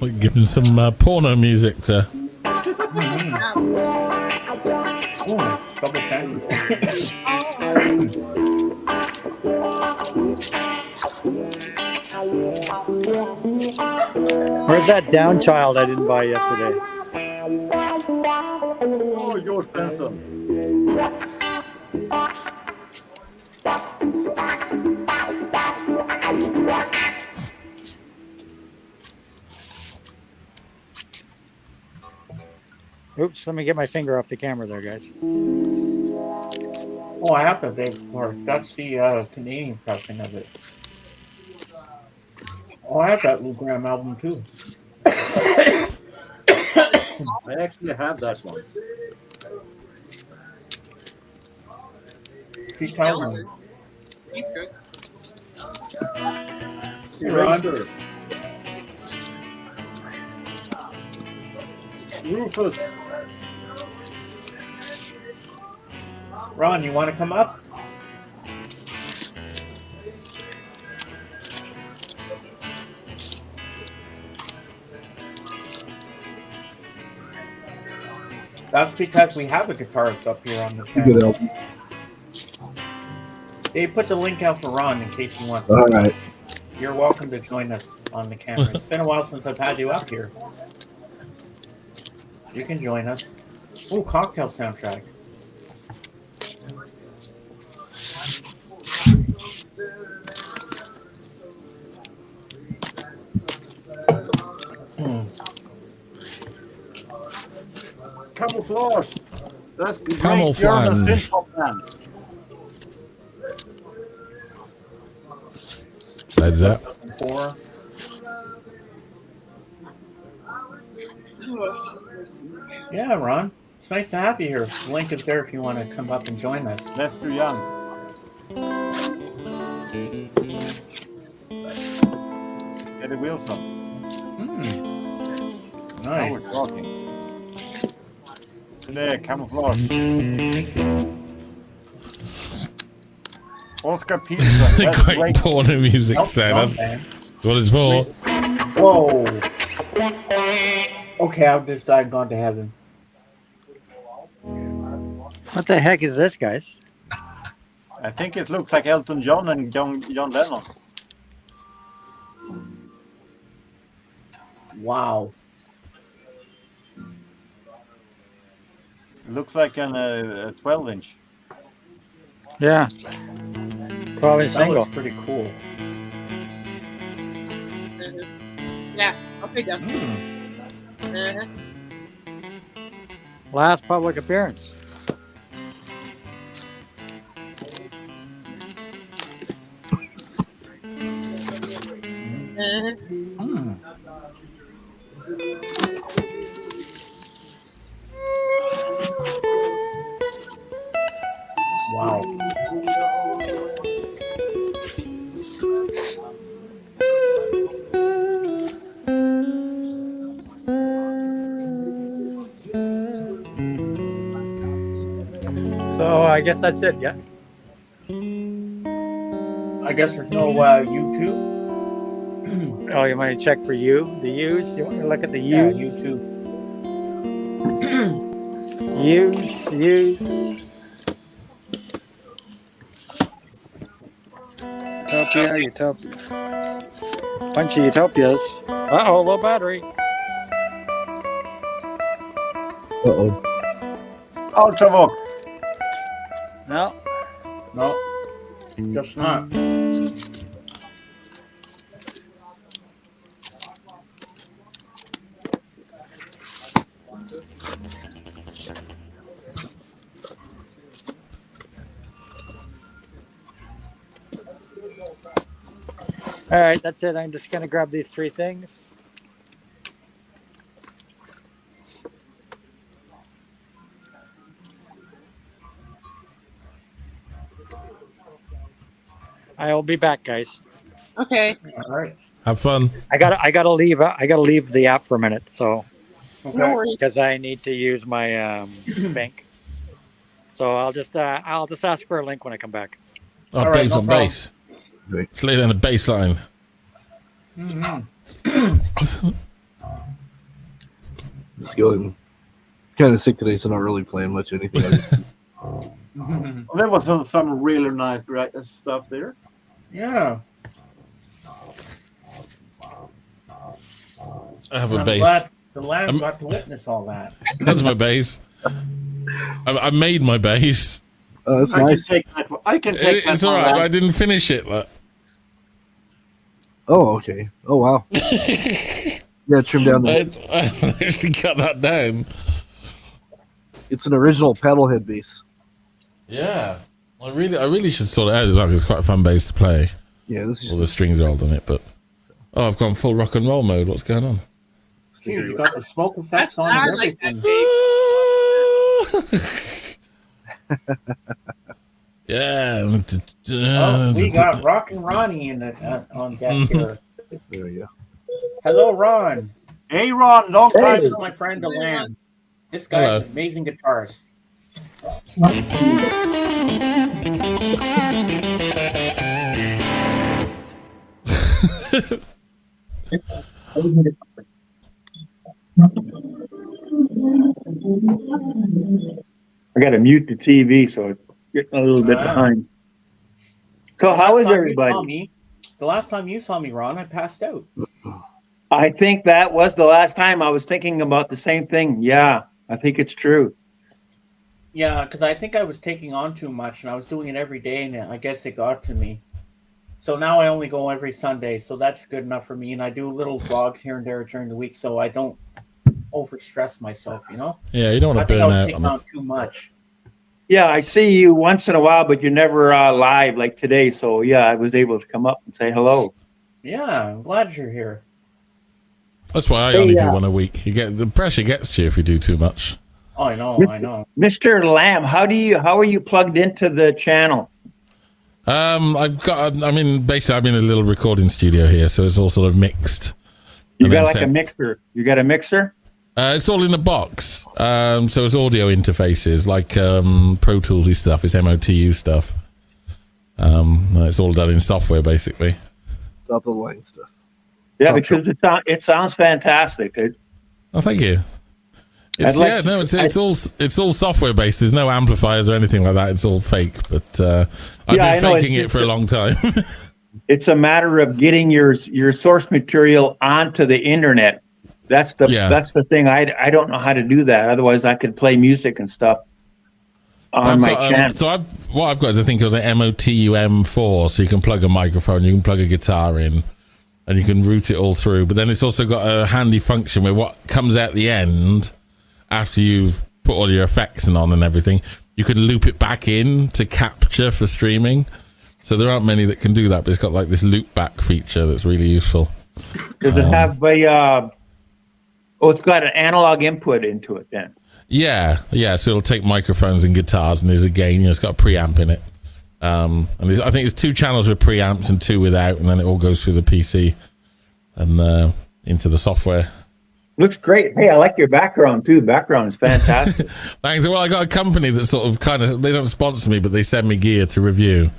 We're giving some porno music to. Double time. Where's that down child I didn't buy yesterday? Oh, George Benson. Oops, let me get my finger off the camera there, guys. Oh, I have that Dave Clark. That's the Canadian pressing of it. Oh, I have that Lou Graham album too. I actually have that one. 2000. He's good. Hey, Ron. Rufus. Ron, you want to come up? That's because we have a guitarist up here on the channel. Good album. They put the link out for Ron in case he wants to. All right. You're welcome to join us on the camera. It's been a while since I've had you up here. You can join us. Oh, cocktail soundtrack. Camouflage. That's the great Camouflage. German synth-pop band. That's that. 4. Yeah, Ron. It's nice to have you here. The link is there if you want to come up and join us. Lester Young. Eddie Wilson. Now Nice. we're talking. There, Camouflage. Oscar Peterson. That's Great porno music sound. That's what it's for. Whoa. Okay, I've just died and gone to heaven. What the heck is this, guys? I think it looks like Elton John and John Lennon. Wow. It looks like a 12-inch. Yeah. 12-inch That single. looks pretty cool. Yeah. Okay, done. Last public appearance. Wow. So I guess that's it, yeah? I guess there's no YouTube. Oh, you might check for the U's? You want to look at the Yeah, U's? YouTube. Use. Utopia. Bunch of utopias. Uh-oh, low battery. Uh-oh. Ultravox. No. No. Just not. All right, that's it. I'm just going to grab these 3 things. I'll be back, guys. Okay. All right. Have fun. I gotta leave. I gotta leave the app for a minute. So, No worries. because I need to use my bank. So I'll just ask for a link when I come back. Oh, All right, Dave's no on problem. bass. Let's lay down the bass line. Just going. Kind of sick today, so not really playing much anything. There was some really nice stuff there. Yeah. I have a I'm bass. glad the lad got to witness all that. That's my bass. I made my bass. Oh, that's I nice. I can take that. It's all right. I didn't finish it. Oh, okay. Oh, wow. Yeah, trim down the. I actually cut that down. It's an original paddlehead bass. Yeah, I really should sort it out as well. 'Cause it's quite a fun bass to play. Yeah, this is all the strings are old on it, but I've gone full rock and roll mode. What's going on? Dude, you got the smoke effects on I and like everything. that Yeah. Oh, we got Rock and Ronnie in on deck here. There we go. Hello, Ron. Hey, Ron. Long time. This is my friend Delan. This guy's Hello. an amazing guitarist. I got to mute the TV, so it's getting a little bit behind. So, how is everybody? The last time you saw me, Ron, I passed out. I think that was the last time I was thinking about the same thing. Yeah, I think it's true. Yeah, because I think I was taking on too much, and I was doing it every day, and I guess it got to me. So now I only go every Sunday, so that's good enough for me. And I do little vlogs here and there during the week, so I don't overstress myself. You know? Yeah, you don't want to I think burn I was out taking on on too much. Yeah, I see you once in a while, but you're never live like today. So yeah, I was able to come up and say hello. Yeah, I'm glad you're here. That's why I Hey, only do one a week. You get the pressure gets to you if you do too much. Oh, I know, I know. Mr. Lamb, how are you plugged into the channel? Basically I'm in a little recording studio here, so it's all sort of mixed. You And got then like a mixer. You got a mixer? It's all in the box. So it's audio interfaces like Pro Toolsy stuff. It's MOTU stuff. It's all done in software basically. Top of the line stuff. Yeah, because it sounds fantastic. Oh, thank you. It's all software based. There's no amplifiers or anything like that. It's all fake. But I've been faking it for a long time. It's a matter of getting your source material onto the internet. That's the thing. I don't know how to do that. Otherwise, I could play music and stuff on my channel. What I've got is I think of the MOTU M4, so you can plug a microphone, you can plug a guitar in, and you can route it all through. But then it's also got a handy function where what comes out the end after you've put all your effects on and everything, you can loop it back in to capture for streaming. So there aren't many that can do that, but it's got like this loop back feature that's really useful. Does it have it's got an analog input into it then? Yeah. So it'll take microphones and guitars, and there's a gain. It's got a preamp in it. And I think there's 2 channels with preamps and 2 without, and then it all goes through the PC and into the software. Looks great. Hey, I like your background too. Background is fantastic. Thanks. Well, I got a company that sort of they don't sponsor me, but they send me gear to review.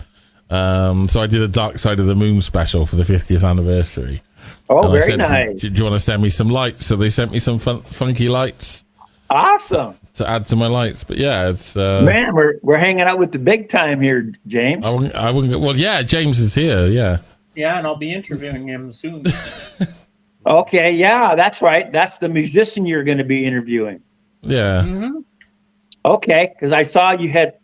So I did a Dark Side of the Moon special for the 50th anniversary. Oh, and very nice. Do you want to send me some lights? So they sent me some funky lights. Awesome. To add to my lights. But yeah, it's... Man, we're hanging out with the big time here, James. Well, yeah, James is here, yeah. Yeah, and I'll be interviewing him soon. Okay, yeah, that's right. That's the musician you're going to be interviewing. Yeah. Mm-hmm. Okay, because I saw you had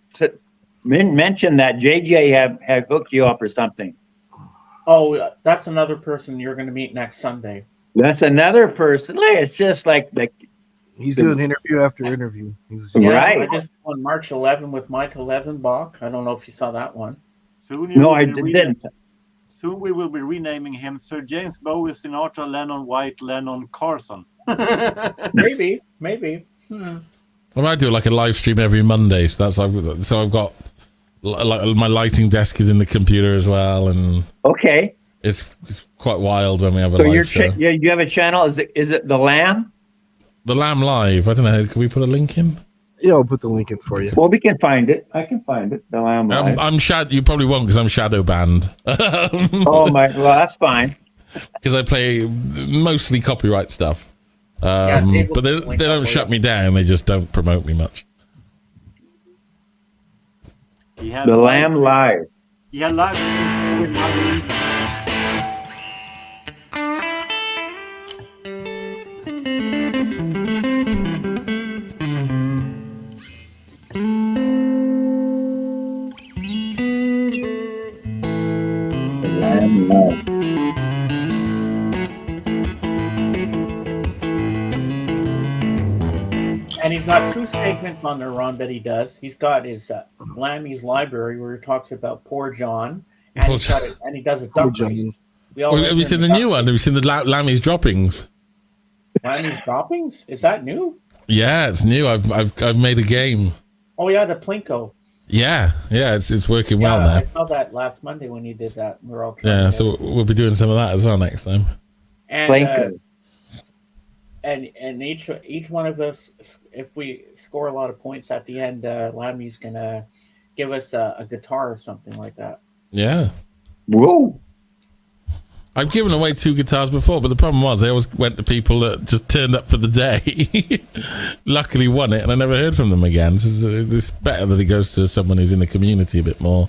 mentioned that JJ had hooked you up or something. Oh, that's another person you're going to meet next Sunday. That's another person. It's just like he's doing interview after interview. Right. I just on March 11 with Michael Levenbach. I don't know if you saw that one. Soon I didn't. Soon we will be renaming him Sir James Bowie, Sinatra, Lennon, White, Lennon, Carson. Maybe. Well, I do like a live stream every Monday, so I've got like my lighting desk is in the computer as well, and okay, it's quite wild when we have a so live show. You have a channel. Is it the Lamb? The Lamb Live. I don't know. Can we put a link in? Yeah, I'll put the link in for you. Well, we can find it. I can find it. The Lamb Live. I'm You probably won't because I'm shadow banned. Oh my! Well, that's fine. Because I play mostly copyright stuff. But they don't shut me down. They just don't promote me much. The Lamb Live. Yeah, live. And he's got 2 segments on the run that he does. He's got his Lammy's Library where he talks about Poor John, and, he does a duck race. Have you seen the new one? Have you seen the Lammy's Droppings? Lammy's Droppings? Is that new? Yeah, it's new. I've made a game. Oh yeah, the Plinko. Yeah, it's working well now. I saw that last Monday when you did that. We're all so we'll be doing some of that as well next time. And and each one of us, if we score a lot of points at the end, Lammy's gonna give us a guitar or something like that. Yeah. Whoa. I've given away 2 guitars before, but the problem was they always went to people that just turned up for the day. Luckily won it, and I never heard from them again. It's better that it goes to someone who's in the community a bit more.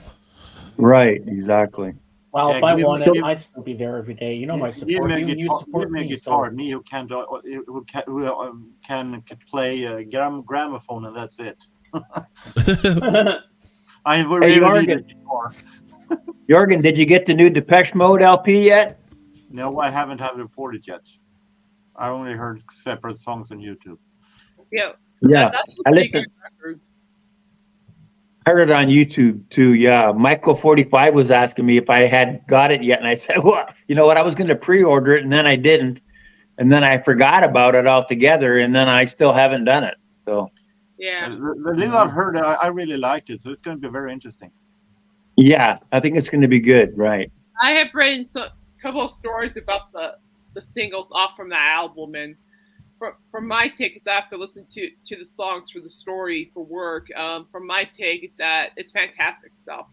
Right, exactly. Well, if Yeah, I give won me, it, give, I'd still be there every day. You know my give support. me a You guitar. Give support me a me, guitar. so Me who can play gramophone, and that's it. I Hey, really need a Jorgen, guitar. Jorgen, did you get the new Depeche Mode LP yet? No, I haven't had it afforded yet. I only heard separate songs on YouTube. Yeah. Yeah, That's a I pretty listened. good record. Heard it on YouTube too. Yeah, Michael 45 was asking me if I had got it yet, and I said, "Well, you know what? I was going to pre-order it, and then I didn't, and then I forgot about it altogether, and then I still haven't done it." So Yeah. The little I've heard, I really liked it, so it's going to be very interesting. yeah, I think it's going to be good. Right. I have read a couple of stories about the singles off from the album, and from my take is I have to listen to the songs for the story for work. From my take is that it's fantastic stuff.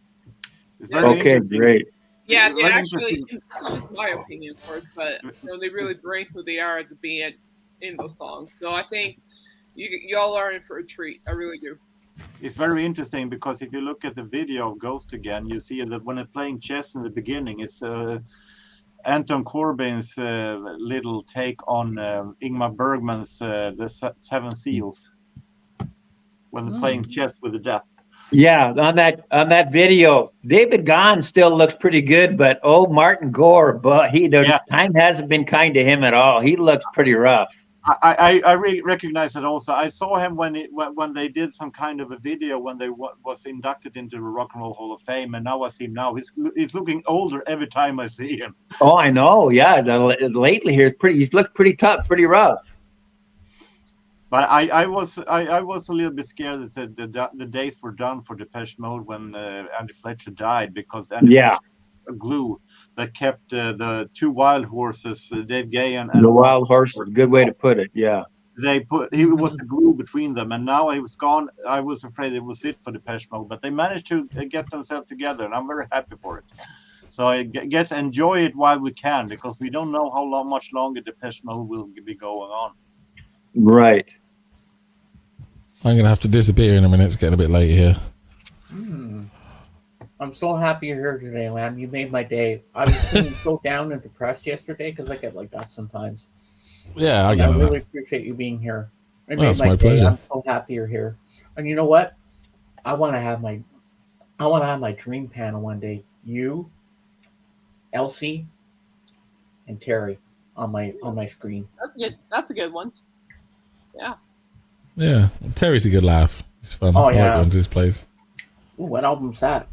It's very Okay, interesting. great. Yeah, they Very actually, interesting. it's just my opinion, of course, but they really bring who they are as a band in those songs. So I think y'all are in for a treat. I really do. It's very interesting because if you look at the video of Ghost Again, you see that when they're playing chess in the beginning, it's Anton Corbin's little take on Ingmar Bergman's The Seven Seals when they're playing chess with the death. Yeah, on that video, David Gahn still looks pretty good, but Martin Gore, but time hasn't been kind to him at all. He looks pretty rough. I really recognize it also. I saw him when they did some kind of a video when they was inducted into the Rock and Roll Hall of Fame, and now I see him now. He's looking older every time I see him. Oh, I know. Yeah, lately here, he's looked pretty tough, pretty rough. But I was a little bit scared that the days were done for Depeche Mode when Andy Fletcher died, because Andy Fletcher was a glue that kept the two wild horses, Dave Gahan and the wild horses. Good way to put it. Yeah. He was the glue between them, and now he was gone. I was afraid it was it for Depeche Mode, but they managed to get themselves together, and I'm very happy for it. So I get to enjoy it while we can, because we don't know how much longer Depeche Mode will be going on. Right. I'm going to have to disappear in a minute. It's getting a bit late here. I'm so happy you're here today, Lamb. You made my day. I was feeling so down and depressed yesterday because I get like that sometimes. Yeah, I get that. I really appreciate you being here. It Well, made it's my my day. pleasure. I'm so happy you're here. And you know what? I want to have my dream panel one day. You, Elsie, and Terry on my screen. That's a good one. Yeah. Yeah, Terry's a good laugh. It's fun. Oh, I like yeah. going to his place. Ooh, what album's that?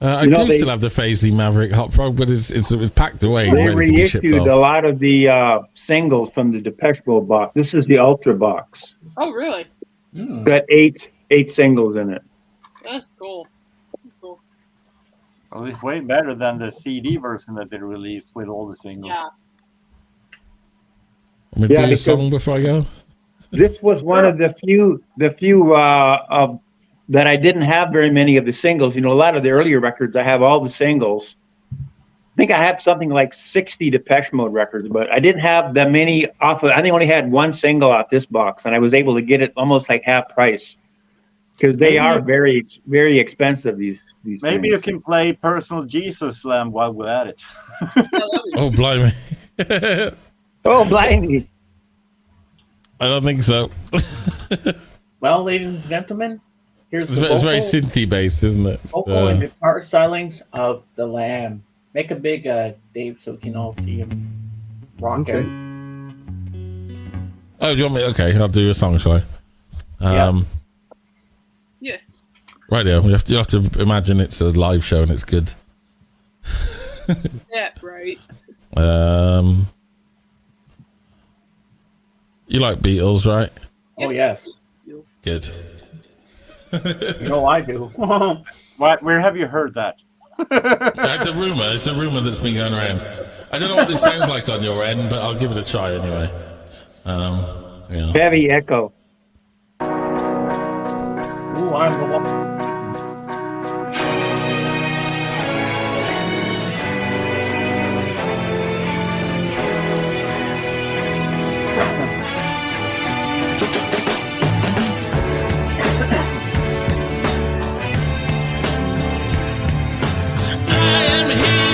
I do still have the Faisley Maverick Hot Frog, but it's packed away. They ready to be shipped reissued off. a lot of the singles from the Depeche Mode box. This is the Ultra box. Oh, really? Got eight singles in it. That's cool. Cool. Well, it's way better than the CD version that they released with all the singles. Yeah. Let me do a song before I go. This was one of the few that I didn't have very many of the singles. You know, a lot of the earlier records, I have all the singles. I think I have something like 60 Depeche Mode records, but I didn't have that many off of. I only had one single off this box, and I was able to get it almost like half price because they are very, very expensive. These Maybe things. you can play Personal Jesus Slam while we're at it. Oh, blimey. Oh, blimey. I don't think so. Well, ladies and gentlemen, here's It's, the it's very vocal- synthy based, isn't it? vocal and guitar stylings of the Lamb. Make a big Dave so we can all see him rock out. Oh, do you want me? Okay, I'll do a song, shall I? Yeah. Right here. You have to imagine it's a live show and it's good. Yeah, right. You like Beatles, right? Oh, yes. Good. You know I do. Where have you heard that? It's a rumor. It's a rumor that's been going around. I don't know what this sounds like on your end, but I'll give it a try anyway. Yeah. Heavy echo. Ooh, I'm the one. I am here.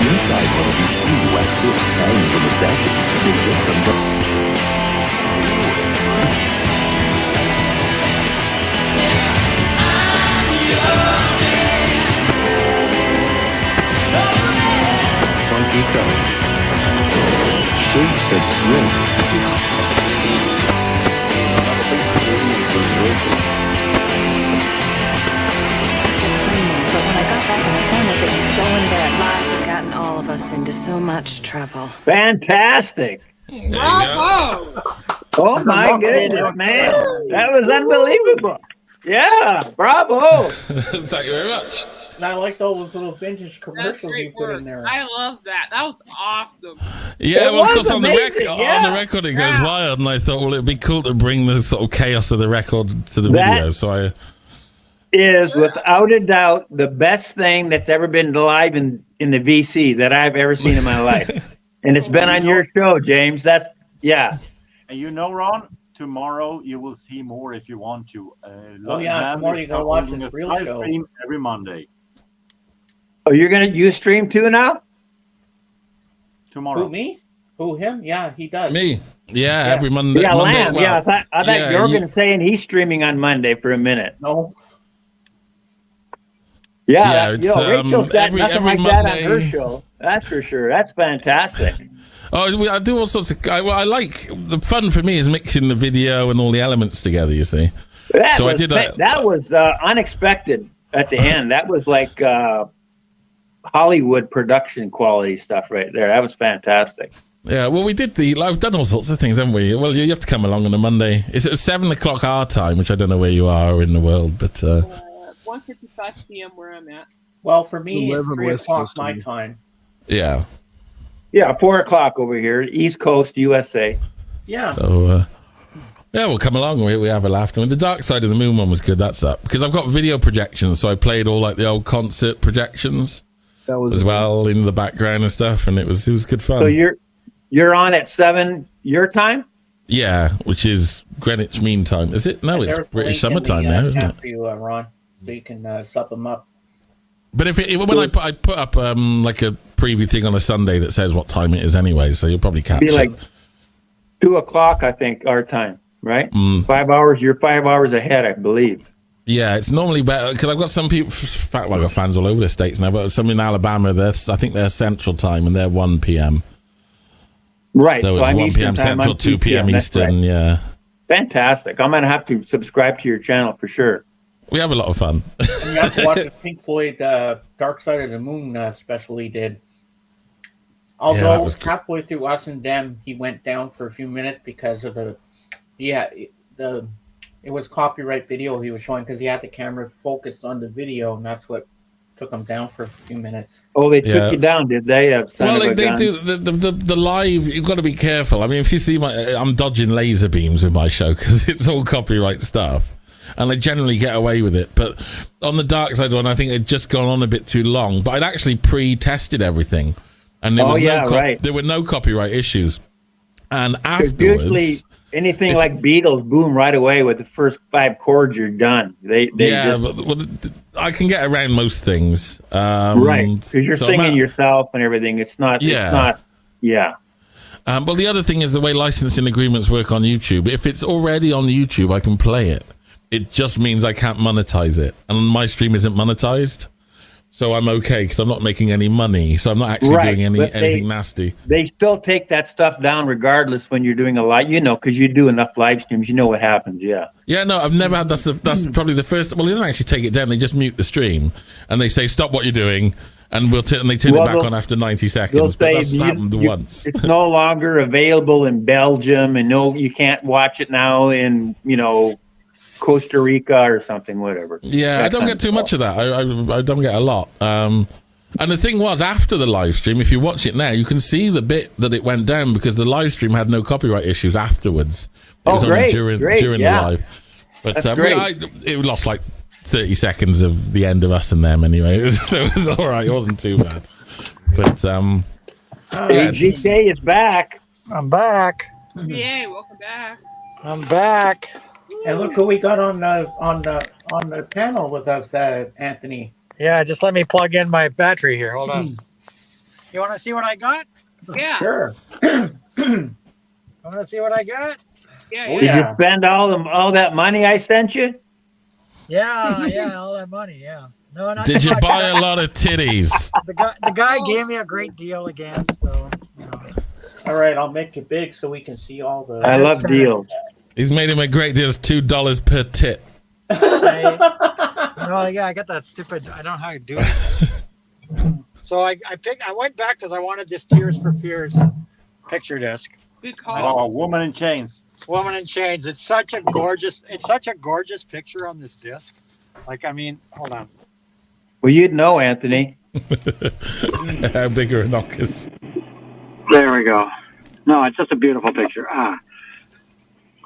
inside one of these huge wax discs hanging from the statue, it just comes up. Funky colors. Shapes that But when I got back on the phone, it was showing that lies had gotten all of us into so much trouble. Fantastic. Bravo! Oh my goodness, man. That was unbelievable. Yeah, bravo. Thank you very much. And I liked all those little vintage commercials you put in there. I love that. That was awesome. Yeah, It well, of was course, on the amazing, record it goes wild, and I thought, well, it'd be cool to bring the sort of chaos of the record to the That- video. So I Is without a doubt the best thing that's ever been live in the VC that I've ever seen in my life. And it's been on your show, James. That's, yeah. And you know, Ron, tomorrow you will see more if you want to. Oh, yeah, tomorrow you can watch his real live show. stream every Monday. Oh, you stream too now? Tomorrow. Who, me? Who, him? Yeah, he does. me, yeah, every Monday. Yeah, Monday, Lamb. well, Yeah, I thought yeah, you were going to say, and he's streaming on Monday for a minute. No. Yeah, it's, Rachel's got every nothing like Monday. that on her show. That's for sure. That's fantastic. Oh, I do all sorts of. I like the fun for me is mixing the video and all the elements together. You see, That so was, I did that was unexpected at the end. That was like Hollywood production quality stuff right there. That was fantastic. Yeah, well, we did I've done all sorts of things, haven't we? Well, you have to come along on a Monday. It's at 7:00 our time, which I don't know where you are in the world, but 1:55 p.m. where I'm at. Well, for me, it's 11 3 West o'clock Coast my time. time. yeah. Yeah, 4:00 over here, East Coast, USA. Yeah. So, yeah, we'll come along. We have a laugh. I mean, the Dark Side of the Moon one was good. That's up because I've got video projections, so I played all like the old concert projections That was as well in the background and stuff, and it was good fun. So you're on at 7 your time? Yeah, which is Greenwich Mean Time. Is it? No, it's There's the British link in summertime the, now, isn't chat it? For you, Ron, so you can sup them up. But when I put up like a preview thing on a Sunday that says what time it is anyway, so you'll probably catch Be it. like 2:00, I think, our time, right? Mm. 5 hours. You're 5 hours ahead, I believe. Yeah, it's normally better because I've got some people. In fact, I've got fans all over the states now. But some in Alabama, I think they're Central Time and they're 1 p.m. Right. So it's I'm 1 Eastern p.m. time, Central, I'm 2 p.m. That's Eastern. right. Yeah, Fantastic. I'm gonna have to subscribe to your channel for sure. we have a lot of fun. And you have to watch the Pink Floyd Dark Side of the Moon special he did. Although that was good. halfway through Us and Them, he went down for a few minutes because of it was copyright video he was showing because he had the camera focused on the video, and that's what took him down for a few minutes. Oh, they Yeah. took you down, did they? Well, they do the live. You've got to be careful. I mean, if you see I'm dodging laser beams with my show because it's all copyright stuff, and they generally get away with it. But on the Dark Side one, I think it'd just gone on a bit too long. But I'd actually pre-tested everything, and there were no copyright issues. And afterwards, usually anything like Beatles, boom, right away with the first 5 chords, you're done. I can get around most things, right? Because you're singing yourself and everything. It's not. Yeah. But the other thing is the way licensing agreements work on YouTube. If it's already on YouTube, I can play it. It just means I can't monetize it, and my stream isn't monetized, so I'm okay because I'm not making any money. So I'm not actually doing anything nasty. They still take that stuff down regardless when you're doing a live, because you do enough live streams, you know what happens. Yeah. Yeah, no, I've never had. That's probably the first. Well, they don't actually take it down. They just mute the stream and they say stop what you're doing, and and they turn it back on after 90 seconds. But that's happened once. It's no longer available in Belgium, and no, you can't watch it now in Costa Rica or something, whatever. Yeah, I don't get too much of that. I don't get a lot. And the thing was, after the live stream, if you watch it now, you can see the bit that it went down because the live stream had no copyright issues afterwards. It was only during the live. But it lost like 30 seconds of the end of Us and Them anyway, so it was all right. It wasn't too bad. But AGK is back. I'm back. Yay! Welcome back. I'm back. And look who we got on the panel with us, Anthony. Yeah, just let me plug in my battery here. Hold on. You want to see what I got? Yeah. Sure. Want to see what I got? Yeah. Oh, Did you yeah. spend all that money I sent you? Yeah, all that money. Yeah. No, not Did too you much. buy a lot of titties? The guy gave me a great deal again. So. All right, I'll make it big so we can see all the. I love deals. He's made him a great deal. It's $2 per tit. No, yeah, I got that stupid. I don't know how to do it. So I went back because I wanted this Tears for Fears picture disc. Good call. Oh, Woman in Chains. Woman in Chains. It's such a gorgeous picture on this disc. Like, I mean, hold on. Well, you'd know, Anthony. How big are knockers? There we go. No, it's just a beautiful picture.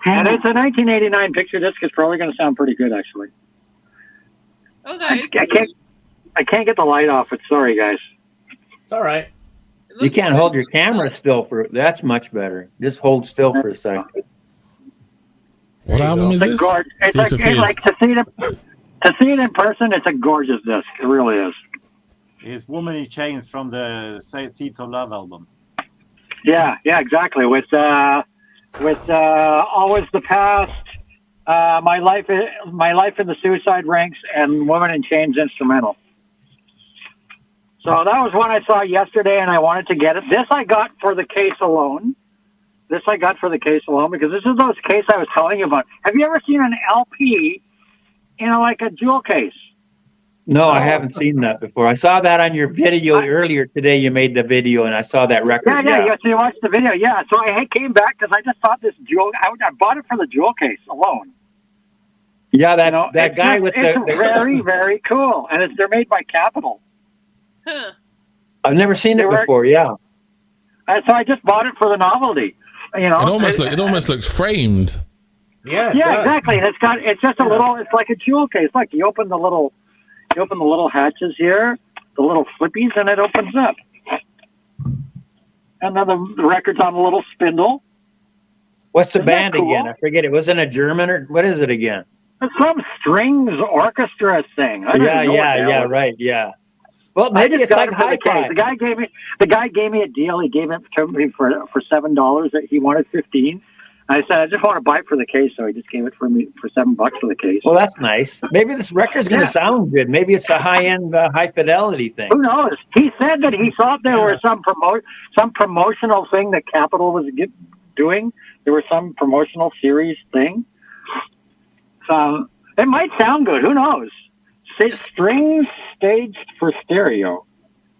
And it's a 1989 picture disc. It's probably going to sound pretty good, actually. Okay. I can't get the light off it. Sorry, guys. It's all right. You can't hold your camera still for that's much better. Just hold still for a second. What album is this? It's like to see it in person. It's a gorgeous disc. It really is. It's Woman in Chains from the Seeds of Love album. Yeah, exactly. With Always the Past, my life in the Suicide Ranks, and Woman in Chains instrumental. So that was one I saw yesterday, and I wanted to get it. This I got for the case alone. Because this is those case I was telling you about. Have you ever seen an LP in like a jewel case? No, I haven't seen that before. I saw that on your video earlier today. You made the video, and I saw that record. Yeah. So you watched the video, yeah. So I came back because I just thought this jewel. I bought it for the jewel case alone. Yeah, that guy with it's the very, very cool, and they're made by Capitol. Huh. I've never seen it before. Yeah. So I just bought it for the novelty. You know, it almost looks framed. Yeah. Exactly. And it's just a little. It's like a jewel case. Like you open the little hatches here, the little flippies, and it opens up. And then the record's on a little spindle. What's the Isn't that band cool? again? I forget. It wasn't a German or what is it again? It's some strings orchestra thing. I don't know what the hell it is. Right, yeah. Well, I maybe just it's got like it for the hi-fi. case. The guy gave me a deal. He gave it to me for $7. He wanted 15. I said I just want to buy it for the case, so he just gave it for me for $7 for the case. Well, that's nice. Maybe this record's going to sound good. Maybe it's a high-end, high-fidelity thing. Who knows? He said that he thought there was some promotional thing that Capitol was doing. There was some promotional series thing. So it might sound good. Who knows? Strings staged for stereo.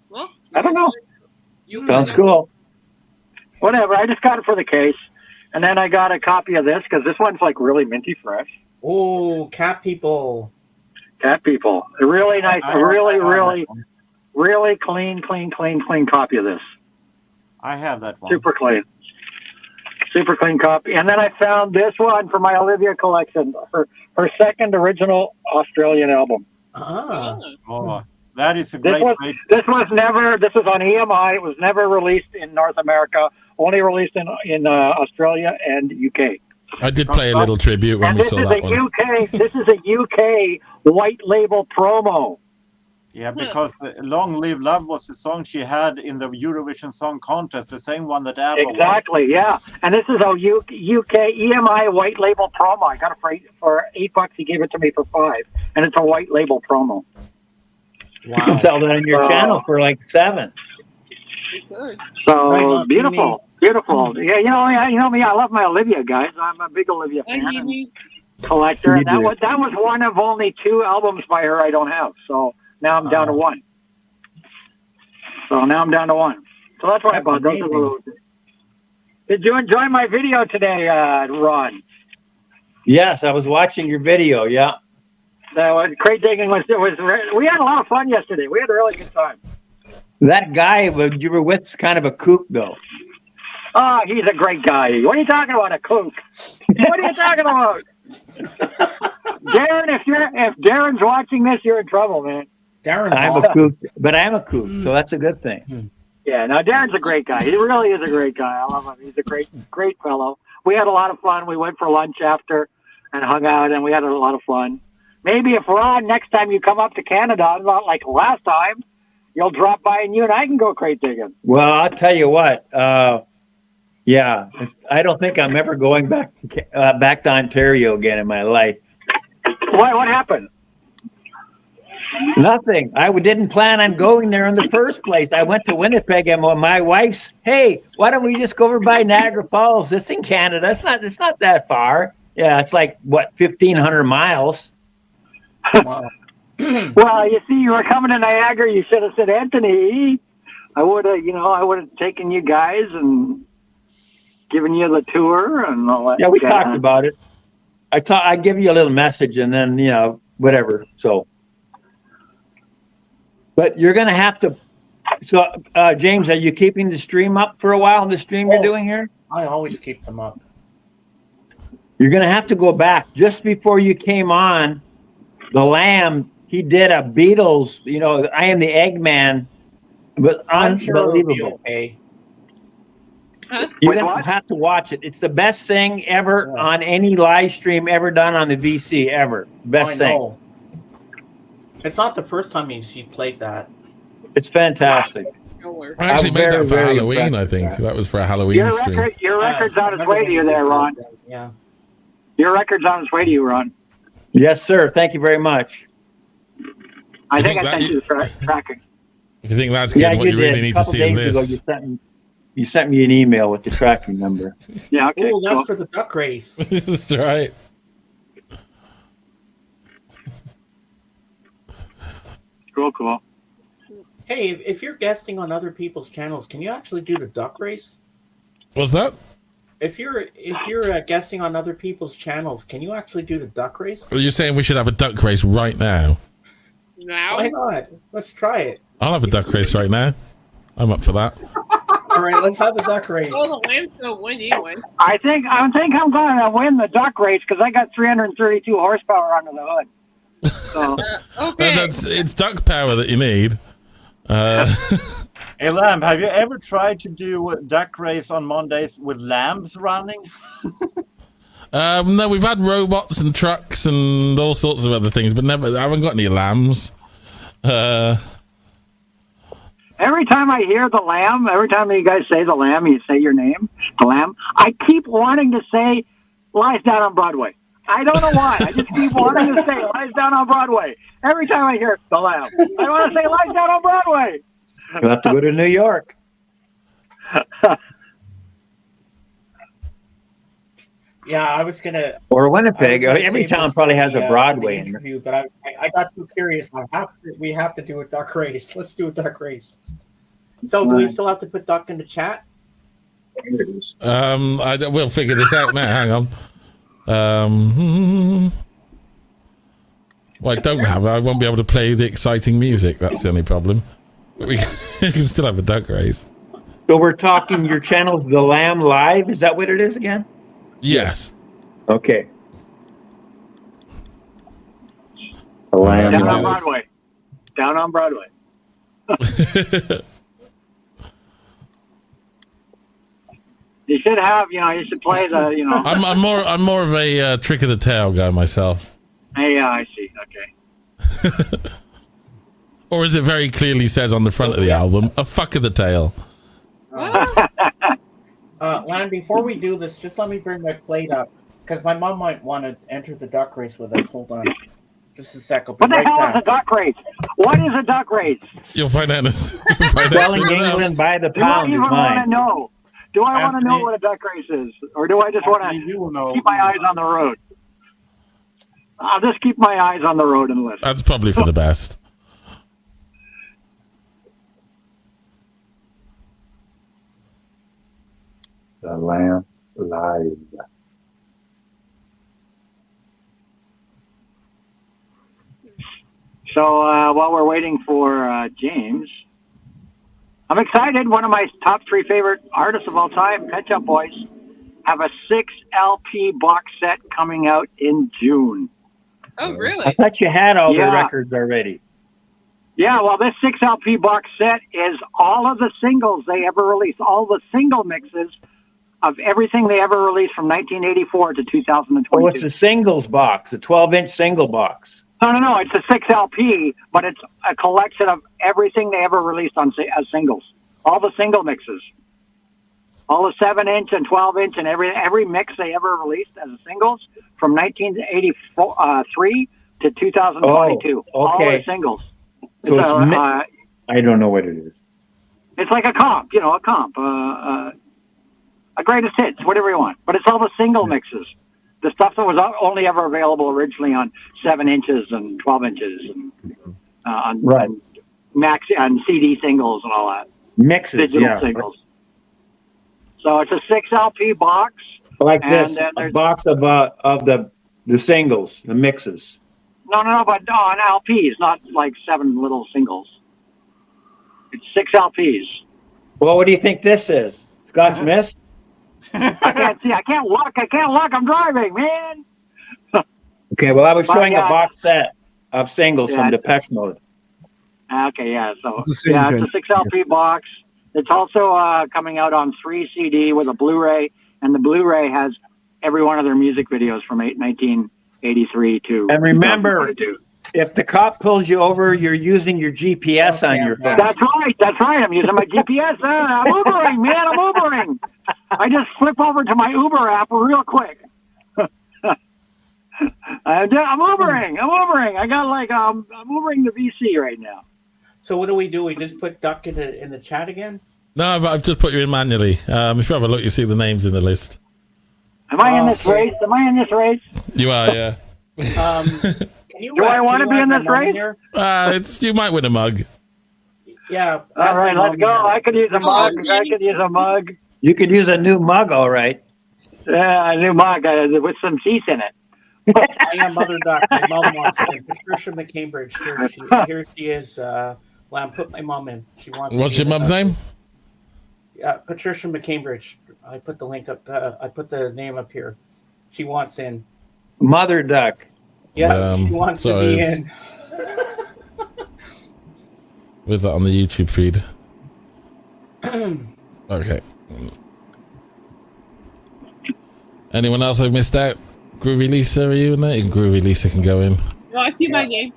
Well, I don't know. Sounds cool. Whatever. I just got it for the case. And then I got a copy of this because this one's like really minty fresh. Oh, Cat People. Cat People. A really nice, really clean copy of this. I have that one. Super clean copy. And then I found this one for my Olivia collection, her second original Australian album. Oh, that is a This great. was on EMI. It was never released in North America. Only released in Australia and UK. I did play a little tribute when we saw that one. This is a UK white label promo. Yeah, because "Long Live Love" was the song she had in the Eurovision Song Contest, the same one that ABBA won. Exactly, yeah. And this is a UK EMI white label promo. I got it for $8. He gave it to me for $5, and it's a white label promo. You can sell that on your channel for like $7. So beautiful. Yeah, you know me. I love my Olivia, guys. I'm a big Olivia fan and collector. And that was one of only 2 albums by her I don't have. So now I'm down to 1. So that's why I bought those. Did you enjoy my video today, Ron? Yes, I was watching your video. Yeah. That was crate digging. We had a lot of fun yesterday. We had a really good time. That guy you were with is kind of a kook, though. Oh, he's a great guy. What are you talking about, a kook? What are you talking about? Darren, if Darren's watching this, you're in trouble, man. I'm a kook, but I'm a kook, so that's a good thing. Yeah, no, Darren's a great guy. He really is a great guy. I love him. He's a great fellow. We had a lot of fun. We went for lunch after and hung out, and we had a lot of fun. maybe if Ron, next time you come up to Canada, not like last time, you'll drop by and you and I can go crate digging. Well, I'll tell you what. Yeah, I don't think I'm ever going back to Ontario again in my life. What happened? Nothing. I didn't plan on going there in the first place. I went to Winnipeg and my wife's, hey, why don't we just go over by Niagara Falls? It's in Canada. It's not that far. Yeah, it's like, what, 1,500 miles. Wow. Well, you see, you were coming to Niagara. You should have said, Anthony, I would have taken you guys and given you the tour and all that. Yeah, we talked about it. I give you a little message and then, whatever. So, but you're going to have to. So, James, are you keeping the stream up for a while? The stream you're doing here? I always keep them up. You're going to have to go back. Just before you came on, the Lamb, he did a Beatles, I Am the Eggman, but unbelievable. Sure, okay. You're going to have to watch it. It's the best thing ever on any live stream ever done on the VC ever. Best thing. It's not the first time he's played that. It's fantastic. I actually made that for Halloween, I think. That was for a Halloween stream. Your record's on its way to you there, Ron. Yeah. Your record's on its way to you, Ron. Yes, sir. Thank you very much. I think I sent you the tracking. If you think that's good, what you really need to see is this. You sent me an email with the tracking number. Yeah, okay. Oh, that's for the duck race. That's right. Cool. Hey, if you're guesting on other people's channels, can you actually do the duck race? What's that? If you're guesting on other people's channels, can you actually do the duck race? Well, you're saying we should have a duck race right now? Now? Why not? Let's try it. I'll have a duck race right now. I'm up for that. All right, let's have the duck race. Oh, the Lamb's gonna win anyway. I think I'm going to win the duck race because I got 332 horsepower under the hood. So. Okay. It's duck power that you need. Hey, Lamb, have you ever tried to do a duck race on Mondays with lambs running? No, we've had robots and trucks and all sorts of other things, but I haven't got any lambs. Every time I hear the Lamb, every time you guys say the Lamb, you say your name, the Lamb, I keep wanting to say Lies Down on Broadway. I don't know why. I just keep wanting to say Lies Down on Broadway. Every time I hear the Lamb, I want to say Lies Down on Broadway. You'll have to go to New York. Yeah, I was gonna. Or Winnipeg. Every town probably has a Broadway in interview, but I got too curious. We have to do a duck race. Let's do a duck race. So do we still have to put duck in the chat? We'll figure this out now. Hang on. Well, I won't be able to play the exciting music. That's the only problem. But we can still have a duck race. So we're talking your channel's The Lamb Live? Is that what it is again? Yes. Okay. Down on Broadway. Down on Broadway. You should have, you should play the, I'm more of a trick of the tail guy myself. Yeah, I see. Okay. Or as it very clearly says on the front of the album, a fuck of the tail. Lan, before we do this, just let me bring my plate up because my mom might want to enter the duck race with us. Hold on, just a second. What the hell is a duck race? What is a duck race? You'll find out. Selling England by the pound is mine. Want to know? Do I want to know what a duck race is, or do I just want to keep my eyes on the road? I'll just keep my eyes on the road and listen. That's probably for the best. The Lamb Live. So while we're waiting for James, I'm excited. One of my top 3 favorite artists of all time, Pet Shop Boys, have a 6 LP box set coming out in June. Oh, really? I thought you had all the records already. Yeah, well, this 6 LP box set is all of the singles they ever released, all the single mixes of everything they ever released from 1984 to 2022. Oh, it's a singles box, a 12-inch single box. No. It's a 6 LP, but it's a collection of everything they ever released as singles. All the single mixes. All the 7-inch and 12-inch and every mix they ever released as singles from 1983 to 2022. Oh, okay. All the singles. So I don't know what it is. It's like a comp, a greatest hits, whatever you want. But it's all the single mixes. The stuff that was only ever available originally on 7 inches and 12 inches and on maxi on CD singles and all that. Mixes, digital singles. So it's a 6 LP box. Like this, a box of the singles, the mixes. No, but on LPs, not like 7 little singles. It's 6 LPs. Well, what do you think this is? Scott's Mist? I can't see. I can't look. I'm driving, man. Okay, well, I was showing a box set of singles from Depeche Mode. Okay, yeah. So it's a 6 LP box. It's also coming out on 3 CD with a Blu-ray, and the Blu-ray has every one of their music videos from 1983 to. And remember, if the cop pulls you over, you're using your GPS on your phone. That's right. I'm using my GPS. I'm Ubering, man. I'm Ubering. I just flip over to my Uber app real quick. I'm Ubering. I got I'm Ubering to BC right now. So what do? We just put Duck in the chat again? No, I've just put you in manually. If you have a look, you see the names in the list. Am I in this race? You are, yeah. Do I want to be in this race? You might win a mug. Yeah. All right, let's go. I could use a mug. You could use a new mug, all right. Yeah, a new mug with some teeth in it. I am Mother Duck. My mom wants it. Patricia McCambridge. Here she is. I put my mom in. She wants. What's your mom's name? Patricia McCambridge. I put the link up. I put the name up here. She wants in. Mother Duck. Yeah, she wants to be in. Where's that on the YouTube feed? Okay. Anyone else I've missed out? Groovy Lisa, are you in there? Groovy Lisa can go in. No, I see my name.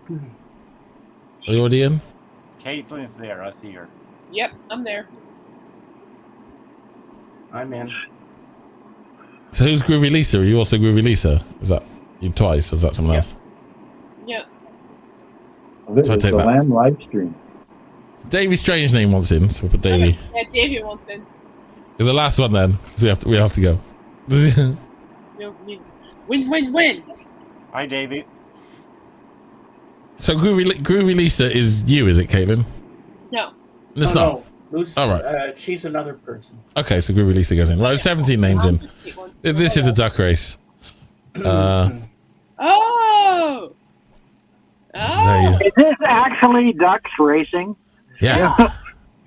Are you already in? Caitlin's there. I see her. Yep, I'm there. I'm in. So who's Groovy Lisa? Are you also Groovy Lisa? Is that you twice? Or is that someone else? Yeah. This is the Lamb live stream. Davey Strange name wants in, so we'll put Davey. Yeah, Davey wants in. You're the last one then, because we have to go. Win. Hi, Davey. So Groovy Lisa is you, is it, Caitlin? No. It's not. No. All right. She's another person. Okay, so Groovy Lisa goes in. Right, 17 names in. This is a duck race. Oh. Is this actually ducks racing? Yeah.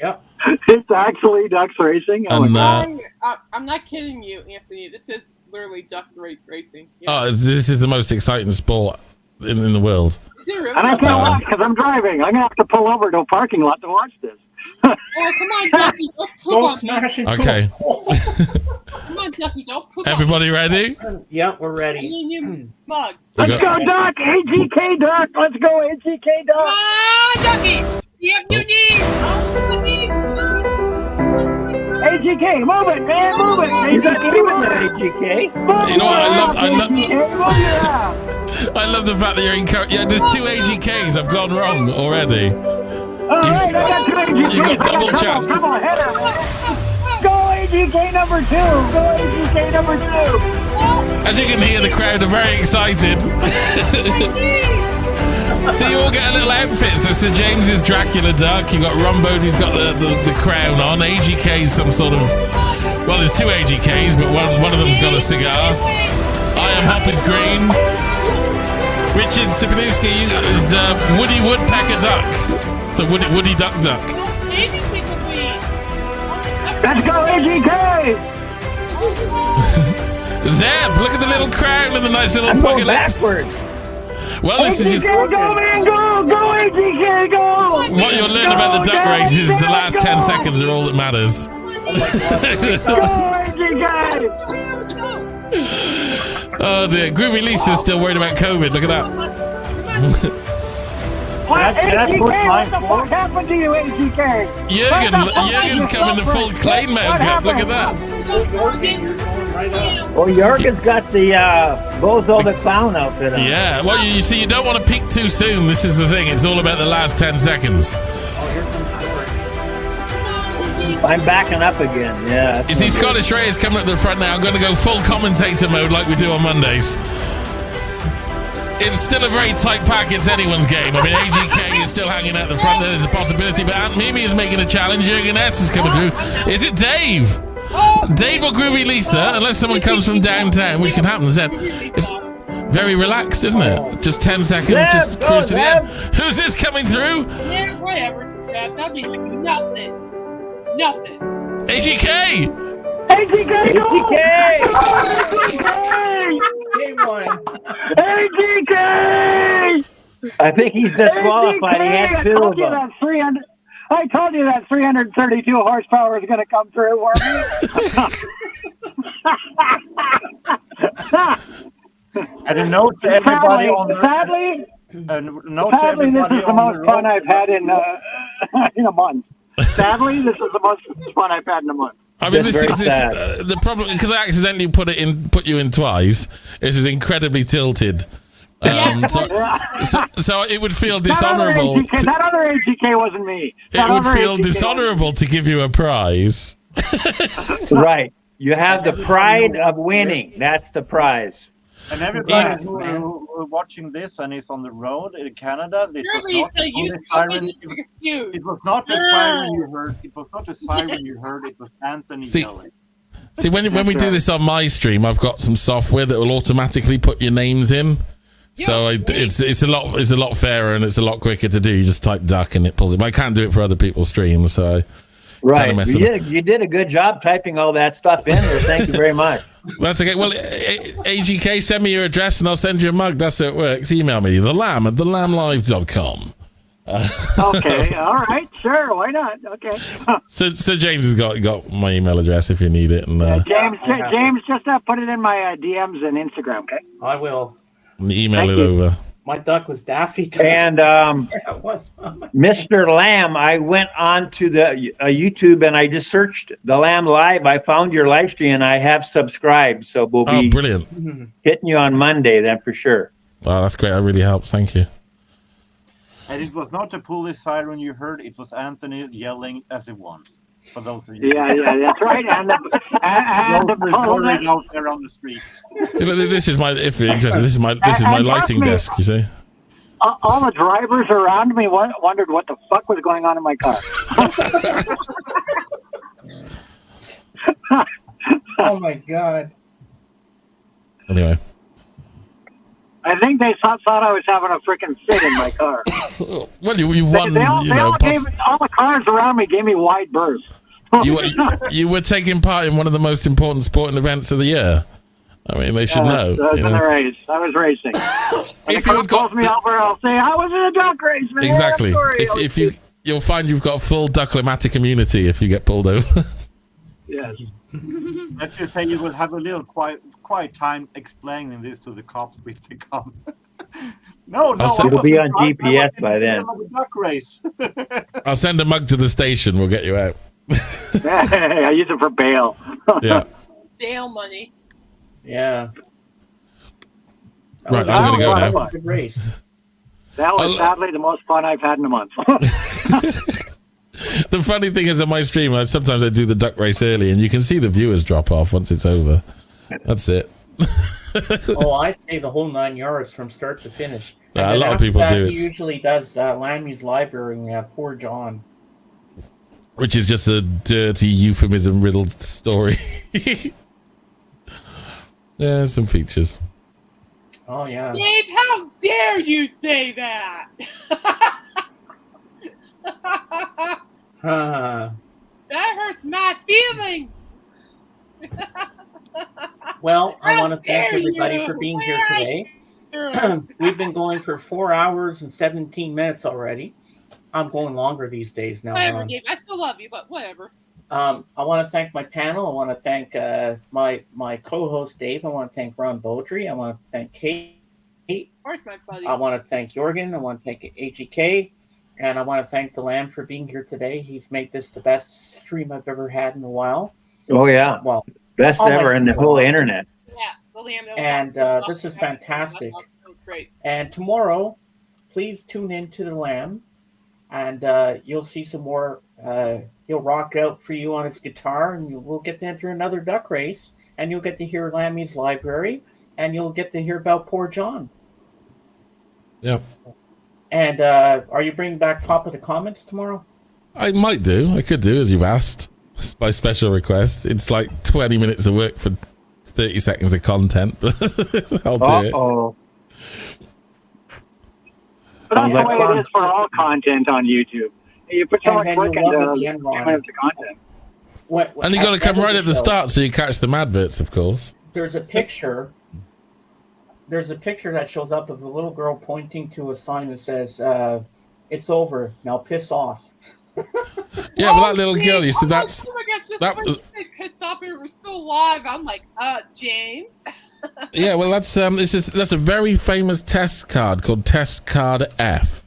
Yep. It's actually ducks racing. I'm not kidding you, Anthony. This is literally duck racing. Yeah. Oh, this is the most exciting sport in the world. Is it really? And I can't watch because I'm driving. I'm gonna have to pull over to a parking lot to watch this. Oh, come on, Ducky. Don't smash into Okay. Come on, Ducky. Don't poop. Everybody ready? Yep, we're I ready. need you, mug. Let's go, Duck! AGK Duck! Let's go, AGK Duck! Ah, Ducky! You have 2 knees! AGK, move it, man, move it! AGK. You know what? I love the fact that you're encouraged. Yeah, there's 2 AGKs. I've gone wrong already. Alright, I got 2 AGKs. You've got double chance. Come on, head up. Go AGK number 2! Go AGK number 2! As you can hear, the crowd are very excited. So you all get a little outfit. So Sir James is Dracula Duck. You got Rumbo, who's got the crown on. AGK's some sort of... Well, there's 2 AGKs, but one of them's got a cigar. I am Hopper's Green. Richard Sipanowski is Woody Woodpecker Duck. So Woody Duck Duck. Let's go, AGK! Zeb, look at the little crown and the nice little pocket lips. Well, this is AGK, go, man, go! Go, AGK, go! What you'll learn about the duck race is the last 10 seconds are all that matters. Oh dear, Groovy Lisa's still worried about COVID. Look at that. What? Can I put AGK, mine what the fuck happened to you, AGK? Jurgen's coming the full Klein mode cap. Look at that. Well, Jurgen's got the Bozo the Clown outfit on. Yeah, well, you see, you don't want to peak too soon. This is the thing. It's all about the last 10 seconds. I'm backing up again, yeah. You see, Scottish Ray is coming at the front now. I'm going to go full commentator mode like we do on Mondays. It's still a very tight pack. It's anyone's game. I mean, AGK is still hanging out the front. There's a possibility, but Aunt Mimi is making a challenge. Jurgen S is coming through. Is it Dave? Dave or Groovy Lisa? Unless someone comes from downtown, which can happen then. It's very relaxed, isn't it? Just 10 seconds, just cruise to the end. Who's this coming through? Yeah, whatever. That'd be like nothing. Nothing. AGK! AGK! Game one. AGK! I think he's disqualified. He had two of them. I told you that 332 horsepower is going to come through for me. And a note to everybody on the sadly, everybody this is the most fun I've had in a month. Sadly, this is the most fun I've had in a month. I mean, this is the problem because I accidentally put you in twice. This is incredibly tilted. So it would feel dishonorable. That other AGK wasn't me. It would feel dishonorable to give you a prize. Right. You have the pride of winning. That's the prize. And everybody who is watching this and is on the road in Canada, it was not the siren. It was not the siren you heard. It was not the siren you heard. It was Anthony yelling. See, when we do this on my stream, I've got some software that will automatically put your names in. So it's a lot fairer and it's a lot quicker to do. You just type duck and it pulls it. But I can't do it for other people's streams, so right. You did a good job typing all that stuff in there. Thank you very much. That's okay. Well, AGK, send me your address and I'll send you a mug. That's how it works. Email me, thelamb@thelamblive.com. Okay, all right, sure, why not? Okay. So James has got my email address if you need it. And James, just put it in my DMs and Instagram, okay? I will. Email it over. My duck was Daffy. And Mr. Lamb, I went on to the YouTube and I just searched the Lamb Live. I found your live stream and I have subscribed. So we'll be brilliant. Hitting you on Monday then for sure. Oh, that's great. That really helps. Thank you. And it was not the police siren you heard. It was Anthony yelling as he won. For those of you. Yeah, that's right. And the police out there on the streets. This is my, if you're interested, this is my lighting desk. You see. All the drivers around me wondered what the fuck was going on in my car. Oh my god. Anyway. I think they thought I was having a freaking fit in my car. Well, you won. All the cars around me gave me wide berths. You were taking part in one of the most important sporting events of the year. I mean, they should know. I was in a race. I was racing. If you calls me over, I'll say I was in a duck race. Man. Exactly. If you'll find you've got full duck-climatic immunity if you get pulled over. Yes. Let's just say you will have a little quiet time explaining this to the cops if they come. No, it'll be on GPS by then. Duck race. I'll send a mug to the station. We'll get you out. I use it for bail. Yeah. Bail money. Yeah. Right, I'm going to go now. Good race. That was sadly the most fun I've had in a month. The funny thing is on my stream, sometimes I do the duck race early and you can see the viewers drop off once it's over. That's it. Oh, I say the whole 9 yards from start to finish. A lot of people do. He usually does Lammy's Library, Poor John. Which is just a dirty euphemism-riddled story. Yeah, some features. Oh, yeah. Dave, how dare you say that? That hurts my feelings. Well, I want to thank everybody for being here today. We've been going for 4 hours and 17 minutes already. I'm going longer these days now. Whatever, Dave. I still love you, but whatever. I want to thank my panel. I want to thank my co-host Dave. I want to thank Ron Beaudry. I want to thank Kate Of course, my buddy. I want to thank Jorgen. I want to thank AGK. And I want to thank the Lamb for being here today. He's made this the best stream I've ever had in a while. Oh yeah. Well, best all my ever in the streams are whole awesome. internet. Yeah, the Lamb. And this is fantastic. That was great. And tomorrow, please tune in to the Lamb, and you'll see some more. He'll rock out for you on his guitar, and we'll get to enter another duck race, and you'll get to hear Lammy's library, and you'll get to hear about poor John. Yep. And are you bringing back top of the comments tomorrow? I might do. I could do, as you've asked, by special request. It's like 20 minutes of work for 30 seconds of content. I'll do it. But that's the way it is for all content on YouTube. You put so much work into 10 minutes of content. And you got to come right at the start so you catch them adverts, of course. There's a picture. There's a picture that shows up of a little girl pointing to a sign that says, "It's over now. Piss off." Yeah, but that little girl, you see, that's Oh my gosh, just that when was- you say pissed off and we're still alive, I'm like, James. yeah. Well, that's a very famous test card called Test Card F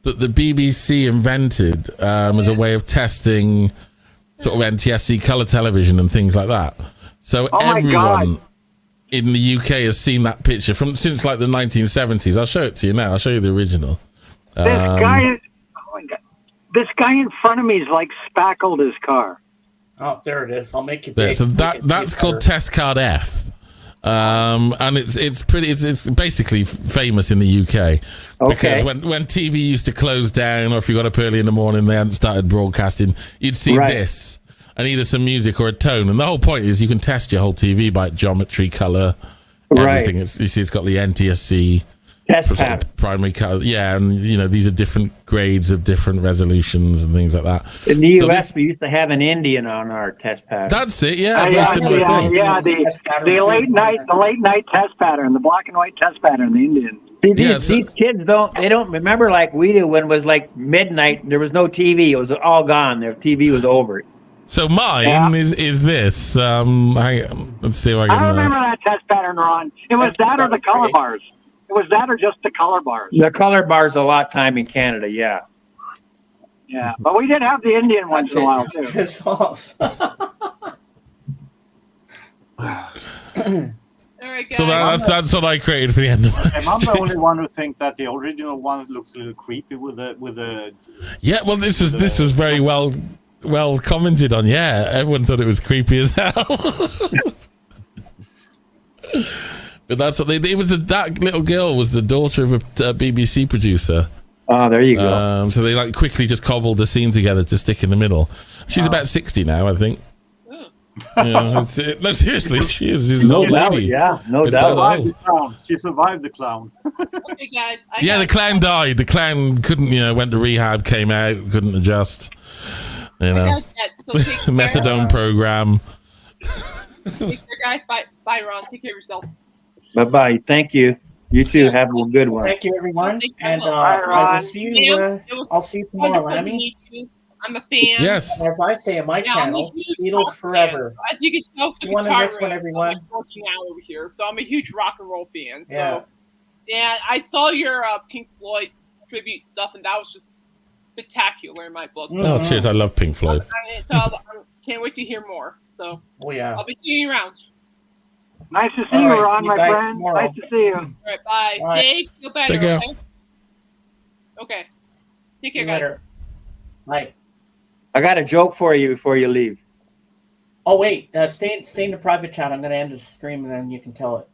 that the BBC invented as a way of testing sort of NTSC colour television and things like that. So everyone in the UK has seen that picture since like the 1970s. I'll show it to you now. I'll show you the original. This guy in front of me is like spackled his car. Oh, there it is. I'll make it There, big. so that's called Test Card F, and it's basically famous in the UK because when TV used to close down, or if you got up early in the morning, they hadn't started broadcasting, you'd see this and either some music or a tone, and the whole point is you can test your whole TV by geometry, color, everything. You see, it's got the NTSC. Primary color, and these are different grades of different resolutions and things like that. In the US, we used to have an Indian on our test pattern. That's it, very similar thing. Yeah, the late night test pattern, the black and white test pattern, the Indian. See, these kids don't remember like we do when it was like midnight. There was no TV; it was all gone. Their TV was over. So mine is this. Let's see if I can. I remember that test pattern, Ron. It was that or the color bars. It was that or just the color bars. The color bars a lot time in Canada, yeah. Yeah, but we did have the Indian once in a while too. Piss off. So that's what I created for the end of my Am I the stream. only one who think that the original one looks a little creepy with the? Yeah, well, this was very well commented on. Yeah, everyone thought it was creepy as hell. But that's what it was. That little girl was the daughter of a BBC producer. Oh, there you go. So they like quickly just cobbled the scene together to stick in the middle. She's about 60 now, I think. No, seriously, she is. She's an old lady. Yeah, no It's doubt. that old. She survived the clown. Okay, guys. Yeah, the clown died. The clown couldn't, went to rehab, came out, couldn't adjust. Methadone program. Take care, guys. Bye, Ron. Take care of yourself. Bye-bye. Thank you. You too. Have a good one. Thank you, everyone. And Bye, I will see you. I'll see you tomorrow, Wonderful to Lammy. meet you. I'm a fan. Yes. As I say on my Yeah, I'm a channel, huge Beatles rock forever. fan. As you can tell, See you on the next one, I'm everyone. like working out over here, so I'm a huge rock and roll fan. Yeah. So, yeah, I saw your Pink Floyd tribute stuff, and that was just spectacular in my book. So, Oh, cheers. I love Pink Floyd. I can't wait to hear more. So, Oh, yeah. I'll be seeing you around. Nice to see All you, right, Ron, see you my guys friend. tomorrow. Nice to see you. All right, bye. Bye. Dave, feel better, Take care. okay? Okay. Take care, See you guys. later. Bye. I got a joke for you before you leave. Oh, wait. Stay in the private chat. I'm going to end the stream, and then you can tell it.